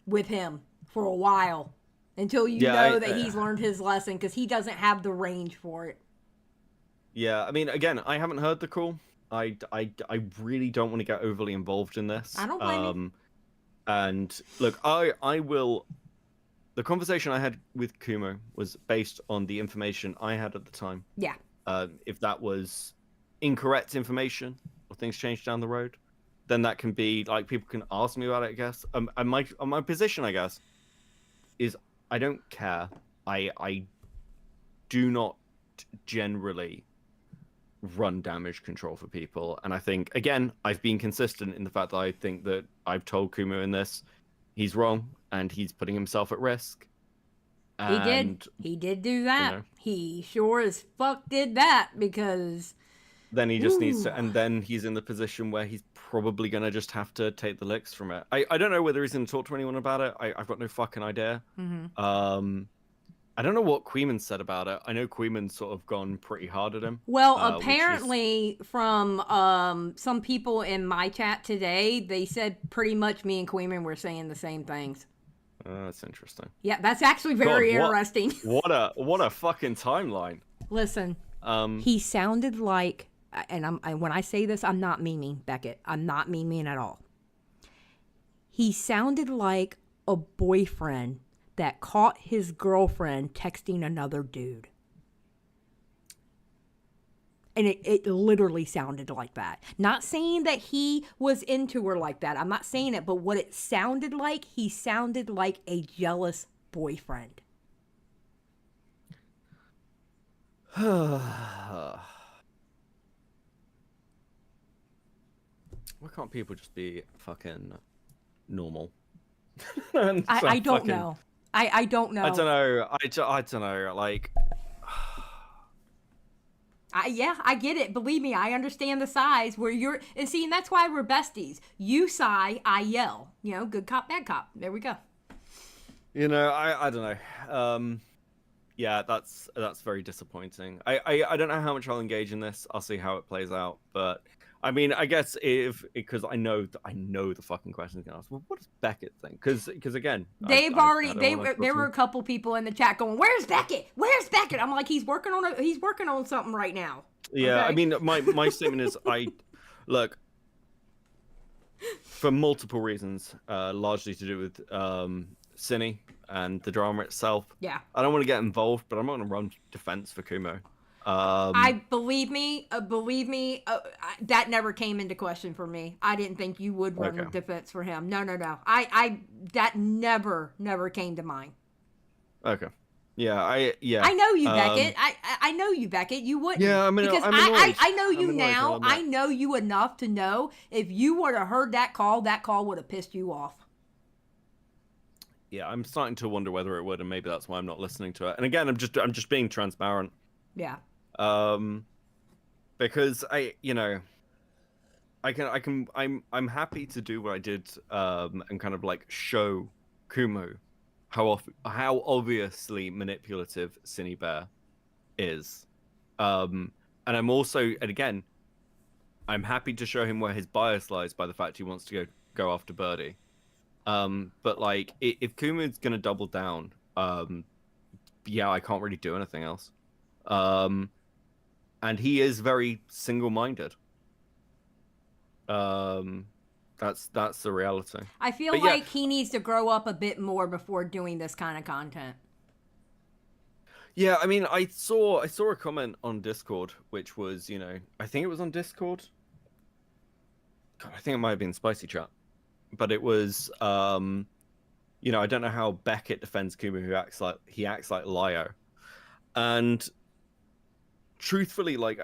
with him for a while. Until you know that he's learned his lesson, because he doesn't have the range for it. Yeah, I mean, again, I haven't heard the call. I really don't want to get overly involved in this. I don't blame you. And look, I will. The conversation I had with Kumo was based on the information I had at the time. Yeah. If that was incorrect information or things changed down the road, then that can be like people can ask me about it, I guess. And my position, I guess, is I don't care. I do not generally run damage control for people, and I think again I've been consistent in the fact that I think that I've told Kumo in this he's wrong and he's putting himself at risk. And, He did do that. you know, He sure as fuck did that, because then he just needs to, and then he's in the position where he's probably gonna just have to take the licks from it. I don't know whether he's gonna talk to anyone about it. I've got no fucking idea. I don't know what Queeman said about it. I know Queeman's sort of gone pretty hard at him. Well, apparently from some people in my chat today, they said pretty much me and Queeman were saying the same things. That's interesting. Yeah, that's actually very interesting. What a fucking timeline. Listen, he sounded like, and when I say this, I'm not memeing, Beckett. I'm not memeing at all. He sounded like a boyfriend that caught his girlfriend texting another dude. And it literally sounded like that. Not saying that he was into her like that. I'm not saying it, but what it sounded like, he sounded like a jealous boyfriend. Why can't people just be fucking normal? I don't know. I don't know. I don't know. I don't know. Like, yeah, I get it. Believe me, I understand the size where you're. And see, and that's why we're besties. You sigh, I yell. You know, good cop, bad cop. There we go. You know, I don't know. Yeah, that's very disappointing. I don't know how much I'll engage in this. I'll see how it plays out. But I mean, I guess because I know the fucking question's gonna ask. Well, what does Beckett think? Because again, there were a couple people in the chat going, "Where's Beckett? Where's Beckett?" I'm like, he's working on something right now. Yeah, okay? I mean, my statement is look, for multiple reasons, largely to do with Synny and the drama itself. Yeah, I don't want to get involved, but I'm not going to run defense for Kumo. Believe me, that never came into question for me. I didn't think you would run defense for him. No. That never came to mind. Okay. Yeah, I know you, Beckett. I know you, Beckett. You wouldn't. Yeah, I mean, because I know you now. I know you enough to know if you would have heard that call would have pissed you off. Yeah, I'm starting to wonder whether it would, and maybe that's why I'm not listening to it. And again, I'm just being transparent. Yeah. Because I'm happy to do what I did, and kind of like show Kumo how obviously manipulative Synnibear is. And I'm also, and again, I'm happy to show him where his bias lies by the fact he wants to go after Birdie. But like, if Kumo's gonna double down, yeah, I can't really do anything else. And he is very single-minded. That's the reality. I feel like he needs to grow up a bit more before doing this kind of content. Yeah, I mean, I saw a comment on Discord, which was, I think it was on Discord. God, I think it might have been Spicy Chat, but it was, I don't know how Beckett defends Kumo, who acts like Lyo, and truthfully, like,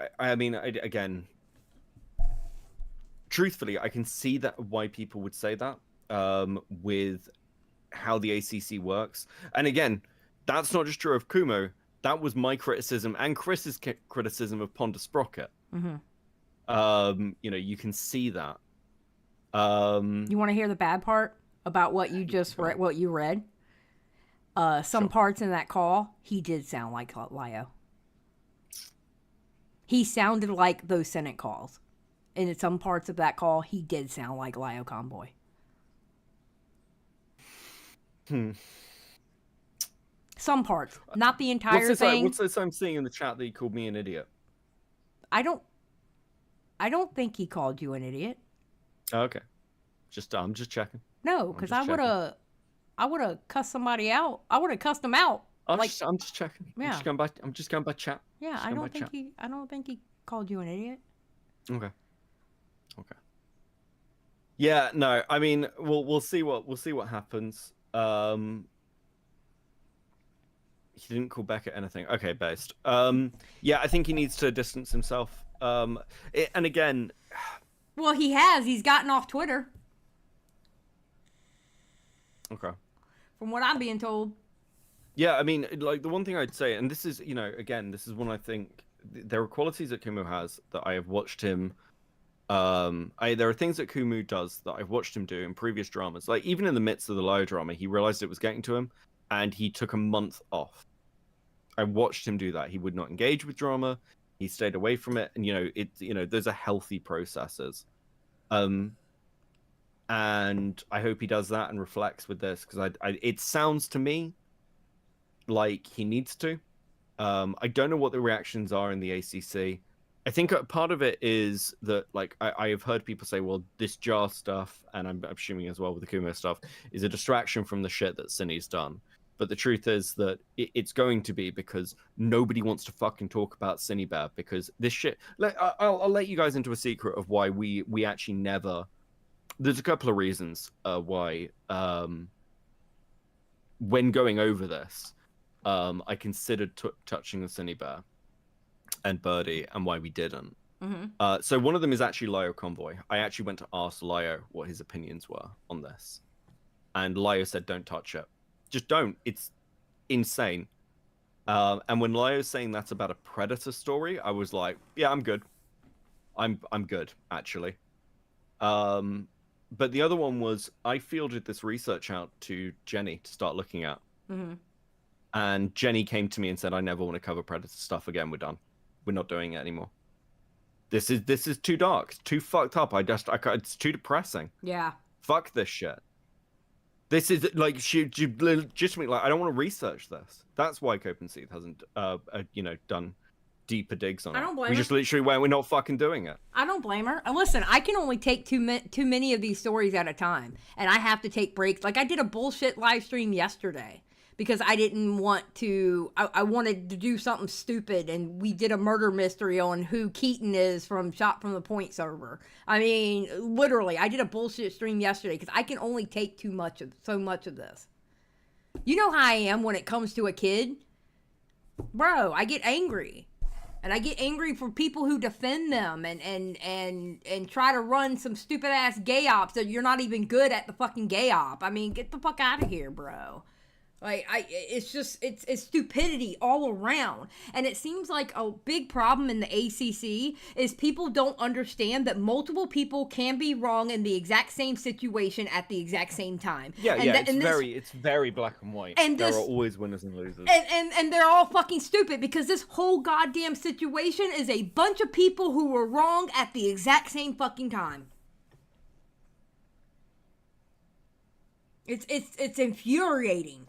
truthfully, I can see that why people would say that, with how the ACC works. And again, that's not just true of Kumo. That was my criticism and Chris's criticism of Ponda Sprocket. Mm-hmm. You can see that. You want to hear the bad part about what you just read? What you read? Some parts in that call, he did sound like Lyo. He sounded like those Senate calls. And in some parts of that call, he did sound like Lyo Convoy. Some parts, not the entire thing. What's this I'm seeing in the chat that he called me an idiot? I don't think he called you an idiot. Oh, okay. I'm just checking. No, because I would have cussed somebody out. I would have cussed him out. I'm just checking. Yeah. I'm just going by chat. Yeah, I don't think he called you an idiot. Okay. Yeah, no, I mean, we'll see what happens. He didn't call Beckett anything. Okay, based. Yeah, I think he needs to distance himself. And again, Well, he has. He's gotten off Twitter, okay. from what I'm being told. Yeah, I mean, like the one thing I'd say, and this is, again, this is one I think there are qualities that Kumo has that I have watched him. There are things that Kumo does that I've watched him do in previous dramas. Like even in the midst of the Lyo drama, he realized it was getting to him, and he took a month off. I watched him do that. He would not engage with drama. He stayed away from it, and those are healthy processes. And I hope he does that and reflects with this, because it sounds to me like he needs to. I don't know what the reactions are in the ACC. I think part of it is that, like, I have heard people say, well, this Jar stuff, and I'm assuming as well with the Kumo stuff, is a distraction from the shit that Synny's done. But the truth is that it's going to be, because nobody wants to fucking talk about Synnibear, because this shit... I'll let you guys into a secret of why we actually never... There's a couple of reasons why, when going over this, I considered touching the Synnibear and Birdie, and why we didn't. Mm-hmm. So one of them is actually Lyo Convoy. I actually went to ask Lyo what his opinions were on this, and Lyo said, "Don't touch it. Just don't. It's insane." And when Lyo's saying that's about a Predator story, I was like, "Yeah, I'm good. I'm good, actually." But the other one was I fielded this research out to Jenny to start looking at. Mm-hmm. And Jenny came to me and said, "I never want to cover Predator stuff again. We're done. We're not doing it anymore. This is too dark. It's too fucked up. It's too depressing. Yeah. Fuck this shit. This is like she legitimately, like, I don't want to research this. That's why Copen Seath hasn't done deeper digs on it. I don't blame We her. just literally went, we're not fucking doing it. I don't blame her. And listen, I can only take too many of these stories at a time, and I have to take breaks. Like, I did a bullshit live stream yesterday because I didn't want to. I wanted to do something stupid, and we did a murder mystery on who Keaton is from Shot from the Point server. I mean, literally, I did a bullshit stream yesterday because I can only take so much of this. You know how I am when it comes to a kid, bro. I get angry. And I get angry for people who defend them and try to run some stupid ass gay ops that you're not even good at the fucking gay op. I mean, get the fuck out of here, bro. Like, it's just, it's stupidity all around. And it seems like a big problem in the ACC is people don't understand that multiple people can be wrong in the exact same situation at the exact same time. Yeah, and it's very black and white. And there this- are always winners and losers. And they're all fucking stupid because this whole goddamn situation is a bunch of people who were wrong at the exact same fucking time. It's infuriating.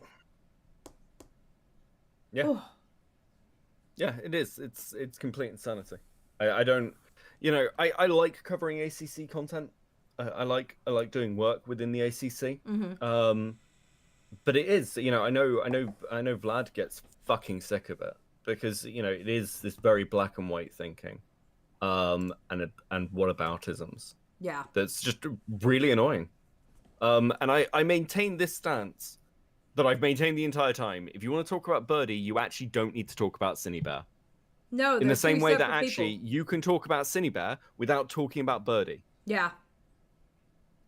Yeah. Yeah, it is. It's complete insanity. I don't, I like covering ACC content. I like doing work within the ACC. Mm-hmm. But it is, I know Vlad gets fucking sick of it because it is this very black and white thinking, and whataboutisms. Yeah. That's just really annoying. And I maintain this stance that I've maintained the entire time. If you want to talk about Birdie, you actually don't need to talk about Synnibear. No, in the same way that actually people. you can talk about Synnibear without talking about Birdie. Yeah.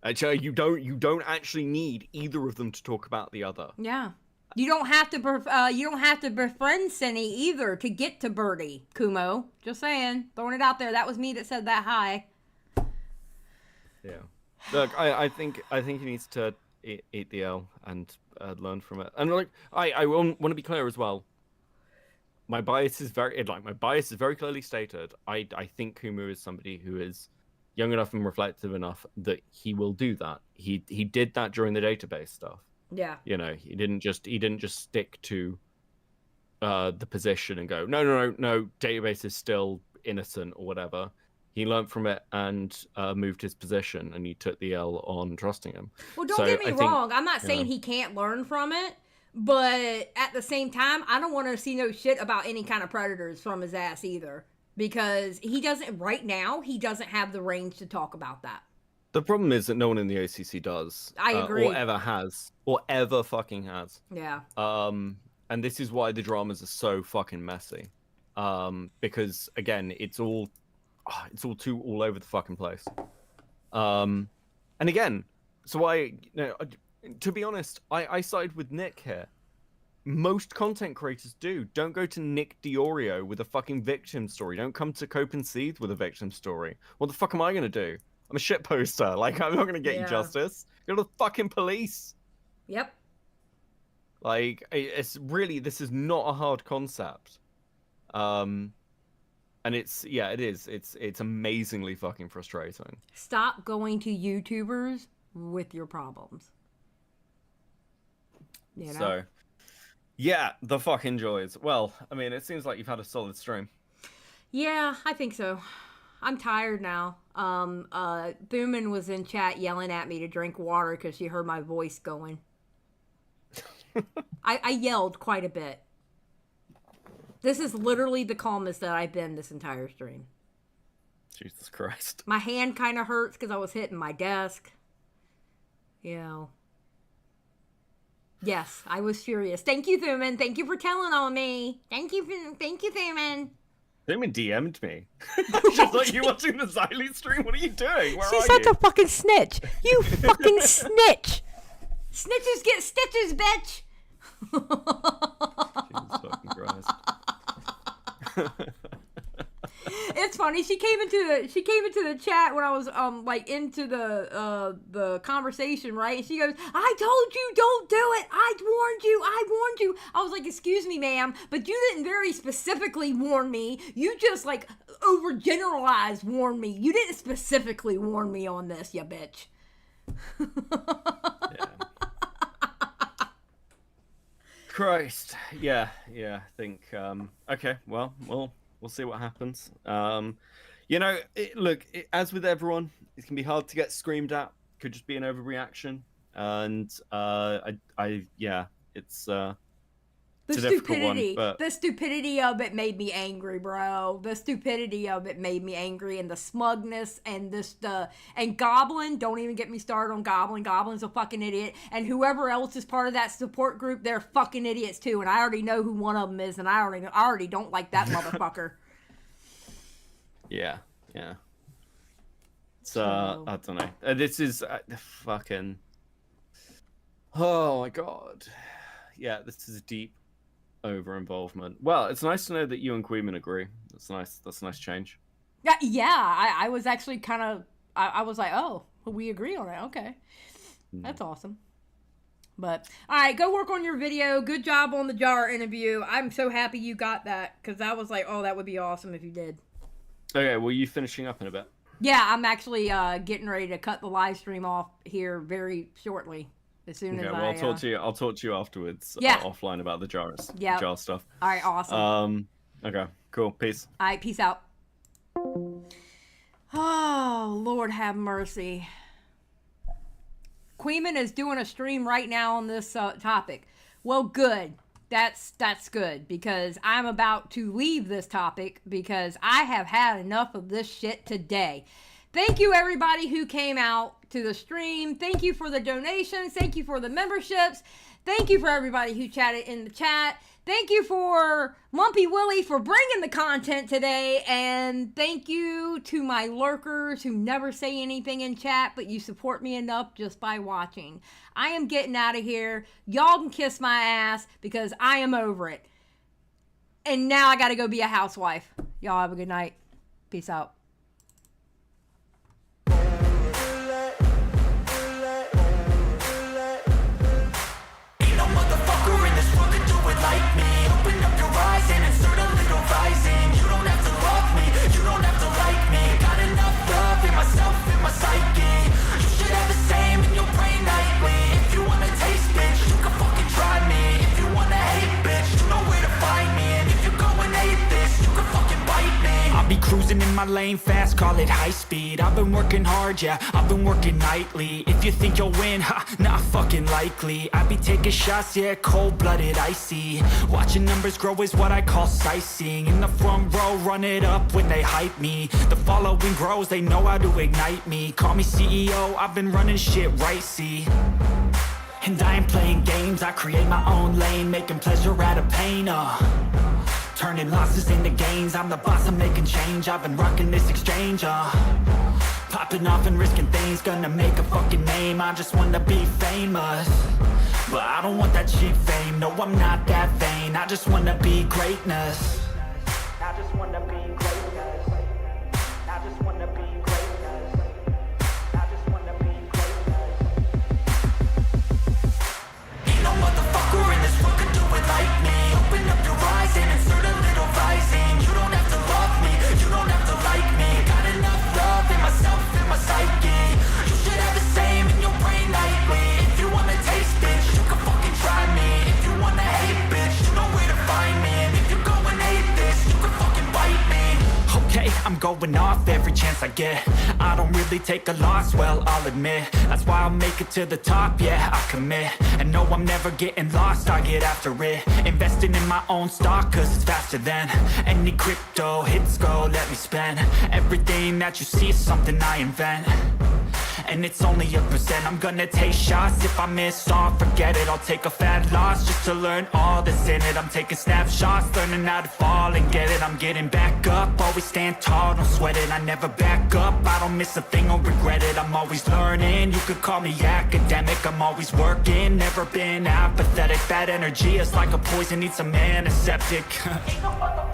Actually, you don't actually need either of them to talk about the other. Yeah. You don't have to befriend Synny either to get to Birdie, Kumo. Just saying, throwing it out there. That was me that said that. Hi. Yeah. Look, I think he needs to eat the L and learn from it. And like, I want to be clear as well. My bias is very clearly stated. I think Kumu is somebody who is young enough and reflective enough that he will do that. He did that during the database stuff. Yeah. He didn't just stick to the position and go, no, database is still innocent or whatever. He learned from it and moved his position, and he took the L on trusting him. Well, don't get me wrong. I'm not saying he can't learn from it, but at the same time, I don't want to see no shit about any kind of predators from his ass either, because he doesn't have the range to talk about that. The problem is that no one in the ACC does. I agree. Or ever has. Or ever fucking has. Yeah. and this is why the dramas are so fucking messy. Because again, it's all too all over the fucking place. And again, so to be honest, I sided with Nick here. Most content creators do. Don't go to Nick Diorio with a fucking victim story. Don't come to Cope and Seethe with a victim story. What the fuck am I gonna do? I'm a shit poster. Like, I'm not gonna get you justice. Go to the fucking police. Yep. Like, it's really, this is not a hard concept. And it is. It's amazingly fucking frustrating. Stop going to YouTubers with your problems. You know? So, yeah, the fucking joys. Well, I mean, it seems like you've had a solid stream. Yeah, I think so. I'm tired now. Boomin was in chat yelling at me to drink water because she heard my voice going. I yelled quite a bit. This is literally the calmest that I've been this entire stream. Jesus Christ. My hand kind of hurts because I was hitting my desk. You know. Yes, I was furious. Thank you, Thuman. Thank you for telling on me. Thank you, Thuman. Thuman DM'd me. Just like, you watching the Xylie stream? What are you doing? Where She's are such you? a fucking snitch. You fucking snitch. Snitches get stitches, bitch. Jesus fucking Christ. It's funny. She came into the chat when I was like into the conversation, right? And she goes, "I told you, don't do it. I warned you. I was like, "Excuse me, ma'am, but you didn't very specifically warn me. You just like overgeneralized warn me. You didn't specifically warn me on this, you bitch." Yeah. Christ. Yeah. I think. Okay. Well, we'll see what happens. You know, as with everyone, it can be hard to get screamed at. Could just be an overreaction, and it's a difficult one. But The stupidity of it made me angry, bro. The stupidity of it made me angry, and the smugness and and Goblin. Don't even get me started on Goblin. Goblin's a fucking idiot, and whoever else is part of that support group, they're fucking idiots too. And I already know who one of them is, and I already don't like that motherfucker. Yeah. So I don't know. This is fucking. Oh my god. Yeah, this is deep over-involvement. Well, it's nice to know that you and Queeman agree. That's nice. That's a nice change. Yeah. I was actually kind of. I was like, oh, we agree on it. Okay, that's awesome. But all right, go work on your video. Good job on the jar interview. I'm so happy you got that because I was like, oh, that would be awesome if you did. Okay, well, you finishing up in a bit? Yeah, I'm actually getting ready to cut the live stream off here very shortly. As soon as I'll talk to you afterwards. Yeah. Offline about the jar stuff. All right, awesome. Okay, cool. Peace. All right, peace out. Oh, Lord have mercy. Queeman is doing a stream right now on this topic. Well, good. That's good because I'm about to leave this topic because I have had enough of this shit today. Thank you everybody who came out to the stream. Thank you for the donations. Thank you for the memberships. Thank you for everybody who chatted in the chat. Thank you for Lumpy Willie for bringing the content today. And thank you to my lurkers who never say anything in chat, but you support me enough just by watching. I am getting out of here. Y'all can kiss my ass because I am over it. And now I got to go be a housewife. Y'all have a good night. Peace out. Like me, open up your eyes and insert a little rising. You don't have to love me, you don't have to like me. Got enough love in myself, in my psyche. You should have the same in your brain nightly. If you wanna taste, bitch, you can fucking try me. If you wanna hate, bitch, you know where to find me. And if you go and hate this, you can fucking bite me. I'll be cruising in my lane fast, call it high speed. I've been working hard, yeah, I've been working nightly. If you think you'll win, not fucking likely. I be taking shots, yeah, cold-blooded, icy. Watching numbers grow is what I call sightseeing. In the front row, run it up when they hype me. The following grows, they know how to ignite me. Call me CEO, I've been running shit right, see. And I ain't playing games, I create my own lane, making pleasure out of pain, turning losses into gains. I'm the boss, I'm making change, I've been rocking this exchange, popping off and risking things, gonna make a fucking name. I just wanna be famous, but I don't want that cheap fame. No, I'm not that vain, I just wanna be greatness. I just wanna be greatness. I just wanna be greatness. I just wanna be greatness. Ain't no motherfucker in this world could do it like me. Open up your eyes and insert a little rising. You don't have to love me, you don't have to like me. Got enough love in myself, in my psyche. You should have the same in your brain nightly. If you wanna taste, bitch, you can fucking try me. If you wanna hate, bitch, you know where to find me. And if you go and hate this, you can fucking bite me. Okay, I'm going off every chance I get. I don't really take a loss, well, I'll admit. That's why I'll make it to the top, yeah, I commit. And no, I'm never getting lost, I get after it. Investing in my own stock, cause it's faster than any crypto hits go, let me spend. Everything that you see is something I invent. And it's only a percent. I'm gonna take shots. If I miss all, forget it. I'll take a fat loss just to learn all that's in it. I'm taking snapshots, learning how to fall and get it. I'm getting back up, always stand tall, don't sweat it. I never back up, I don't miss a thing or regret it. I'm always learning, you could call me academic. I'm always working, never been apathetic. Bad energy is like a poison, needs a antiseptic. Ain't no